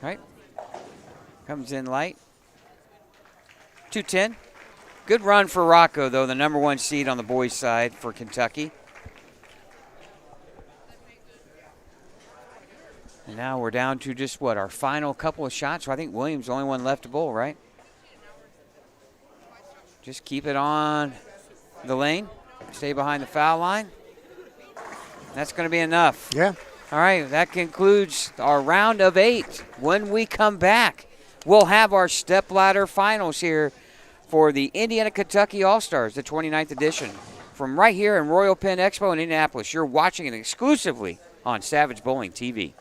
Right. Comes in light. 210. Good run for Rocco, though, the number 1 seed on the boys' side for Kentucky. And now we're down to just, what, our final couple of shots. So I think Williams the only one left to bowl, right? Just keep it on the lane. Stay behind the foul line. That's going to be enough. Yeah. All right, that concludes our round of 8. When we come back, we'll have our stepladder finals here for the Indiana-Kentucky All-Stars, the 29th edition. From right here in Royal Penn Expo in Indianapolis, you're watching it exclusively on Savage Bowling TV.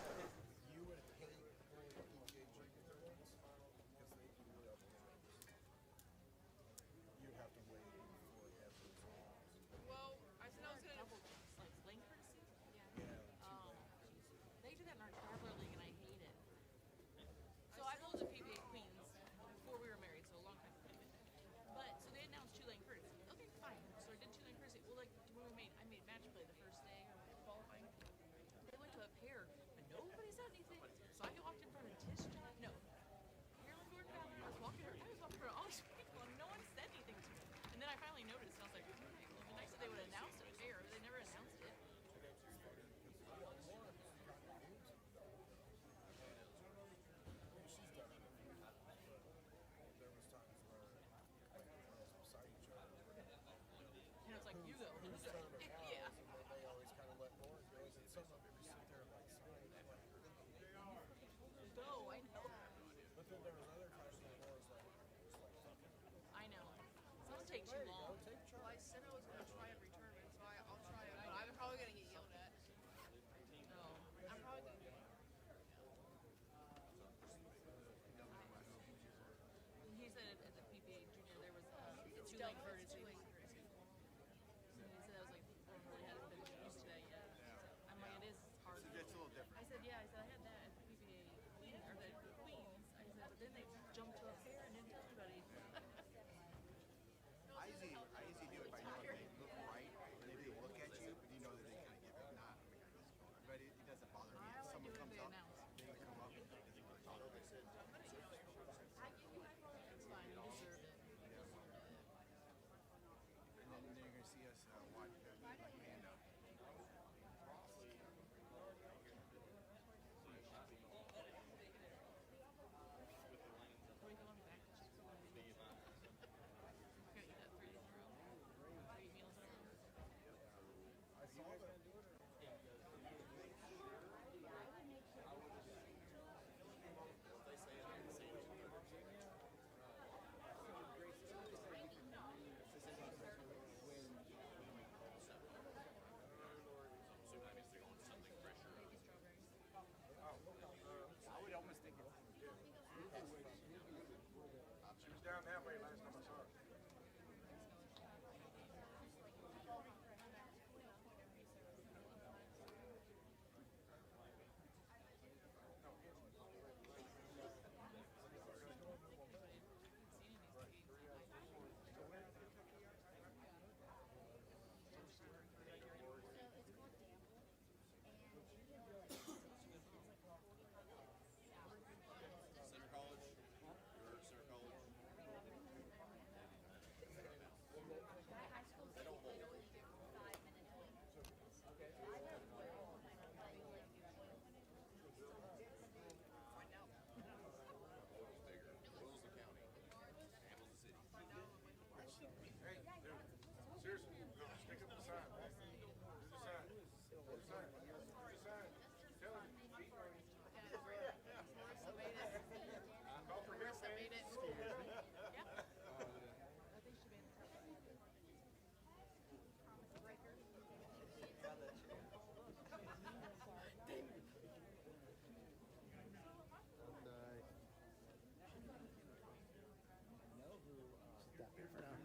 I said, yeah. I said, I had that at the PBA or the Queens. I said, but then they just watch like Mando. I saw that. They say so that means they're going something fresher. I would almost think it's. She was down that way last time I saw her. Center College? Or Center College? They don't hold. Oil's bigger. Oil's the county. Campbell's the city. Hey, dude. Seriously, stick up the sign. Do the sign. Do the sign. Do the sign. Tell him. Call for help, man. Stop here for now.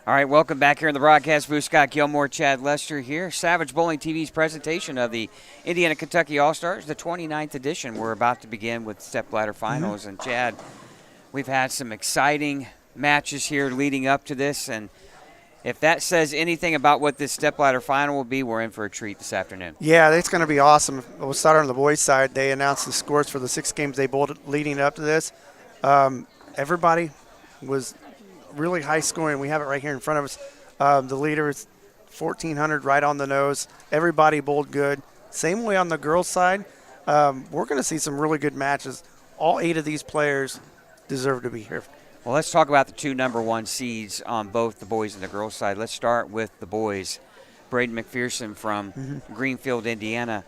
All right, welcome back here in the broadcast booth. Scott Gilmore, Chad Lester here. Savage Bowling TV's presentation of the Indiana Kentucky All-Stars, the 29th edition. We're about to begin with stepladder finals. And, Chad, we've had some exciting matches here leading up to this. And if that says anything about what this stepladder final will be, we're in for a treat this afternoon. Yeah, it's going to be awesome. We'll start on the boys' side. They announced the scores for the 6 games they bowled leading up to this. Everybody was really high scoring. We have it right here in front of us. The leader is 1,400 right on the nose. Everybody bowled good. Same way on the girls' side. We're going to see some really good matches. All 8 of these players deserve to be here. Well, let's talk about the 2 number 1 seeds on both the boys and the girls' side. Let's start with the boys. Braden McPherson from Greenfield, Indiana.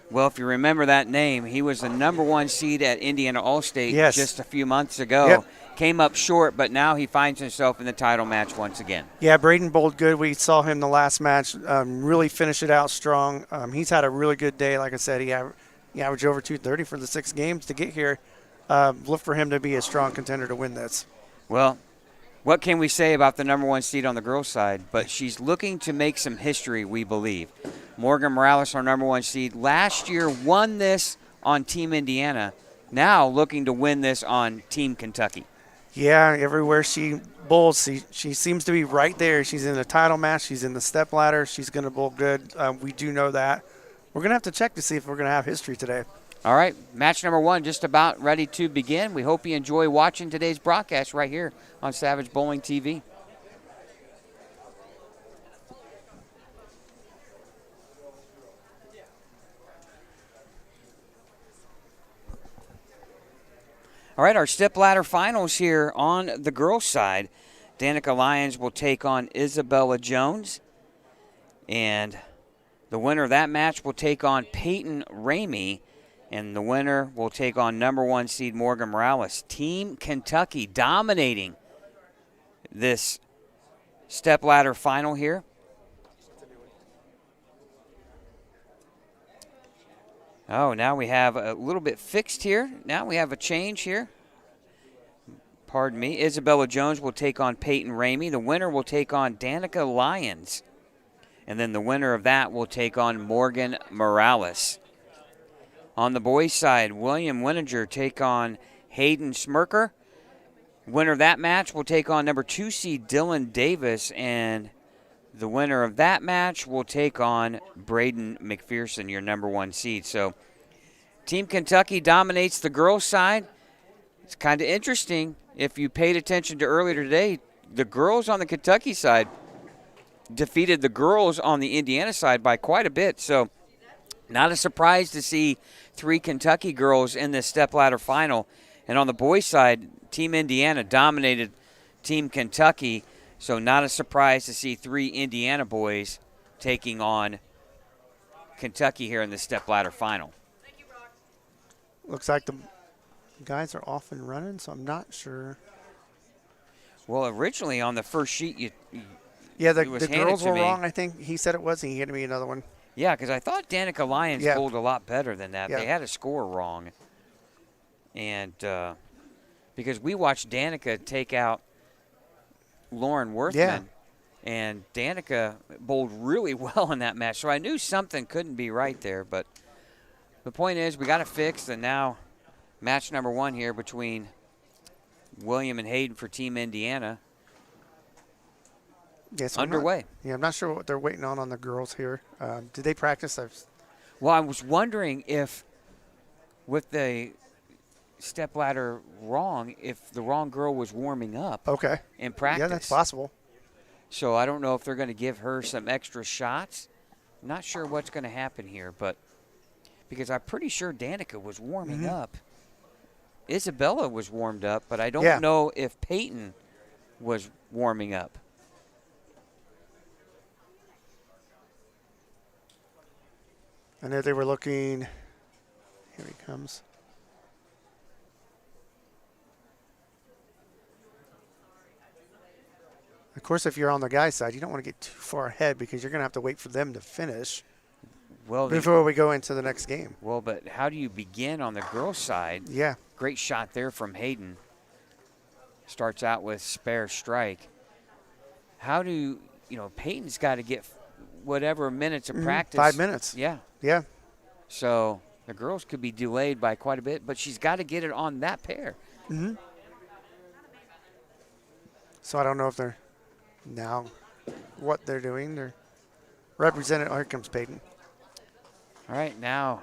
Well, if you remember that name, he was the number 1 seed at Indiana All-State just a few months ago. Yep. Came up short, but now he finds himself in the title match once again. Yeah, Braden bowled good. We saw him the last match really finish it out strong. He's had a really good day. Like I said, he averaged over 230 for the 6 games to get here. Look for him to be a strong contender to win this. Well, what can we say about the number 1 seed on the girls' side? But she's looking to make some history, we believe. Morgan Morales, our number 1 seed, last year won this on Team Indiana. Now looking to win this on Team Kentucky. Yeah, everywhere she bowls, she seems to be right there. She's in the title match. She's in the step ladder. She's going to bowl good. We do know that. We're going to have to check to see if we're going to have history today. All right, match number 1 just about ready to begin. We hope you enjoy watching today's broadcast right here on Savage Bowling TV. All right, our stepladder finals here on the girls' side. Danica Lyons will take on Isabella Jones. And the winner of that match will take on Peyton Ramey. And the winner will take on number 1 seed Morgan Morales. Team Kentucky dominating this stepladder final here. Oh, now we have a little bit fixed here. Now we have a change here. Pardon me. Isabella Jones will take on Peyton Ramey. The winner will take on Danica Lyons. And then the winner of that will take on Morgan Morales. On the boys' side, William Wininger take on Hayden Smirker. Winner of that match will take on number 2 seed Dylan Davis. And the winner of that match will take on Braden McPherson, your number 1 seed. So Team Kentucky dominates the girls' side. It's kind of interesting. If you paid attention to earlier today, the girls on the Kentucky side defeated the girls on the Indiana side by quite a bit. So not a surprise to see 3 Kentucky girls in this stepladder final. And on the boys' side, Team Indiana dominated Team Kentucky. So not a surprise to see 3 Indiana boys taking on Kentucky here in the stepladder final. Looks like the guys are off and running, so I'm not sure. Well, originally on the first sheet, Yeah, the it was handed girls to were me. wrong. I think he said it was, and he handed me another one. Yeah, because I thought Danica Lyons Yeah. bowled a lot better than that. Yeah. They had a score wrong. And because we watched Danica take out Lauren Worthman, Yeah. and Danica bowled really well in that match. So I knew something couldn't be right there. But the point is, we got it fixed, and now match number 1 here between William and Hayden for Team Indiana. Yes, underway. I'm not sure what they're waiting on the girls here. Did they practice? Well, I was wondering if, with the stepladder wrong, if the wrong girl was warming up Okay. in practice. Yeah, that's possible. So I don't know if they're going to give her some extra shots. I'm not sure what's going to happen here, but because I'm pretty sure Danica was warming up. Isabella was warmed up, but I don't know if Peyton was warming up. I know they were looking. Here he comes. Of course, if you're on the guy's side, you don't want to get too far ahead because you're going to have to wait for them to finish before we go into the next game. Well, but how do you begin on the girls' side? Yeah. Great shot there from Hayden. Starts out with spare strike. how do Peyton's got to get whatever minutes of practice. 5 minutes. Yeah. Yeah. So the girls could be delayed by quite a bit, but she's got to get it on that pair. Mm-hmm. So I don't know if they're now what they're doing. They're represented. Oh, here comes Peyton. All right, now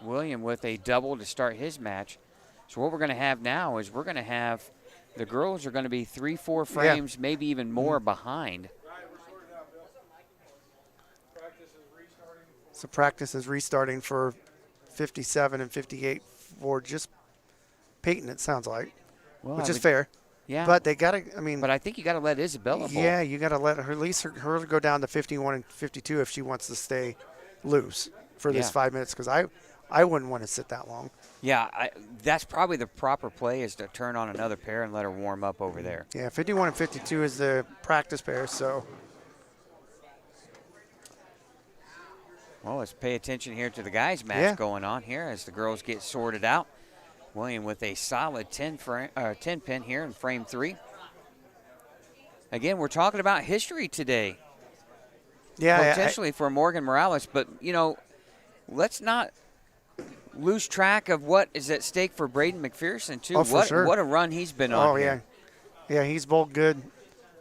William with a double to start his match. So what we're going to have now is we're going to have the girls are going to be 3-4 frames, maybe even more behind. So practice is restarting for 57 and 58 for just Peyton, it sounds like, Well, which is fair. Yeah. But they got to, I mean. But I think you got to let Isabella bowl. Yeah, you got to let her, at least her go down to 51 and 52 if she wants to stay loose for this 5 minutes, because I wouldn't want to sit that long. Yeah, that's probably the proper play is to turn on another pair and let her warm up over there. Yeah, 51 and 52 is the practice pair, so. Well, let's pay attention here to the guys' match going on here as the girls get sorted out. William with a solid 10 pin here in frame 3. Again, we're talking about history today. Yeah, potentially for Morgan Morales, but let's not lose track of what is at stake for Braden McPherson too. Oh, for sure. What a run he's been on. Oh here. yeah, he's bowled good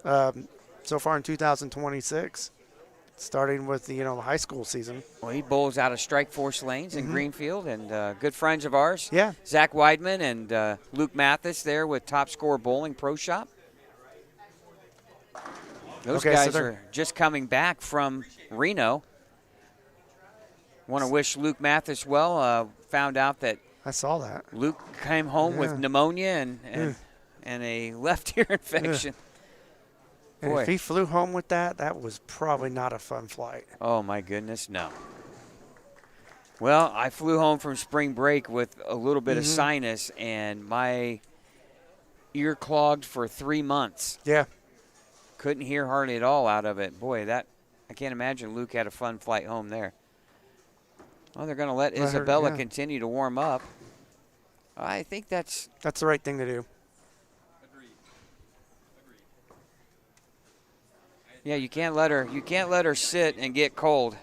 so far in 2026. Starting with the high school season. Well, he bowls out of Strike Force lanes in Greenfield, and good friends of ours. Yeah. Zach Weidman and Luke Mathis there with Top Score Bowling Pro Shop. Those guys are just coming back from Reno. Want to wish Luke Mathis well. Found out that I saw that Luke came home with pneumonia and a left ear infection. And if he flew home with that, that was probably not a fun flight. Oh, my goodness, no. Well, I flew home from spring break with a little bit of sinus, and my ear clogged for 3 months. Yeah. Couldn't hear hardly at all out of it. Boy, I can't imagine Luke had a fun flight home there. Well, they're going to let Isabella continue to warm up. I think that's the right thing to do. Yeah, you can't let her sit and get cold.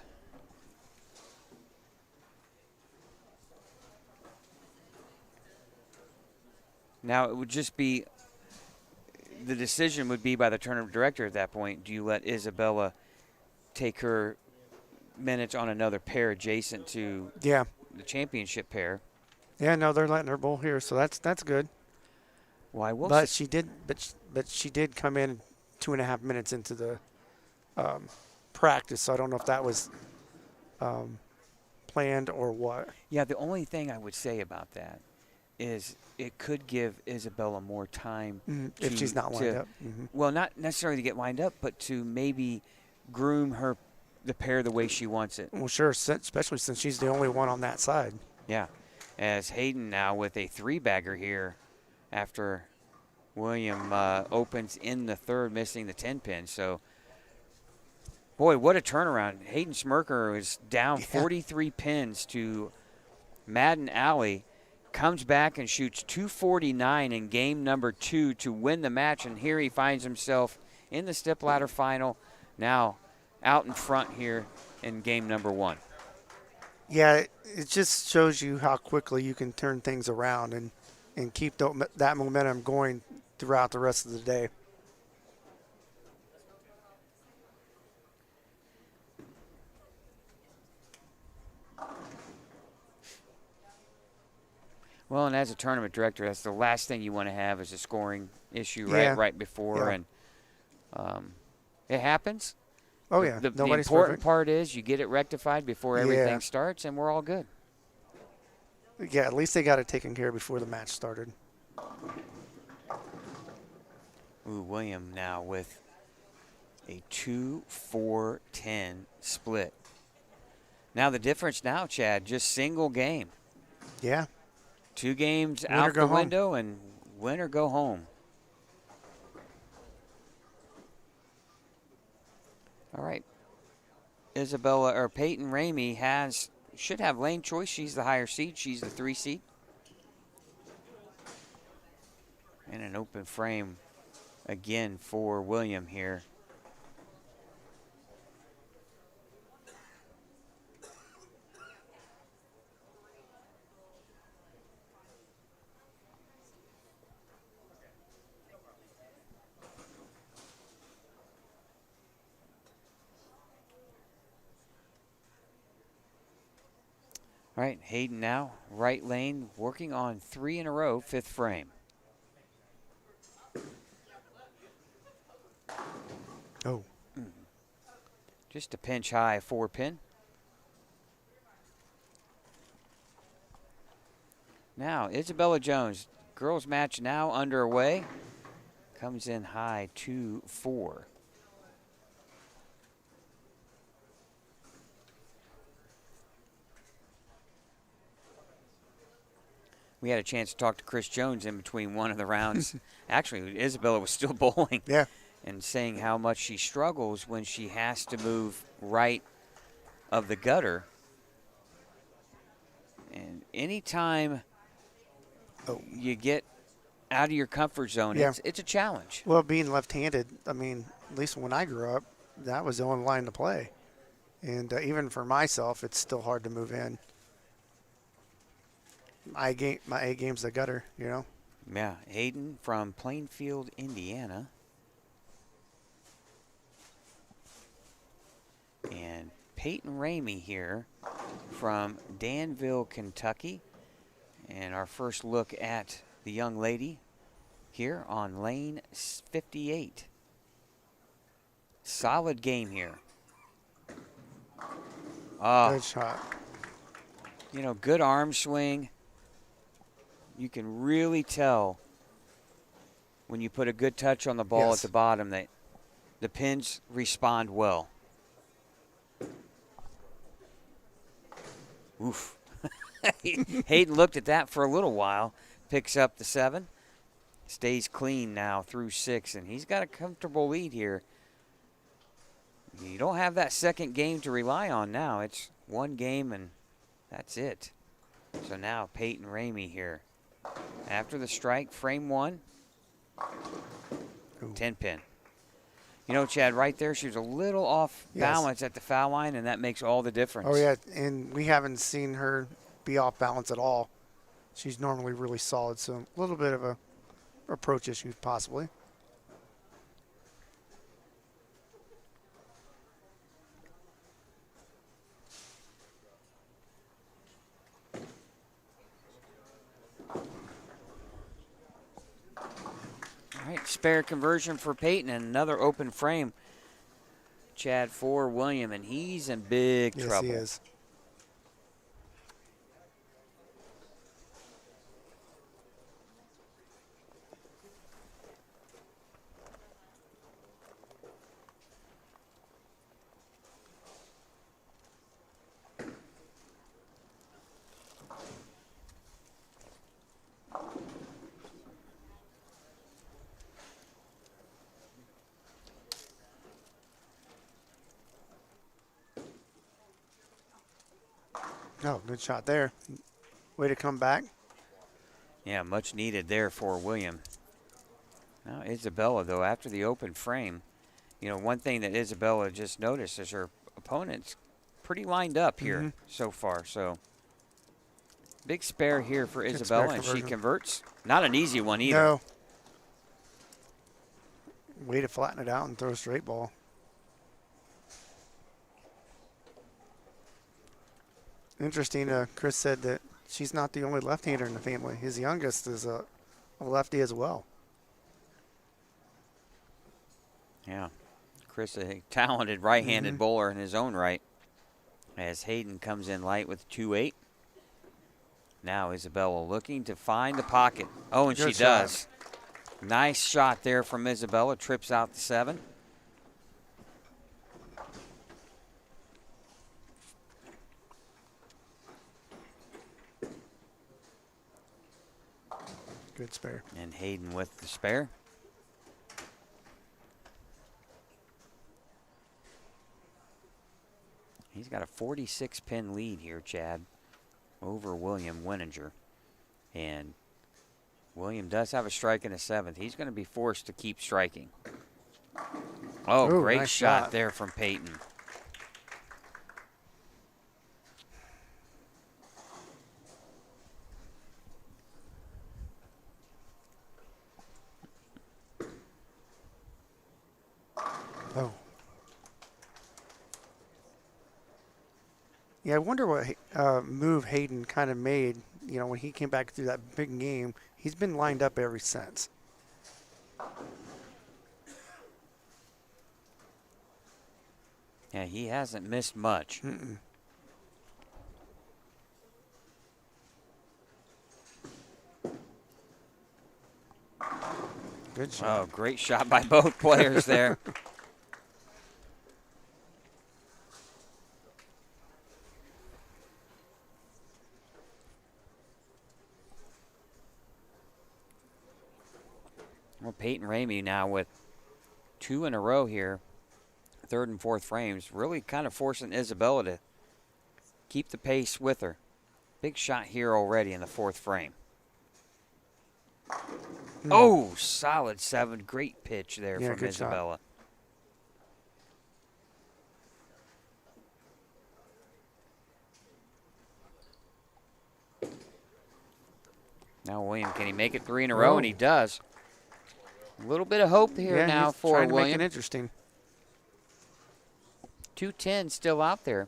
Now it would just be the decision would be by the tournament director at that point. Do you let Isabella take her minutes on another pair adjacent to the championship pair? Yeah, no, they're letting her bowl here, so that's good. Why? Well, but she did come in 2.5 minutes into the practice, so I don't know if that was planned or what. Yeah, the only thing I would say about that is it could give Isabella more time if she's not lined up. Well, not necessarily to get lined up, but to maybe groom the pair the way she wants it. Well, sure, especially since she's the only one on that side. Yeah, as Hayden now with a 3-bagger here after William opens in the third, missing the 10-pin. So, boy, what a turnaround. Hayden Smirker is down 43 pins to Madden Alley. Comes back and shoots 249 in game number 2 to win the match. And here he finds himself in the step ladder final, now out in front here in game number 1. Yeah, it just shows you how quickly you can turn things around and keep that momentum going throughout the rest of the day. Well, and as a tournament director, that's the last thing you want to have is a scoring issue right before. And it happens. Oh, yeah. The Nobody's important perfect. part is you get it rectified before everything starts, and we're all good. Yeah, at least they got it taken care of before the match started. Ooh, William now with a 2-4-10 split. Now the difference now, Chad, just single game. Yeah. 2 games Win out the window and win or go home. All right. Isabella or Peyton Ramey should have lane choice. She's the higher seed. She's the 3 seed. And an open frame again for William here. All right, Hayden now, right lane, working on 3 in a row, 5th frame. Oh. Just a pinch high 4-pin. Now, Isabella Jones, girls match now underway. Comes in high 2-4. We had a chance to talk to Chris Jones in between one of the rounds. Actually, Isabella was still bowling. Yeah. And saying how much she struggles when she has to move right of the gutter. And anytime you get out of your comfort zone, Yeah. it's a challenge. Well, being left-handed, I mean, at least when I grew up, that was the only line to play. And even for myself, it's still hard to move in. My A game's the gutter, you know. Yeah, Hayden from Plainfield, Indiana. And Peyton Ramey here from Danville, Kentucky. And our first look at the young lady here on lane 58. Solid game here. Oh, Good shot. you know, good arm swing. You can really tell when you put a good touch on the ball Yes. at the bottom that the pins respond well. Oof. Hayden looked at that for a little while, picks up the 7, stays clean now through 6, and he's got a comfortable lead here. You don't have that second game to rely on now. It's one game, and that's it. So now Peyton Ramey here. After the strike, frame 1, 10-pin. You know, Chad, right there, she was a little off balance at the foul line, and that makes all the difference. Oh, yeah, and we haven't seen her be off balance at all. She's normally really solid, so a little bit of a approach issue possibly. All right, spare conversion for Peyton and another open frame. Chad for William, and he's in big trouble. Yes, he is. Oh, good shot there. Way to come back. Yeah, much needed there for William. Now Isabella, though, after the open frame, you know, one thing that Isabella just noticed is her opponent's pretty lined up here so far. So big spare here for Good Isabella, spare and she conversion. converts. Not an easy one either. No. Way to flatten it out and throw a straight ball. Interesting, Chris said that she's not the only left-hander in the family. His youngest is a lefty as well. Yeah. Chris, a talented right-handed bowler in his own right, as Hayden comes in light with 2-8. Now Isabella looking to find the pocket. Oh, and Good she does. Nice shot there from Isabella. Trips out the 7. Good spare. And Hayden with the spare. He's got a 46-pin lead here, Chad, over William Winninger. And William does have a strike in the 7th. He's going to be forced to keep striking. Oh, Ooh, great nice shot shot there from Peyton. Oh. Yeah, I wonder what move Hayden kind of made. You know, when he came back through that big game, he's been lined up ever since. Yeah, he hasn't missed much. Good shot. Oh, great shot by both players there. Well, Peyton Ramey now with 2 in a row here, 3rd and 4th frames, really kind of forcing Isabella to keep the pace with her. Big shot here already in the 4th frame. Oh, solid 7. Great pitch there Yeah, from good shot. Isabella. Now William, can he make it 3 in a row? And he does. A little bit of hope here Yeah, now he's for trying to make William. it interesting. 210 still out there.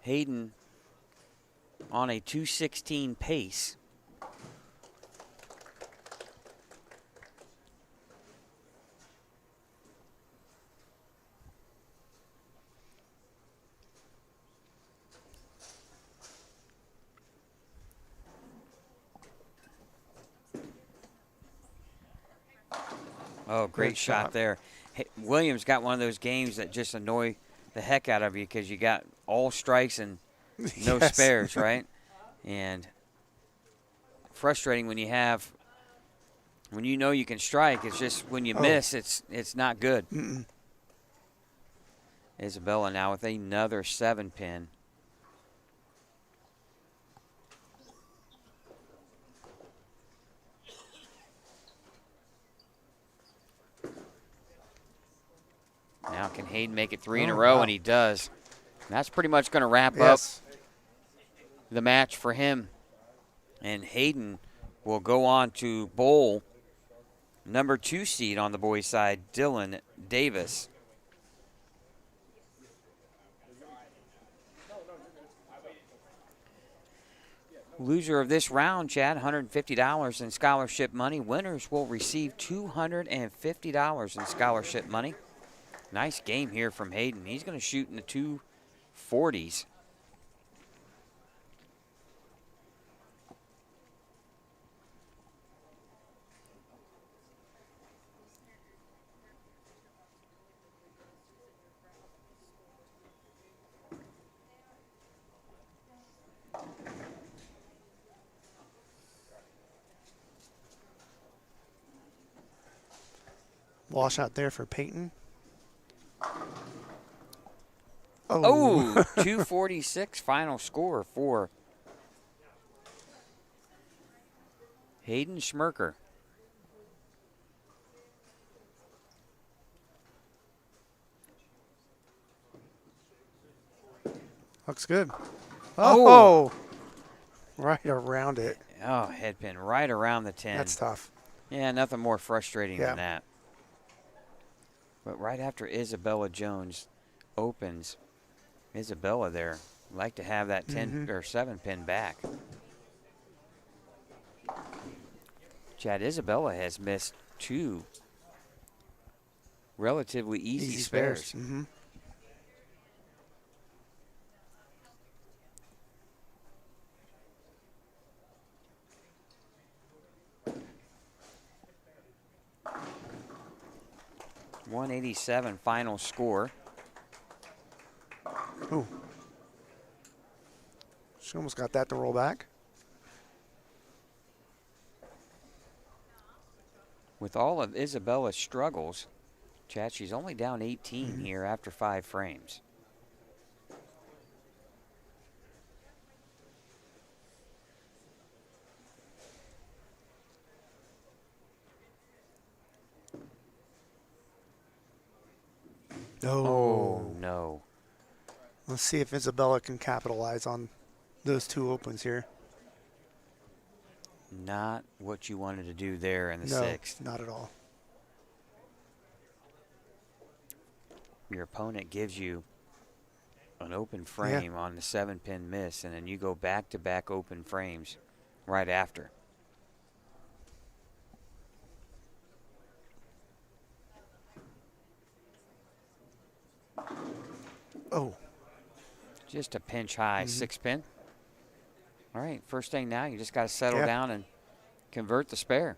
Hayden on a 216 pace. Oh, great Good shot shot. there. Hey, Williams got one of those games that just annoy the heck out of you because you got all strikes and no Yes. spares, right? And frustrating when you have, when you know you can strike. It's just when you miss, it's not good. Isabella now with another 7-pin. Now can Hayden make it 3 in a row? Wow. And he does. That's pretty much going to wrap Yes. up the match for him. And Hayden will go on to bowl number 2 seed on the boys' side, Dylan Davis. Loser of this round, Chad, $150 in scholarship money. Winners will receive $250 in scholarship money. Nice game here from Hayden. He's going to shoot in the 240s. Wash out there for Peyton. Oh, 246 final score for Hayden Schmerker. Looks good. Oh. Right around it. Oh, head pin right around the 10. That's tough. Yeah, nothing more frustrating Yeah. than that. But right after Isabella Jones opens, Isabella there like to have that 10 or 7 pin back. Chad, Isabella has missed 2 relatively easy spares. Mm-hmm. .187 final score. Ooh. She almost got that to roll back. With all of Isabella's struggles, Chad, she's only down 18 here after 5 frames. Oh, no. Let's see if Isabella can capitalize on those 2 opens here. Not what you wanted to do there in the No, 6th. not at all. Your opponent gives you an an open frame on the 7-pin miss, and then you go back-to-back open frames right after. Oh. Just a pinch high 6-pin. All right, first thing now, you just got to settle down and convert the spare.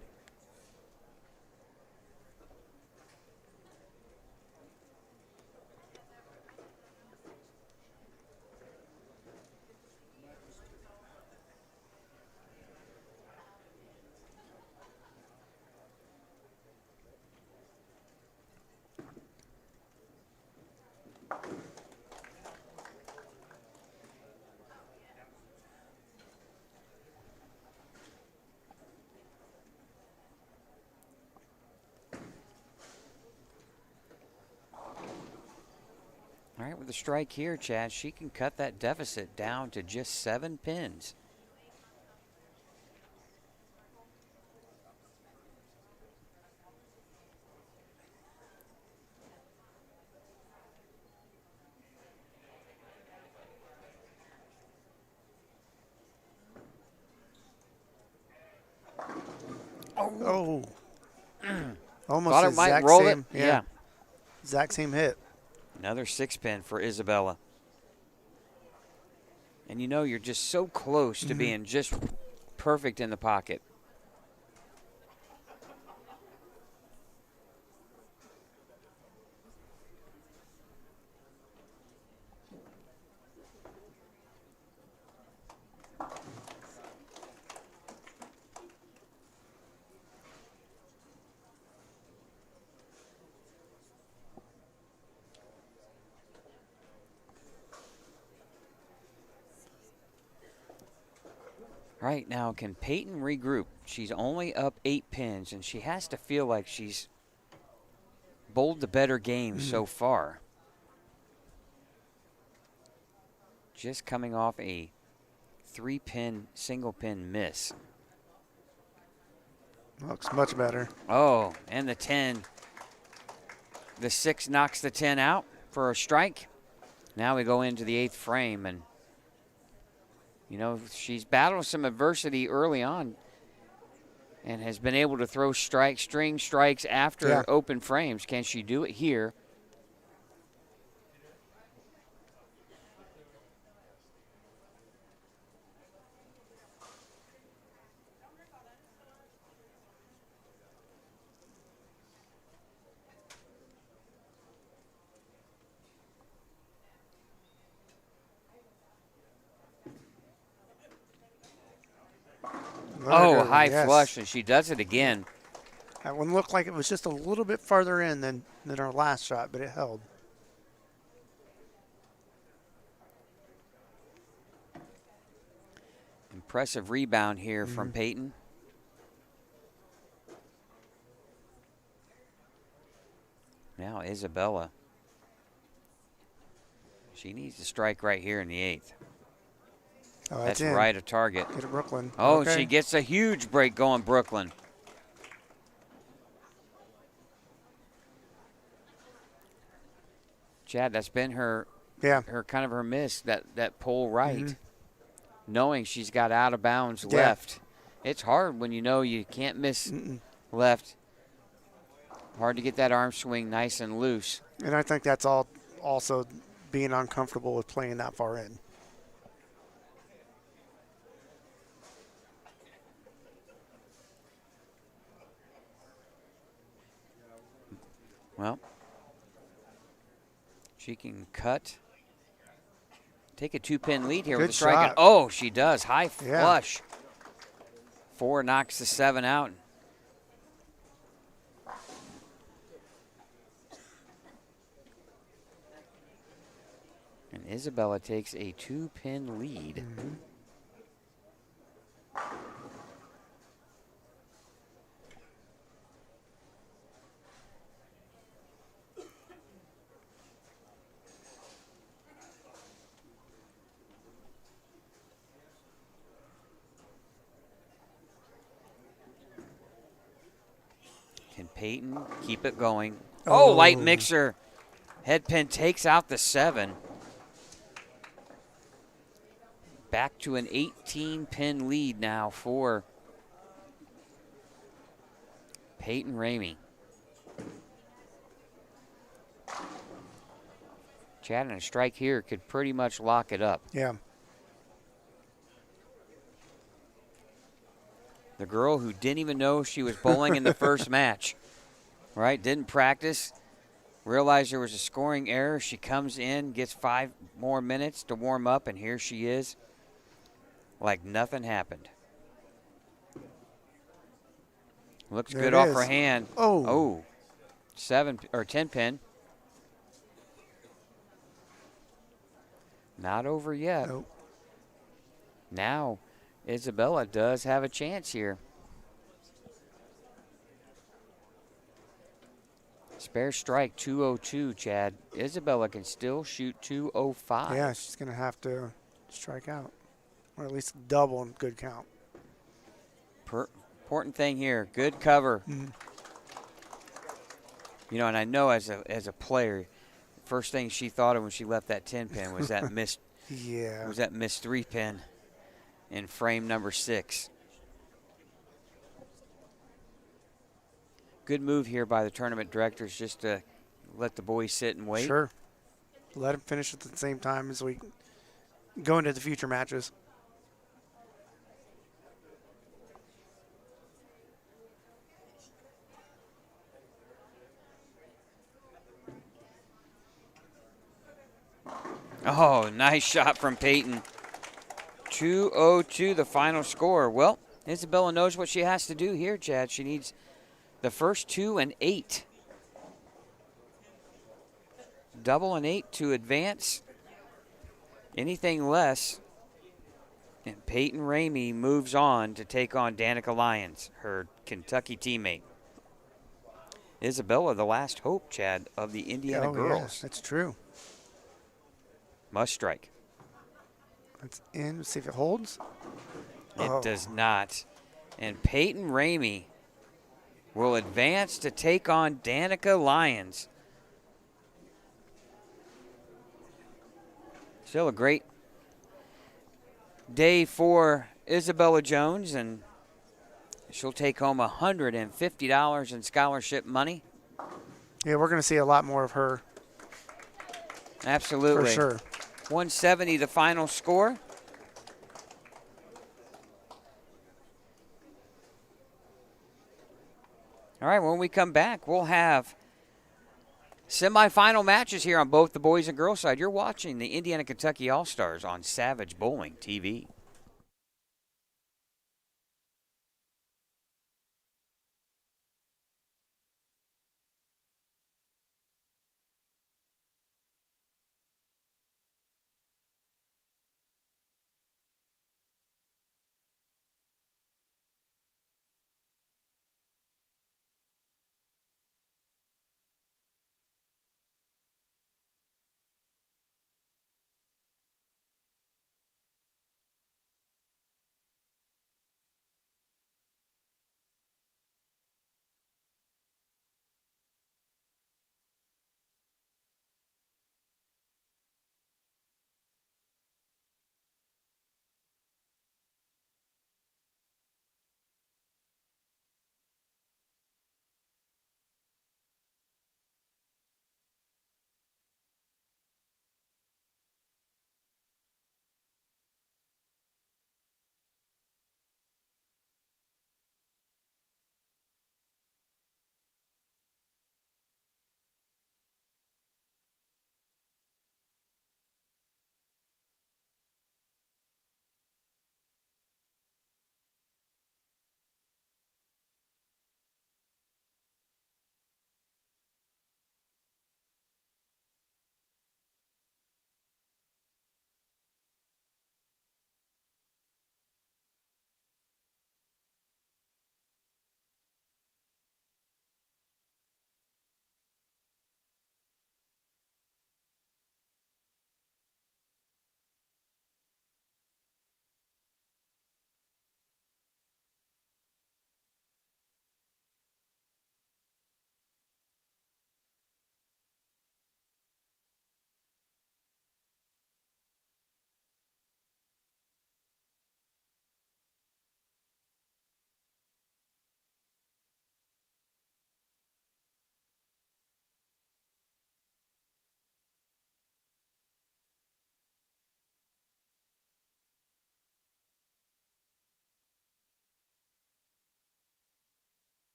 All right, with the strike here, Chad, she can cut that deficit down to just 7 pins. Oh. Almost Thought the it might exact roll same. it. Yeah. Exact same hit. Another 6-pin for Isabella. And you know you're just so close to being just perfect in the pocket. Right now, can Peyton regroup? She's only up 8 pins, and she has to feel like she's bowled the better game so far. Just coming off a 3-pin, single-pin miss. Looks much better. Oh, and the 10. The 6 knocks the 10 out for a strike. Now we go into the 8th frame, and you know, she's battled some adversity early on and has been able to throw string strikes after open frames. Can she do it here? Oh, high flush, and she does it again. That one looked like it was just a little bit farther in than our last shot, but it held. Impressive rebound here from Peyton. Now Isabella. She needs to strike right here in the 8th. Oh, that's right of target. Get it, Brooklyn. Oh, okay. She gets a huge break going, Brooklyn. Chad, that's been her kind of her miss, that pull right. Knowing she's got out of bounds left. It's hard when you know you can't miss left. Hard to get that arm swing nice and loose. And I think that's all also being uncomfortable with playing that far in. Well, she can cut. Take a 2-pin lead here with the strike. Oh, she does. High flush. 4 knocks the 7 out. And Isabella takes a 2-pin lead. Can Peyton keep it going? Oh, light mixer. Head pin takes out the 7. back to an 18-pin lead now for Peyton Ramey. Chad, and a strike here could pretty much lock it up. Yeah. The girl who didn't even know she was bowling in the first match, right? Didn't practice, realized there was a scoring error. She comes in, gets 5 more minutes to warm up, and here she is like nothing happened. Looks There good it off is. her hand. Oh. 7 or 10 pin. Not over yet. Nope. Now, Isabella does have a chance here. Spare strike 202, Chad. Isabella can still shoot 205. Yeah, she's going to have to strike out, or at least double in good count. Important thing here, good cover. Mhm. You know, and I know as a player, first thing she thought of when she left that 10 pin was that missed Yeah. was that missed 3 pin in frame number 6. Good move here by the tournament directors just to let the boys sit and wait. Sure. Let them finish at the same time as we go into the future matches. Oh, nice shot from Peyton. 202 the final score. Well, Isabella knows what she has to do here, Chad. She needs the first 2 and 8. Double and 8 to advance. Anything less, and Peyton Ramey moves on to take on Danica Lyons, her Kentucky teammate. Isabella, the last hope, Chad, of the Indiana girls. Yeah, that's true. Must strike. Let's in. See if it holds. It does not. And Peyton Ramey will advance to take on Danica Lyons. Still a great day for Isabella Jones, and she'll take home $150 in scholarship money. Yeah, we're going to see a lot more of her. Absolutely. For sure. 170 the final score. All right, when we come back, we'll have semifinal matches here on both the boys and girls side. You're watching the Indiana-Kentucky All-Stars on Savage Bowling TV.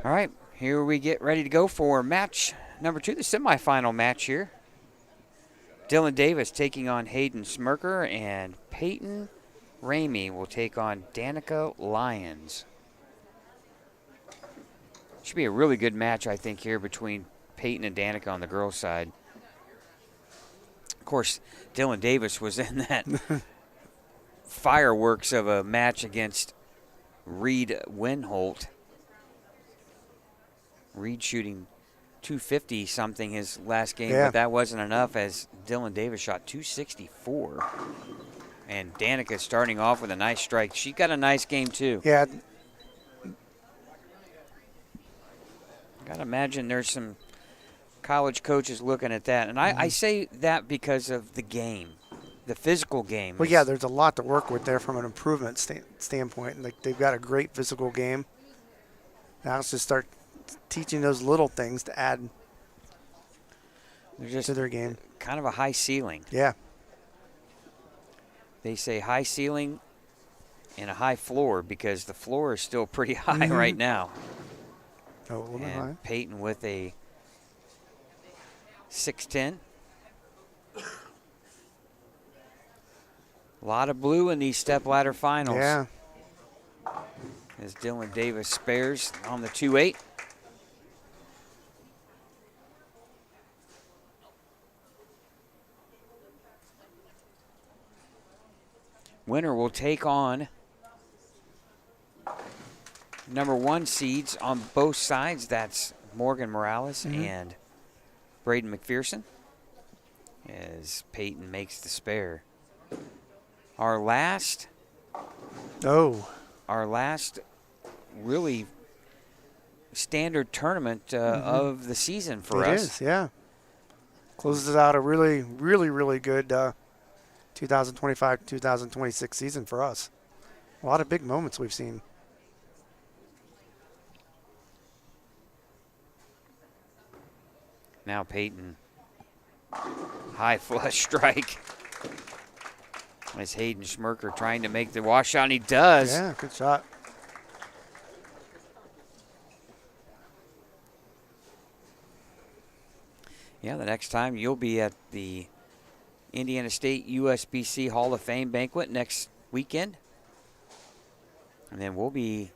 All right, here we get ready to go for match number 2, the semifinal match here. Dylan Davis taking on Hayden Smirker, and Peyton Ramey will take on Danica Lyons. Should be a really good match, I think, here between Peyton and Danica on the girls' side. Of course, Dylan Davis was in that fireworks of a match against Reed Winholt. Reed shooting 250-something his last game, Yeah. but that wasn't enough as Dylan Davis shot 264. And Danica starting off with a nice strike. She got a nice game, too. Yeah, Gotta imagine there's some college coaches looking at that. And I say that because of the game, the physical game. well, yeah, there's a lot to work with there from an improvement standpoint. Like, they've got a great physical game. Now it's just start teaching those little things to add They're just to their game. kind of a high ceiling. Yeah. They say high ceiling and a high floor because the floor is still pretty high right now. Oh, a little bit high. And Peyton with a 6'10". A lot of blue in these stepladder finals. Yeah. As Dylan Davis spares on the 2-8. Winner will take on number 1 seeds on both sides. That's Morgan Morales and Braden McPherson, as Peyton makes the spare. Our last really standard tournament of the season for us. It is, yeah. Closes out a really, really, really good 2025-2026 season for us. A lot of big moments we've seen. Now Peyton, high flush strike. As Hayden Schmerker trying to make the wash shot, and he does. Yeah, good shot. Yeah, the next time you'll be at the Indiana State USBC Hall of Fame banquet next weekend. And then we'll be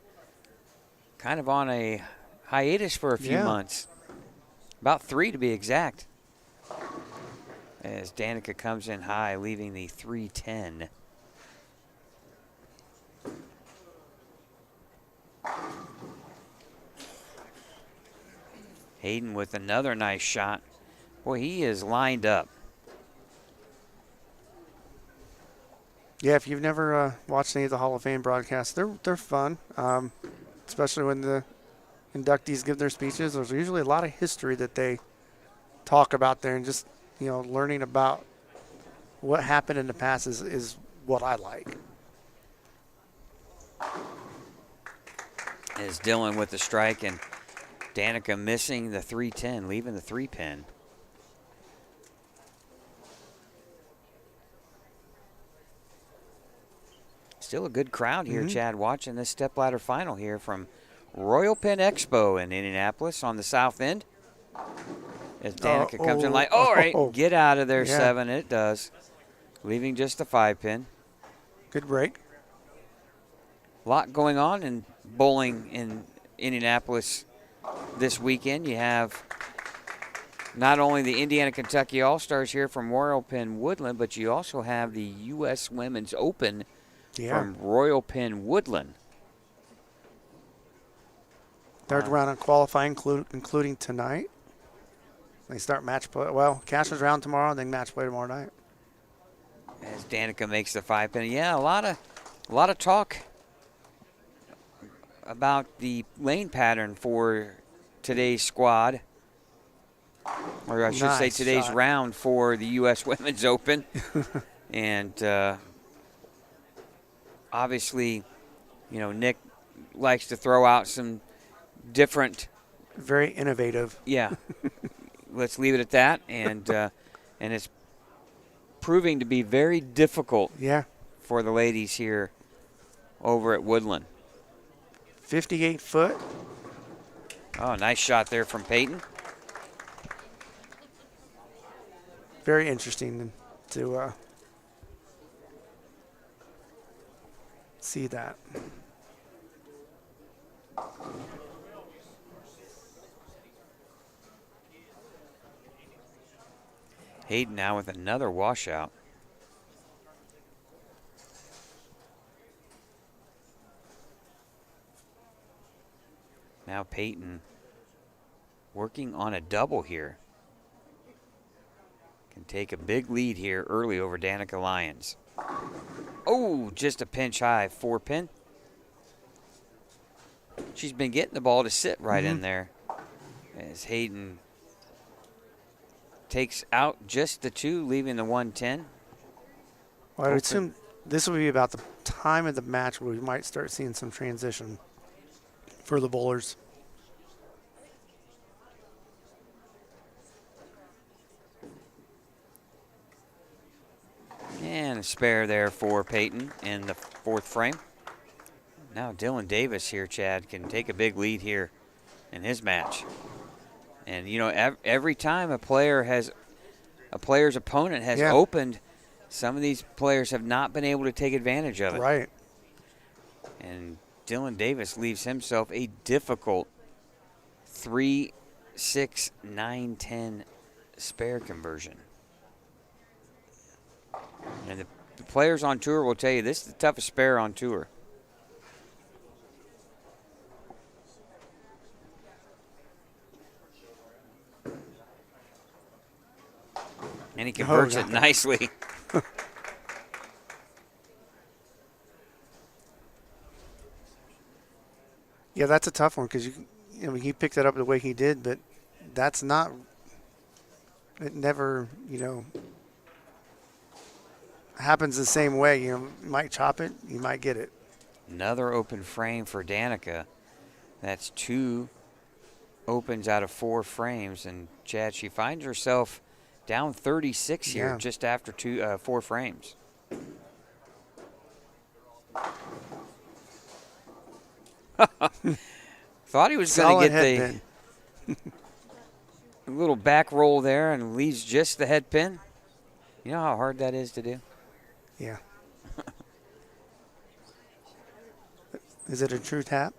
kind of on a hiatus for a few months. About 3 to be exact. As Danica comes in high, leaving the 310. Hayden with another nice shot. Boy, he is lined up. Yeah, if you've never watched any of the Hall of Fame broadcasts, they're fun, especially when the inductees give their speeches. There's usually a lot of history that they talk about there, and just, you know, learning about what happened in the past is what I like. As Dylan with the strike and Danica missing the 310, leaving the 3-pin. Still a good crowd here, Chad, watching this stepladder final here from Royal Pen Expo in Indianapolis on the south end. As Danica comes in like, all right, get out of there, 7. It does. Leaving just the 5-pin. Good break. A lot going on in bowling in Indianapolis this weekend. You have not only the Indiana-Kentucky All-Stars here from Royal Pen Woodland, but you also have the U.S. Women's Open from Royal Pen Woodland. Third round of qualifying, including tonight. They start match play. Well, Cashers round tomorrow, and then match play tomorrow night. As Danica makes the 5-pin. Yeah, a lot of talk about the lane pattern for today's squad. Or I should say today's round for the U.S. Women's Open. And obviously, you know, Nick likes to throw out some different. Very innovative. Yeah. Let's leave it at that. And it's proving to be very difficult for the ladies here over at Woodland. 58 foot. Oh, nice shot there from Peyton. Very interesting to see that. Hayden now with another washout. Now Peyton working on a double here. Can take a big lead here early over Danica Lyons. Oh, just a pinch high 4-pin. She's been getting the ball to sit right in there as Hayden takes out just the 2, leaving the 110. Well, I would assume this will be about the time of the match where we might start seeing some transition for the bowlers. And a spare there for Peyton in the 4th frame. Now Dylan Davis here, Chad, can take a big lead here in his match. And, you know, every time a player's opponent has opened, some of these players have not been able to take advantage of it. Right. And Dylan Davis leaves himself a difficult 3, 6, 9, 10 spare conversion. And the players on tour will tell you this is the toughest spare on tour. And he converts it nicely. Yeah, that's a tough one because he picked it up the way he did, but that's not. It never, happens the same way. You might chop it, you might get it. Another open frame for Danica. That's 2 opens out of 4 frames, and Chad, she finds herself down 36 here just after 4 frames. Thought he was going to get the little back roll there and leaves just the head pin. You know how hard that is to do? Yeah. Is it a true tap?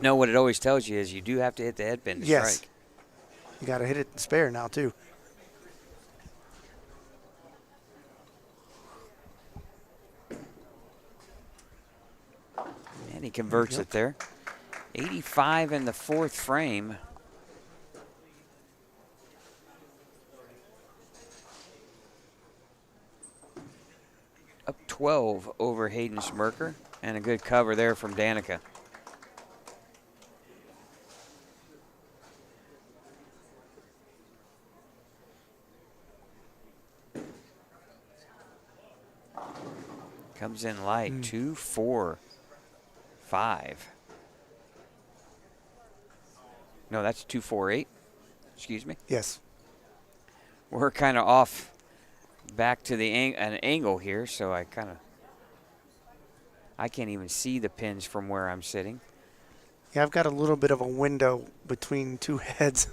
No, what it always tells you is you do have to hit the head pin to strike. You got to hit it and spare now, too. And he converts it there. 85 in the 4th frame. Up 12 over Hayden Schmerker. And a good cover there from Danica. Comes in light, 2, 4, 5. No, that's 2, 4, 8. Excuse me. Yes. We're kind of off back to an angle here, so I can't even see the pins from where I'm sitting. Yeah, I've got a little bit of a window between 2 heads.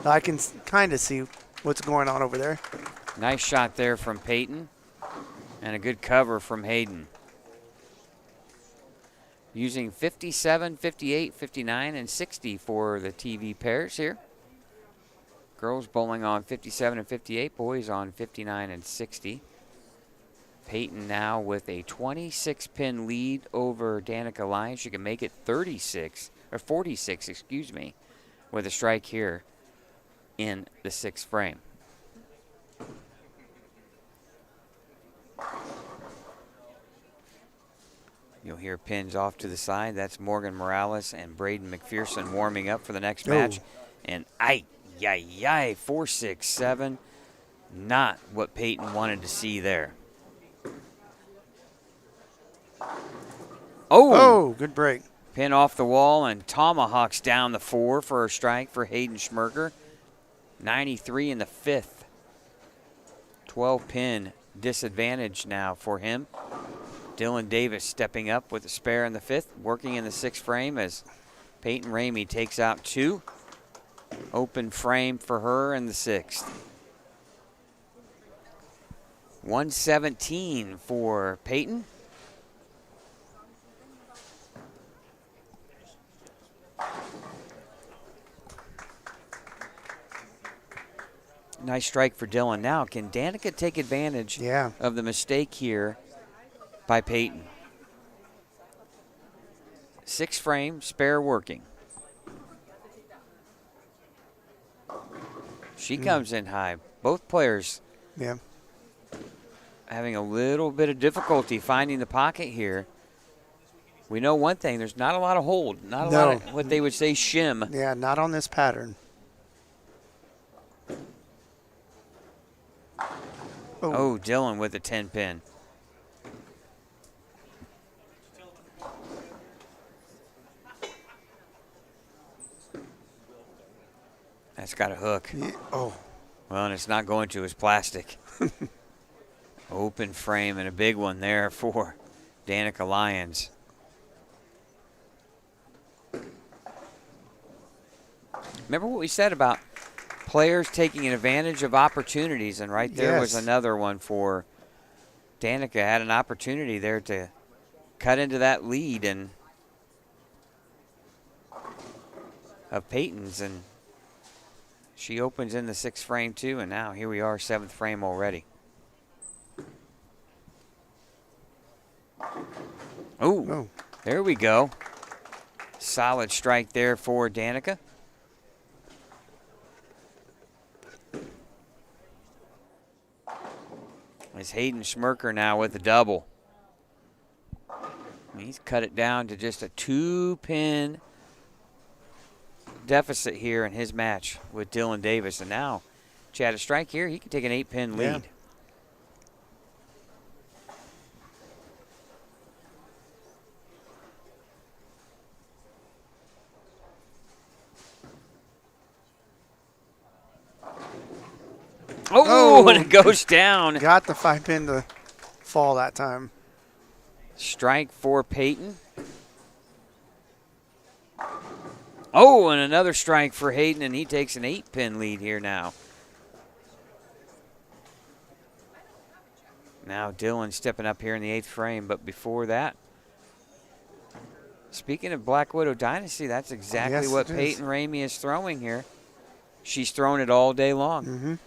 I can kind of see what's going on over there. Nice shot there from Peyton. And a good cover from Hayden. Using 57, 58, 59, and 60 for the TV pairs here. Girls bowling on 57 and 58, boys on 59 and 60. Peyton now with a 26-pin lead over Danica Lyons. She can make it 46, or 46, excuse me, with a strike here in the 6th frame. You'll hear pins off to the side. That's Morgan Morales and Braden McPherson warming up for the next match. And 4, 6, 7. Not what Peyton wanted to see there. Oh, good break. Pin off the wall and tomahawks down the 4 for a strike for Hayden Schmerker. 93 in the 5th. 12-pin disadvantage now for him. Dylan Davis stepping up with a spare in the 5th, working in the 6th frame as Peyton Ramey takes out 2. Open frame for her in the 6th. 117 for Peyton. Nice strike for Dylan. Now, can Danica take advantage of the mistake here by Peyton? 6th frame, spare working. She comes in high. Both players having a little bit of difficulty finding the pocket here. We know one thing, there's not a lot of hold, not a lot of what they would say shim. Yeah, not on this pattern. Oh, Dylan with a 10 pin. That's got a hook. Yeah. Oh. Well, and it's not going to. It's plastic. Open frame and a big one there for Danica Lyons. Remember what we said about players taking advantage of opportunities, and right there was another one for Danica. Had an opportunity there to cut into that lead and of Peyton's, and she opens in the 6th frame too, and now here we are, 7th frame already. Oh, there we go. Solid strike there for Danica. It's Hayden Schmerker now with a double. He's cut it down to just a 2-pin deficit here in his match with Dylan Davis. And now, Chad, a strike here, he can take an 8-pin lead. Oh, and it goes down. Got the 5-pin to fall that time. Strike for Peyton. Oh, and another strike for Hayden, and he takes an 8-pin lead here now. Now Dylan stepping up here in the 8th frame, but before that, speaking of Black Widow Dynasty, that's exactly what Peyton Ramey is throwing here. She's thrown it all day long.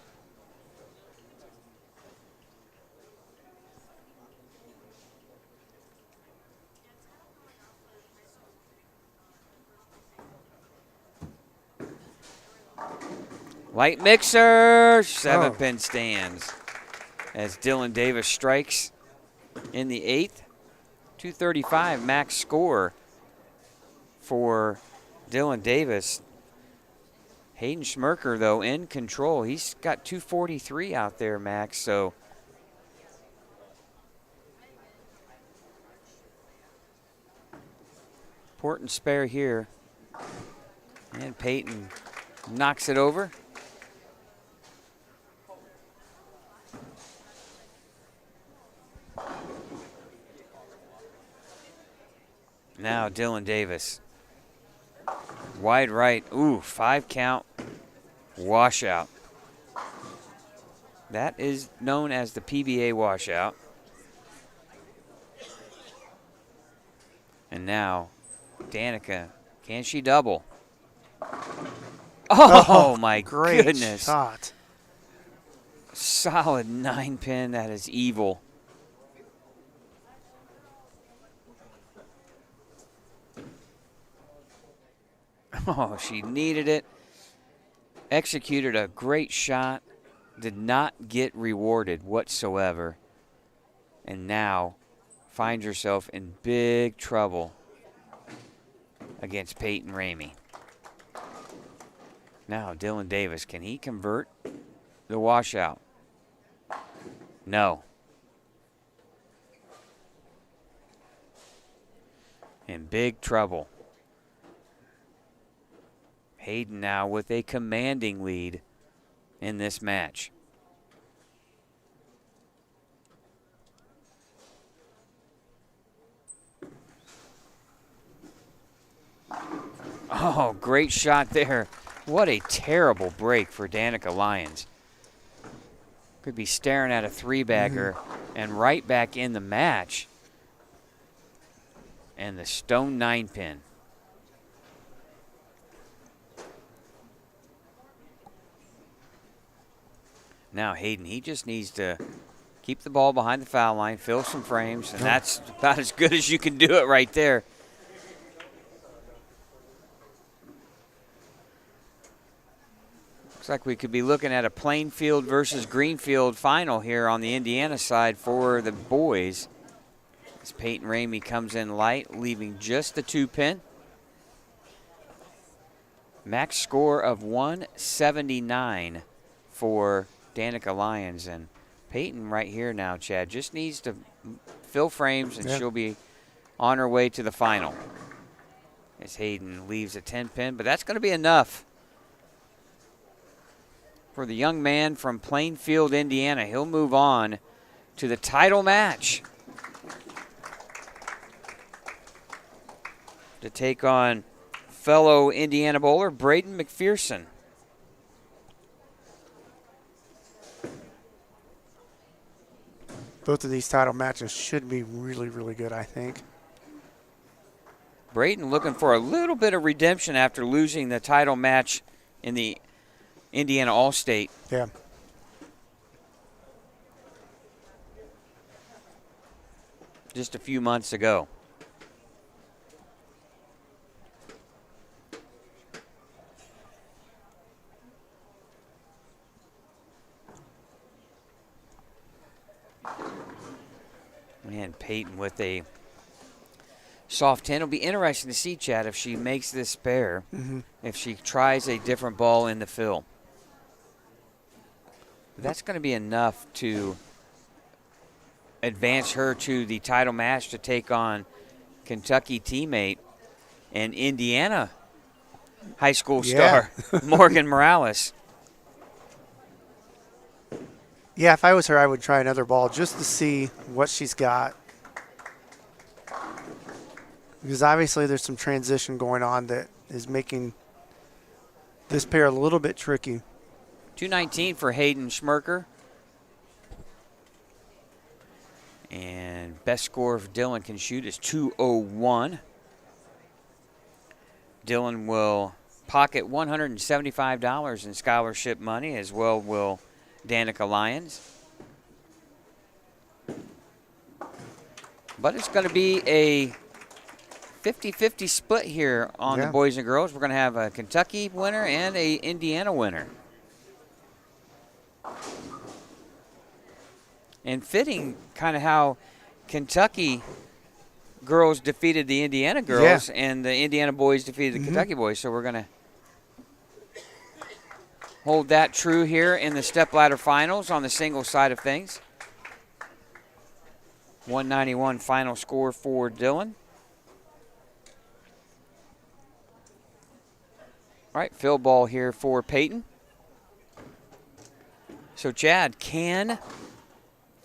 Light mixer, 7-pin stands as Dylan Davis strikes in the 8th. 235 max score for Dylan Davis. Hayden Schmerker, though, in control. He's got 243 out there, max, so important spare here. And Peyton knocks it over. Now Dylan Davis. Wide right. Ooh, 5-count washout. That is known as the PBA washout. And now Danica. Can she double? Oh, my great goodness. Shot. Solid 9-pin. That is evil. Oh, she needed it. Executed a great shot. Did not get rewarded whatsoever. And now finds herself in big trouble against Peyton Ramey. Now Dylan Davis, can he convert the washout? No. In big trouble. Hayden now with a commanding lead in this match. Oh, great shot there. What a terrible break for Danica Lyons. Could be staring at a three-bagger and right back in the match. And the stone 9-pin. Now Hayden, he just needs to keep the ball behind the foul line, fill some frames, and that's about as good as you can do it right there. Looks like we could be looking at a Plainfield versus Greenfield final here on the Indiana side for the boys. As Peyton Ramey comes in light, leaving just the 2-pin. Max score of 179 for Danica Lyons. And Peyton right here now, Chad, just needs to fill frames and she'll be on her way to the final. As Hayden leaves a 10-pin, but that's going to be enough for the young man from Plainfield, Indiana. He'll move on to the title match to take on fellow Indiana bowler Braden McPherson. Both of these title matches should be really, really good, I think. Braden looking for a little bit of redemption after losing the title match in the Indiana All-State. Yeah. Just a few months ago. Man, Peyton with a soft 10. It'll be interesting to see, Chad, if she makes this spare, if she tries a different ball in the fill. That's going to be enough to advance her to the title match to take on Kentucky teammate and Indiana high school star Morgan Morales. Yeah, if I was her, I would try another ball just to see what she's got. Because obviously there's some transition going on that is making this pair a little bit tricky. 219 for Hayden Schmerker. And best score if Dylan can shoot is 201. Dylan will pocket $175 in scholarship money, as well will Danica Lyons. But it's going to be a 50-50 split here on the boys and girls. We're going to have a Kentucky winner and a Indiana winner. And fitting kind of how Kentucky girls defeated the Indiana girls and the Indiana boys defeated the Kentucky boys. So we're going to hold that true here in the stepladder finals on the single side of things. 191 final score for Dylan. All right, fill ball here for Peyton. So, Chad, a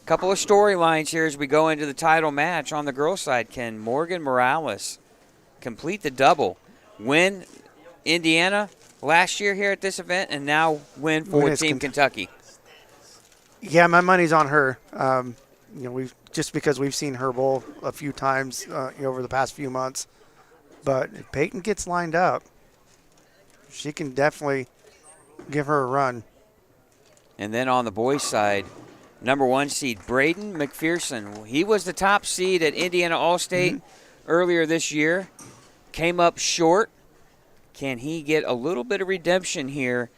couple of storylines here as we go into the title match on the girls' side. Can Morgan Morales complete the double, win Indiana last year here at this event, and now win for Team Kentucky? Yeah, my money's on her. Just because we've seen her bowl a few times over the past few months. But if Peyton gets lined up, she can definitely give her a run. And then on the boys' side, number 1 seed, Braden McPherson. He was the top seed at Indiana All-State earlier this year. Came up short. Can he get a little bit of redemption here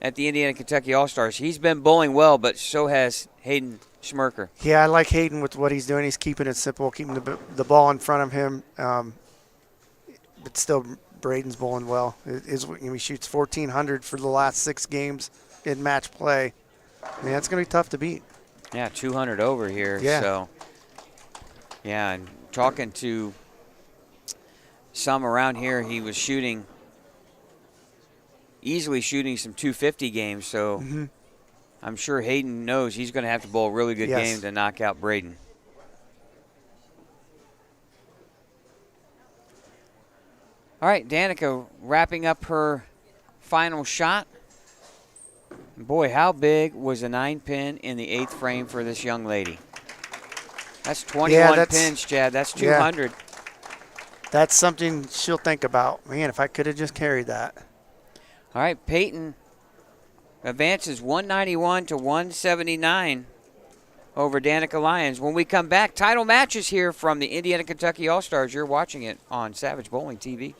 at the Indiana-Kentucky All-Stars? He's been bowling well, but so has Hayden Schmerker. Yeah, I like Hayden with what he's doing. He's keeping it simple, keeping the ball in front of him. But still, Braden's bowling well. He shoots 1,400 for the last 6 games in match play. I mean, that's going to be tough to beat. Yeah, 200 over here. Yeah. So, yeah, and talking to some around here, he was easily shooting some 250 games. So I'm sure Hayden knows he's going to have to bowl a really good game to knock out Braden. All right, Danica wrapping up her final shot. Boy, how big was a 9-pin in the 8th frame for this young lady? That's 21 pins, Chad. That's 200. Yeah, that's something she'll think about. Man, if I could have just carried that. All right, Peyton advances 191 to 179 over Danica Lyons. When we come back, title matches here from the Indiana Kentucky All-Stars. You're watching it on Savage Bowling TV.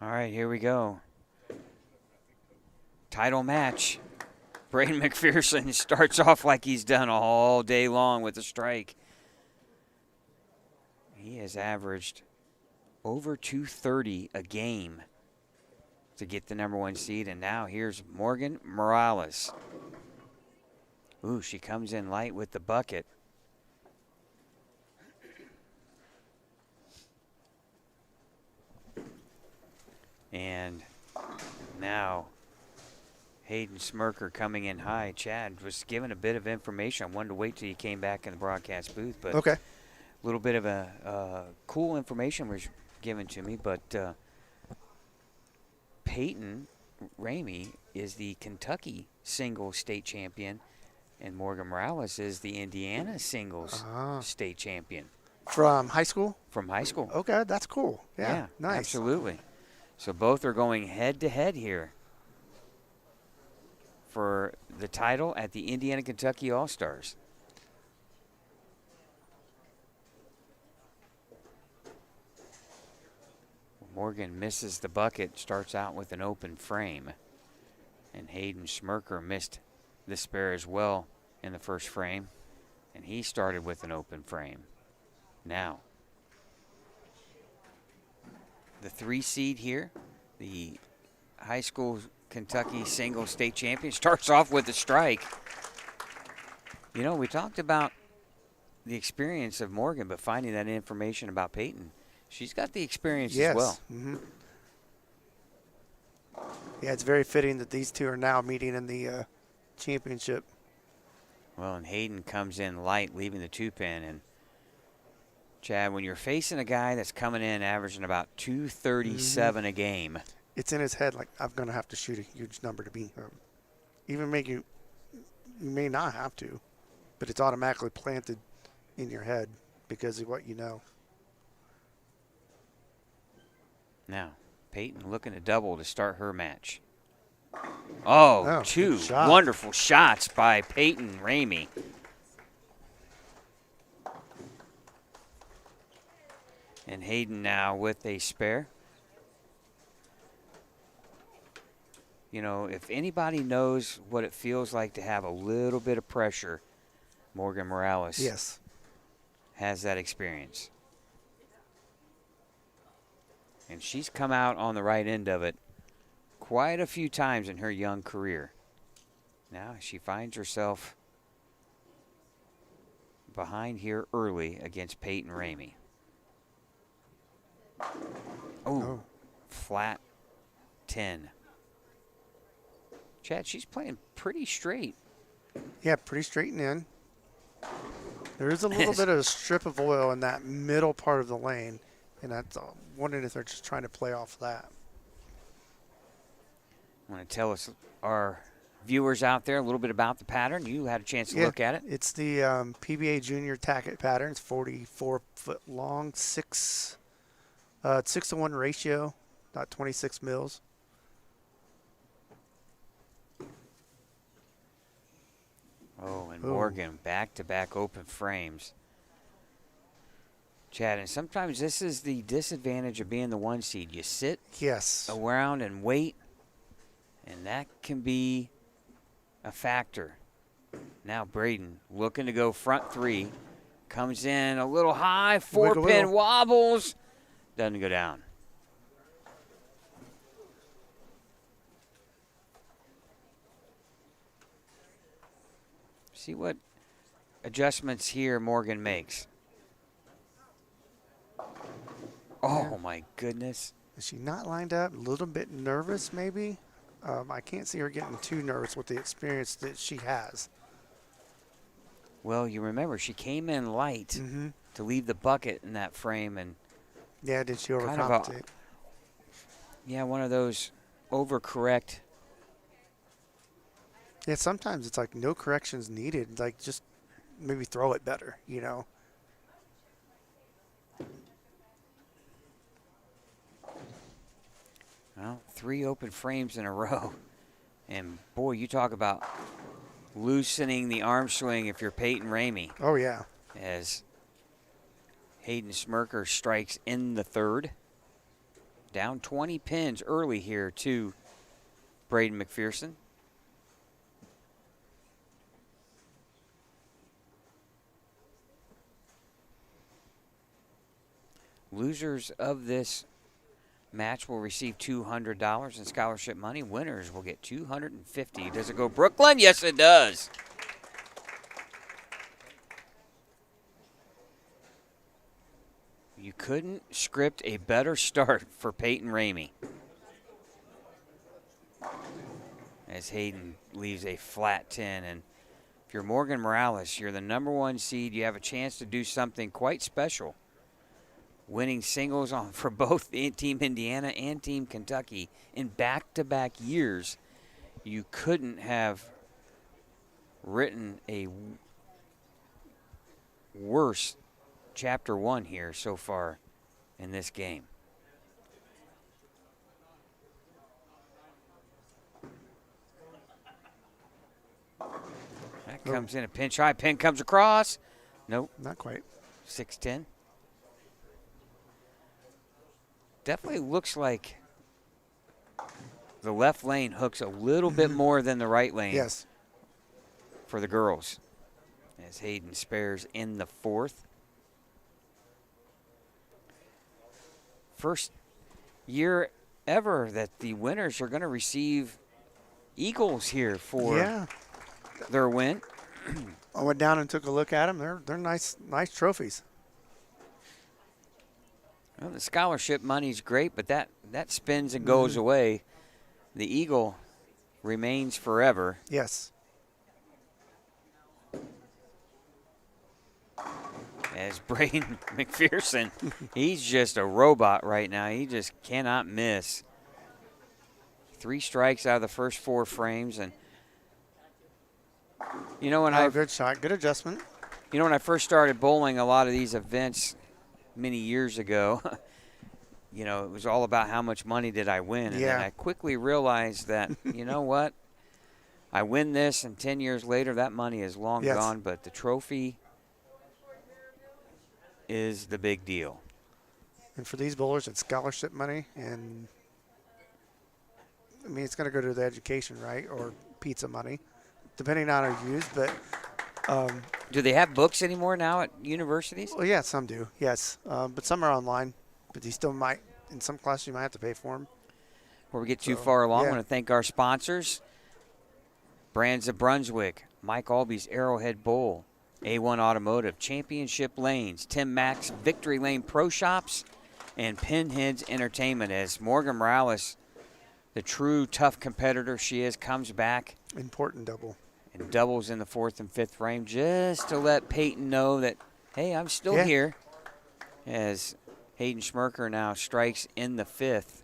All right, here we go. Title match. Braden McPherson starts off like he's done all day long with a strike. He has averaged over 230 a game to get the number 1 seed, and now here's Morgan Morales. Ooh, she comes in light with the bucket. And now Hayden Smirker coming in high. Chad was given a bit of information. I wanted to wait till you came back in the broadcast booth, but Okay. a little bit of a cool information was given to me. But Peyton Ramey is the Kentucky singles state champion, and Morgan Morales is the Indiana singles state champion. From high school? From high school. Okay, that's cool. Yeah, nice. Absolutely. So both are going head-to-head here for the title at the Indiana-Kentucky All-Stars. Morgan misses the bucket, starts out with an open frame. And Hayden Smirker missed the spare as well in the first frame, and he started with an open frame. Now, the 3 seed here, the high school Kentucky single state champion, starts off with a strike. You know, we talked about the experience of Morgan, but finding that information about Peyton, she's got the experience as well. Mm-hmm. Yeah, it's very fitting that these two are now meeting in the championship. Well, and Hayden comes in light, leaving the 2-pin. And Chad, when you're facing a guy that's coming in averaging about 237 a game, it's in his head like, I'm going to have to shoot a huge number to beat him. Even make you may not have to, but it's automatically planted in your head because of what you know. now Peyton looking to double to start her match. Oh, two shot. wonderful shots by Peyton Ramey. And Hayden now with a spare. You know, if anybody knows what it feels like to have a little bit of pressure, Morgan Morales Yes. has that experience. And she's come out on the right end of it quite a few times in her young career. Now she finds herself behind here early against Peyton Ramey. Oh, flat 10. Chad, she's playing pretty straight. Yeah, pretty straight and in. There is a little bit of a strip of oil in that middle part of the lane, and I'm wondering if they're just trying to play off that. I want to tell us, our viewers out there, a little bit about the pattern. You had a chance to look at it. It's the PBA Junior Tacket pattern. It's 44 foot long, 6-to-1 ratio, not 26 mils. Oh, and Morgan, back-to-back open frames. Chad, and sometimes this is the disadvantage of being the 1 seed. You sit around and wait, and that can be a factor. Now Braden looking to go front 3. Comes in a little high, 4-pin wobbles. Doesn't go down. See what adjustments here Morgan makes. Oh, my goodness. Is she not lined up? A little bit nervous, maybe? I can't see her getting too nervous with the experience that she has. Well, you remember, she came in light to leave the bucket in that frame. And yeah, did she overcompensate? Yeah, one of those overcorrect. Yeah, sometimes it's like no corrections needed. Like, just maybe throw it better, you know? Well, 3 open frames in a row. And, boy, you talk about loosening the arm swing if you're Peyton Ramey. Oh, yeah. As Hayden Smirker strikes in the 3rd. Down 20 pins early here to Braden McPherson. Losers of this match will receive $200 in scholarship money. Winners will get $250. Does it go Brooklyn? Yes, it does. You couldn't script a better start for Peyton Ramey. As Hayden leaves a flat 10. And if you're Morgan Morales, you're the #1 seed. You have a chance to do something quite special. Winning singles for both Team Indiana and Team Kentucky in back-to-back years. You couldn't have written a worse Chapter 1 here so far in this game. That comes in a pinch high. Pin comes across. Nope. Not quite. 6-10. Definitely looks like the left lane hooks a little bit more than the right lane. Yes. For the girls. As Hayden spares in the 4th. First year ever that the winners are going to receive Eagles here for their win. I went down and took a look at them. They're nice trophies. Well, the scholarship money's great, but that spins and goes away. The Eagle remains forever. Yes. As Braden McPherson, he's just a robot right now. He just cannot miss. 3 strikes out of the first 4 frames. And you know, good shot, good adjustment. You know, when I first started bowling a lot of these events many years ago, you know, it was all about how much money did I win. And then I quickly realized that, you know what? I win this, and 10 years later, that money is long gone. But the trophy is the big deal. And for these bowlers, it's scholarship money, and I mean, it's going to go to the education, right, or pizza money, depending on our use. But do they have books anymore now at universities? Well, yeah, some do, yes, but some are online. But you still might, in some classes, you might have to pay for them. Before we get too far along, I want to thank our sponsors: Brands of Brunswick, Mike Alby's Arrowhead Bowl, A1 Automotive, Championship Lanes, Tim Mack's Victory Lane Pro Shops, and Pinheads Entertainment. As Morgan Morales, the true tough competitor she is, comes back. Important double. And doubles in the 4th and 5th frame just to let Peyton know that, hey, I'm still here. As Hayden Schmerker now strikes in the 5th.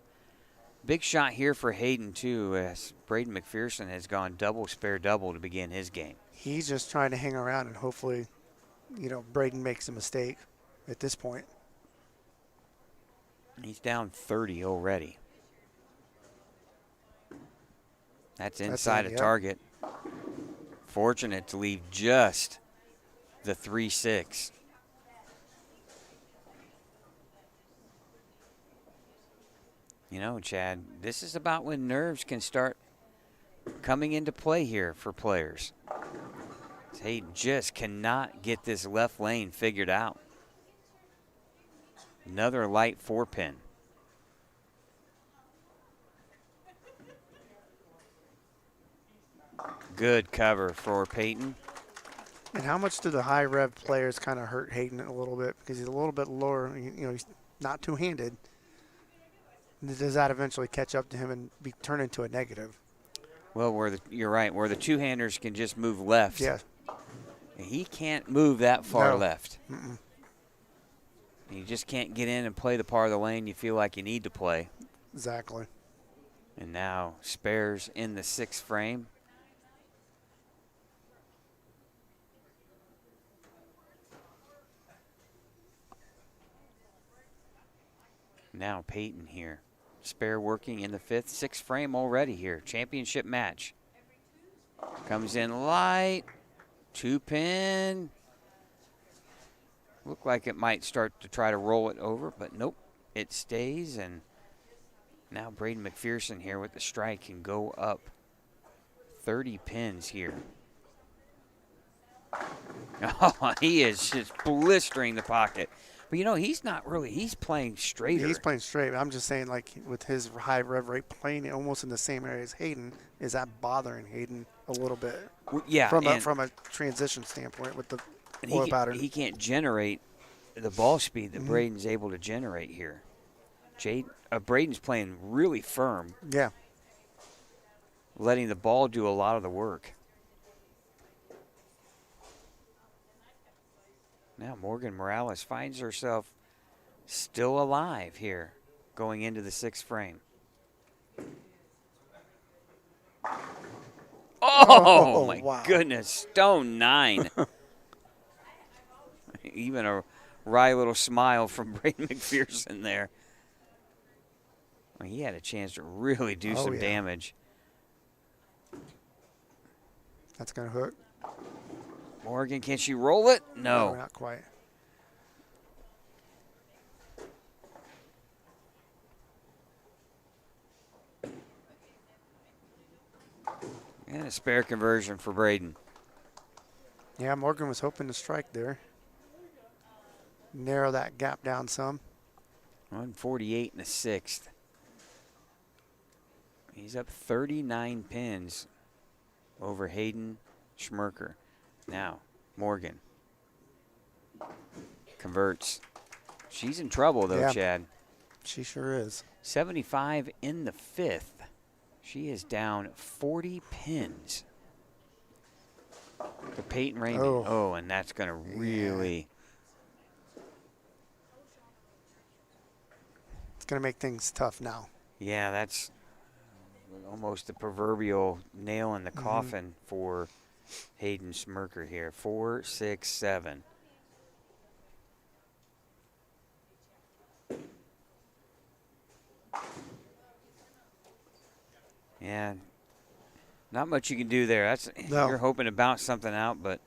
Big shot here for Hayden, too, as Braden McPherson has gone double, spare double to begin his game. He's just trying to hang around, and hopefully, you know, Braden makes a mistake at this point. He's down 30 already. That's inside a target. Fortunate to leave just the 3-6. You know, Chad, this is about when nerves can start coming into play here for players. Hayden just cannot get this left lane figured out. Another light 4-pin. Good cover for Peyton. And how much do the high rev players kind of hurt Hayden a little bit, because he's a little bit lower, you know, he's not two-handed. Does that eventually catch up to him and turn into a negative? Well, you're right, where the two-handers can just move left. Yeah. He can't move that far left. Mm-mm. You just can't get in and play the part of the lane you feel like you need to play. Exactly. And now spares in the 6th frame. Now Peyton here. Spare working in the 5th, 6th frame already here. Championship match. Comes in light. 2-pin. Looked like it might start to try to roll it over, but nope. It stays, and Now Braden McPherson here with the strike can go up 30 pins here. Oh, he is just blistering the pocket. But, you know, he's not really – he's playing straighter. He's playing straight. I'm just saying, like, with his high rev rate, playing almost in the same area as Hayden, is that bothering Hayden a little bit? Yeah. From a transition standpoint with the oil pattern. He can't generate the ball speed that Braden's able to generate here. Braden's playing really firm. Yeah. Letting the ball do a lot of the work. Now Morgan Morales finds herself still alive here going into the 6th frame. Oh my wow. goodness, stone 9. Even a wry little smile from Braden McPherson there. Well, he had a chance to really do some damage. That's going to hook. Morgan, can she roll it? No. Not quite. And a spare conversion for Braden. Yeah, Morgan was hoping to strike there. Narrow that gap down some. 148 in the 6th. He's up 39 pins over Hayden Schmerker. Now, Morgan converts. She's in trouble, though, Yeah. Chad. She sure is. 75 in the 5th. She is down 40 pins to Peyton Ramey. Oh, and that's going to really... It's going to make things tough now. Yeah, that's almost the proverbial nail in the coffin for Hayden Schmerker here. 4, 6, 7. Yeah, not much you can do there. You're hoping to bounce something out, but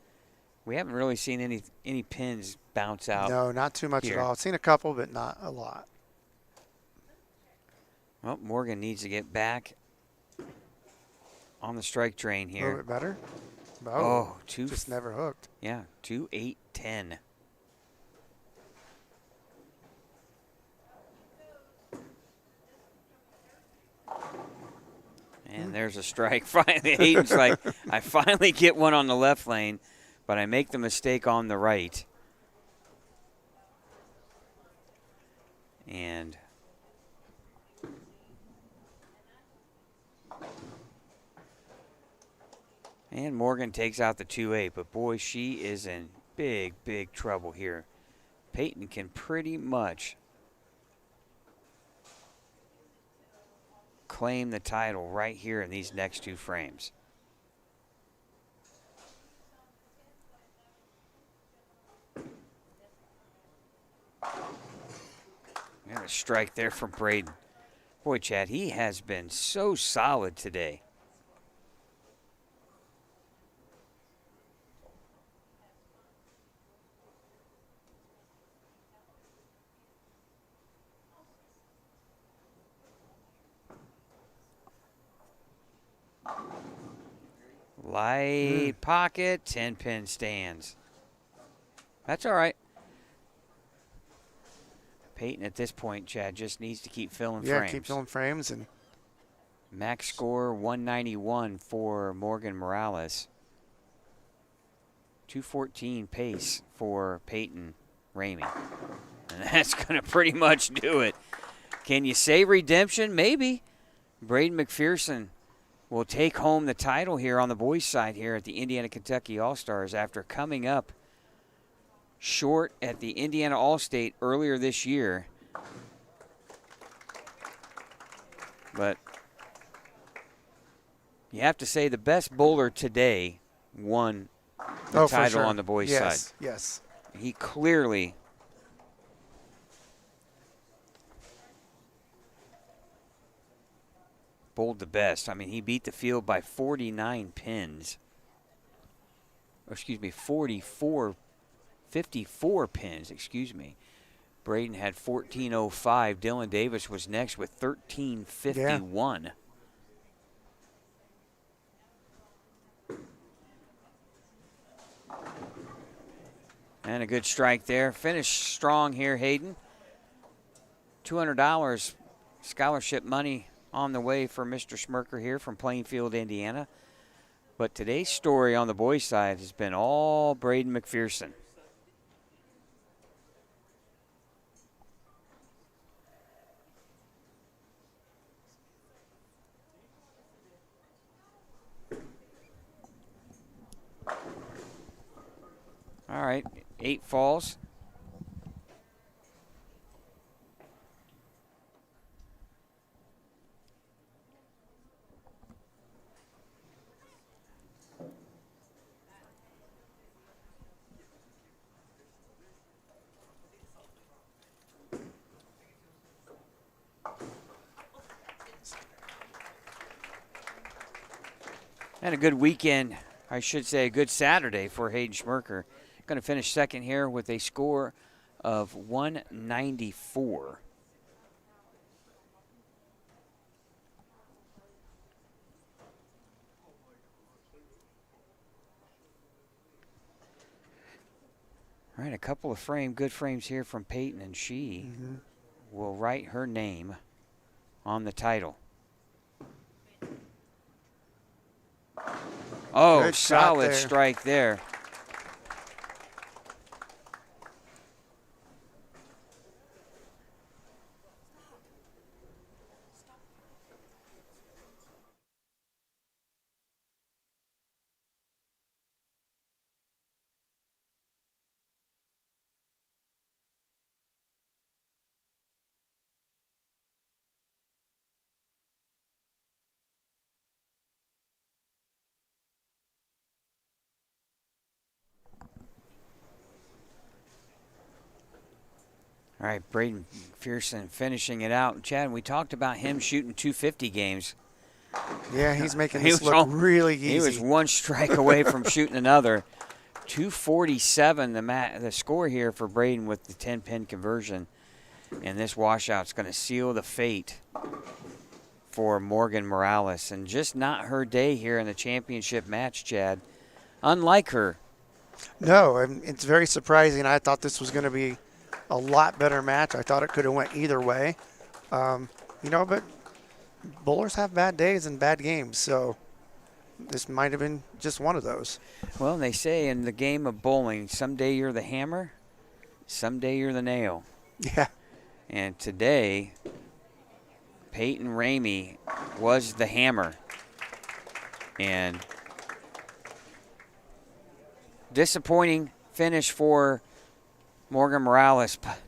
we haven't really seen any pins bounce out. No, not too much here. at all. I've seen a couple, but not a lot. Well, Morgan needs to get on the strike train A here. little bit better. Oh, just never hooked. Yeah, 2, 8, 10. And there's a strike. Finally, Hayden's like, I finally get one on the left lane, but I make the mistake on the right. And Morgan takes out the 2-8, but boy, she is in big, big trouble here. Peyton can pretty much claim the title right here in these next 2 frames. And a strike there from Braden. Boy, Chad, he has been so solid today. Light pocket, 10-pin stands. That's all right. Peyton at this point, Chad, just needs to keep filling frames. Yeah, keep filling frames. And max score 191 for Morgan Morales. 214 pace for Peyton Ramey. And that's going to pretty much do it. Can you say redemption? Maybe. Braden McPherson will take home the title here on the boys' side here at the Indiana-Kentucky All-Stars after coming up short at the Indiana All-State earlier this year. But you have to say the best bowler today won the title on the boys' side. Yes. He clearly bowled the best. I mean, he beat the field by 49 pins. Or, excuse me, 54 pins, excuse me. Braden had 14:05. Dylan Davis was next with 13:51. And a good strike there. Finished strong here, Hayden. $200 scholarship money on the way for Mr. Schmirker here from Plainfield, Indiana. But today's story on the boys' side has been all Braden McPherson. All right, 8 falls. And a good weekend, I should say a good Saturday for Hayden Schmirker. Going to finish second here with a score of 194. All right, a couple of good frames here from Peyton, and she will write her name on the title. Oh, Good shot solid there. strike there. All right, Braden McPherson finishing it out. Chad, we talked about him shooting 250 games. Yeah, he's making He this was look all- really easy. He was one strike away from shooting another. 247 the score here for Braden with the 10-pin conversion. And this washout's going to seal the fate for Morgan Morales. And just not her day here in the championship match, Chad. Unlike her. No, and it's very surprising. I thought this was going to be a lot better match. I thought it could have went either way. But bowlers have bad days and bad games, so this might have been just one of those. Well, they say in the game of bowling, someday you're the hammer, someday you're the nail. Yeah. And today, Peyton Ramey was the hammer. And disappointing finish for Morgan Morales, but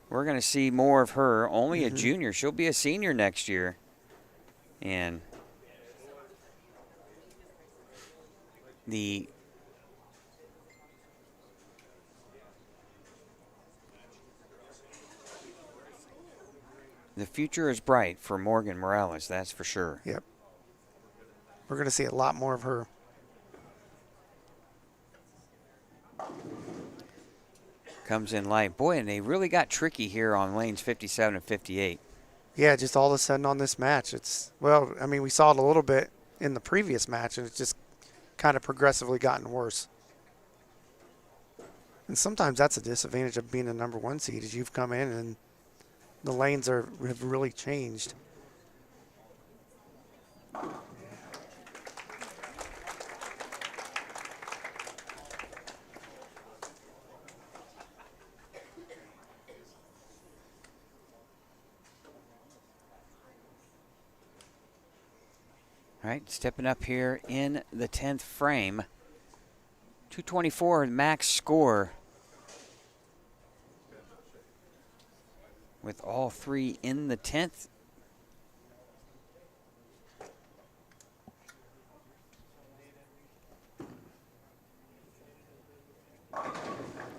we're going to see more of her. Only a junior. She'll be a senior next year. And the future is bright for Morgan Morales, that's for sure. Yep. We're going to see a lot more of her. Comes in light. Boy, and they really got tricky here on lanes 57 and 58. Yeah, just all of a sudden on this match, we saw it a little bit in the previous match, and it's just kind of progressively gotten worse. And sometimes that's a disadvantage of being a number 1 seed, is you've come in and the lanes have really changed. All right, stepping up here in the 10th frame. 224 max score. With all 3 in the 10th.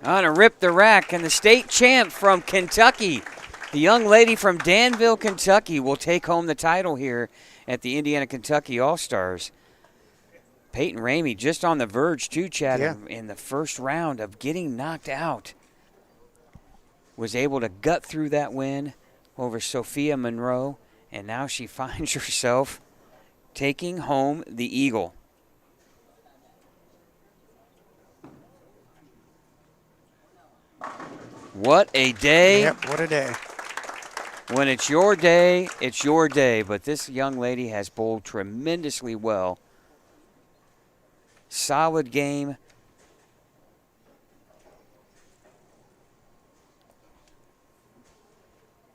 On a rip the rack, and the state champ from Kentucky, the young lady from Danville, Kentucky, will take home the title here at the Indiana-Kentucky All-Stars. Peyton Ramey just on the verge, too, Chad, in the first round of getting knocked out. was able to gut through that win over Sophia Monroe, and now she finds herself taking home the eagle. What a day. Yep, what a day. When it's your day, it's your day. But this young lady has bowled tremendously well. Solid game.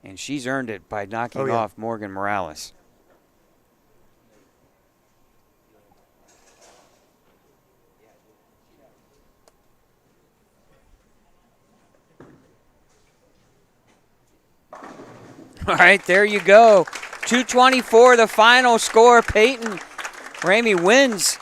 And she's earned it by knocking off Morgan Morales. All right, there you go. 224, the final score. Peyton Ramey wins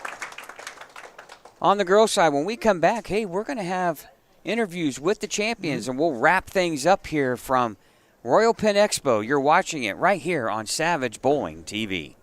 on the girls' side. When we come back, hey, we're going to have interviews with the champions, and we'll wrap things up here from Royal Penn Expo. You're watching it right here on Savage Bowling TV.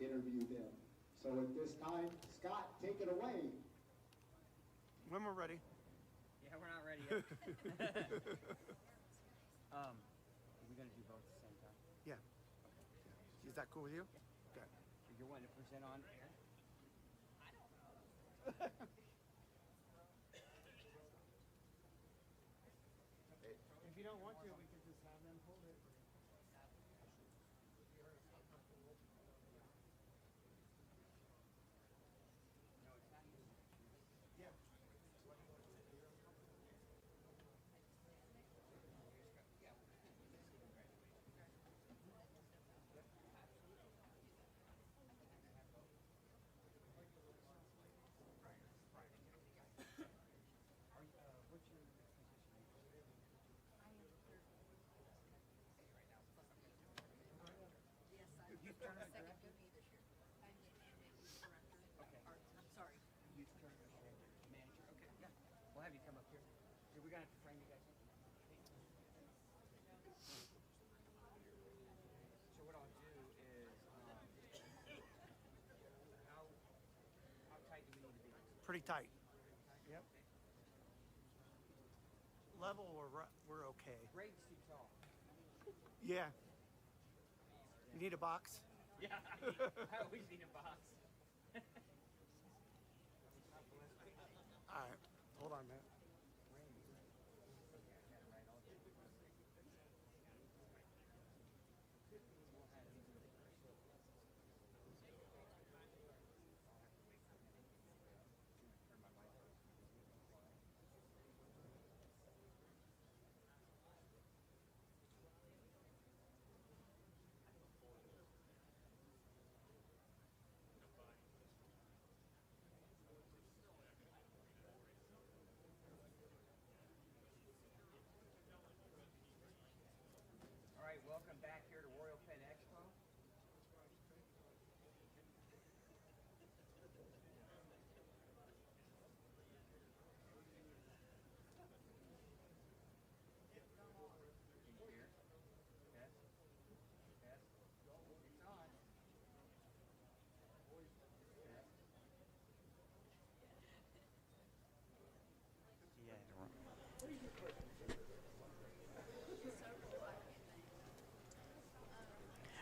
Interview them. So at this time, Scott, take it away. When we're ready. Yeah, we're not ready yet. We're going to do both at the same time. Yeah. Is that cool with you? Okay. You're wanting to present on air? If you don't want to, we could just have them hold it. We'll have you come up here. We're going to have to frame you guys in. So what I'll do is, how tight do we need to be? Pretty tight. Yep. Level, we're okay. Grade's too tall. Yeah. You need a box? Yeah, I always need a box. All right. Hold on, man.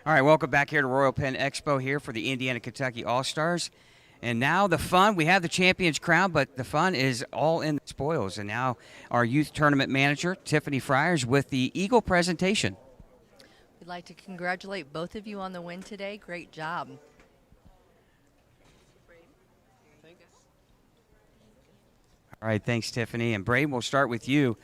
All right, welcome back here to Royal Penn Expo here for the Indiana Kentucky All-Stars. And now the fun, we have the champions crown, but the fun is all in the spoils. And now our youth tournament manager, Tiffany Friars, with the Eagle presentation. We'd like to congratulate both of you on the win today. Great job. All right, thanks, Tiffany. And Braden, we'll start with you.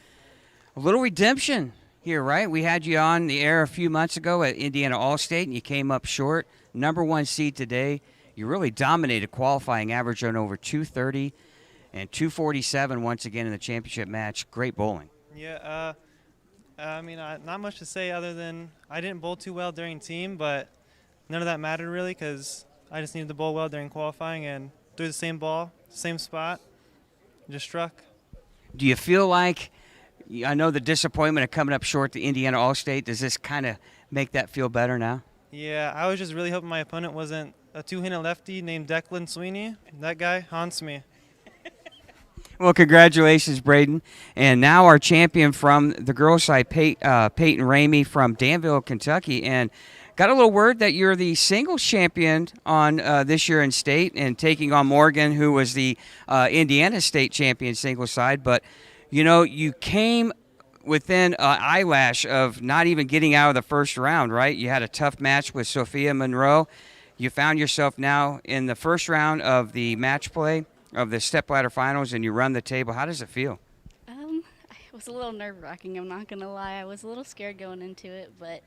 A little redemption here, right? We had you on the air a few months ago at Indiana All-State, and you came up short. #1 seed today. You really dominated qualifying, average on over 230 and 247 once again in the championship match. Great bowling. Yeah, I mean, not much to say other than I didn't bowl too well during team, but none of that mattered really because I just needed to bowl well during qualifying and threw the same ball, same spot, just struck. Do you feel like, I know the disappointment of coming up short to Indiana All-State, does this kind of make that feel better now? Yeah, I was just really hoping my opponent wasn't a two-handed lefty named Declan Sweeney. That guy haunts me. Well, congratulations, Braden. And now our champion from the girls' side, Peyton Ramey from Danville, Kentucky. And got a little word that you're the singles champion on this year in state and taking on Morgan, who was the Indiana state champion singles side. But, you know, you came within an eyelash of not even getting out of the first round, right? You had a tough match with Sophia Monroe. You found yourself now in the first round of the match play of the stepladder finals, and you run the table. How does it feel? It was a little nerve-wracking, I'm not going to lie. I was a little scared going into it, but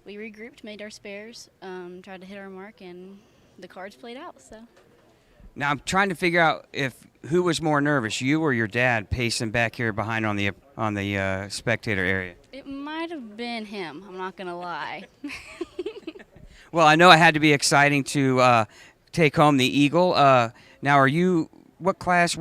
we regrouped, made our spares, tried to hit our mark, and the cards played out. So Now I'm trying to figure out who was more nervous, you or your dad, pacing back here behind on the spectator area. it might have been him, I'm not going to lie. Well, I know it had to be exciting to take home the Eagle. Now, what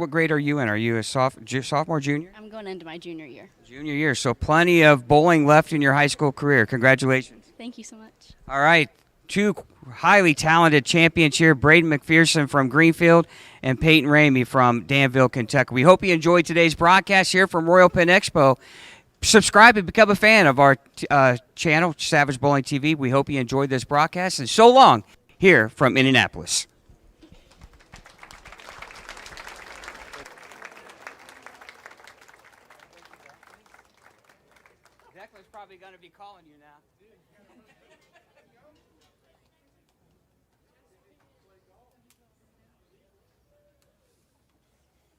grade are you in? Are you a sophomore, junior? I'm going into my junior year. Junior year, so plenty of bowling left in your high school career. Congratulations. Thank you so much. All right, two highly talented champions here, Braden McPherson from Greenfield and Peyton Ramey from Danville, Kentucky. We hope you enjoyed today's broadcast here from Royal Penn Expo. Subscribe and become a fan of our channel, Savage Bowling TV. We hope you enjoyed this broadcast, and so long here from Indianapolis. Declan's probably going to be calling you now.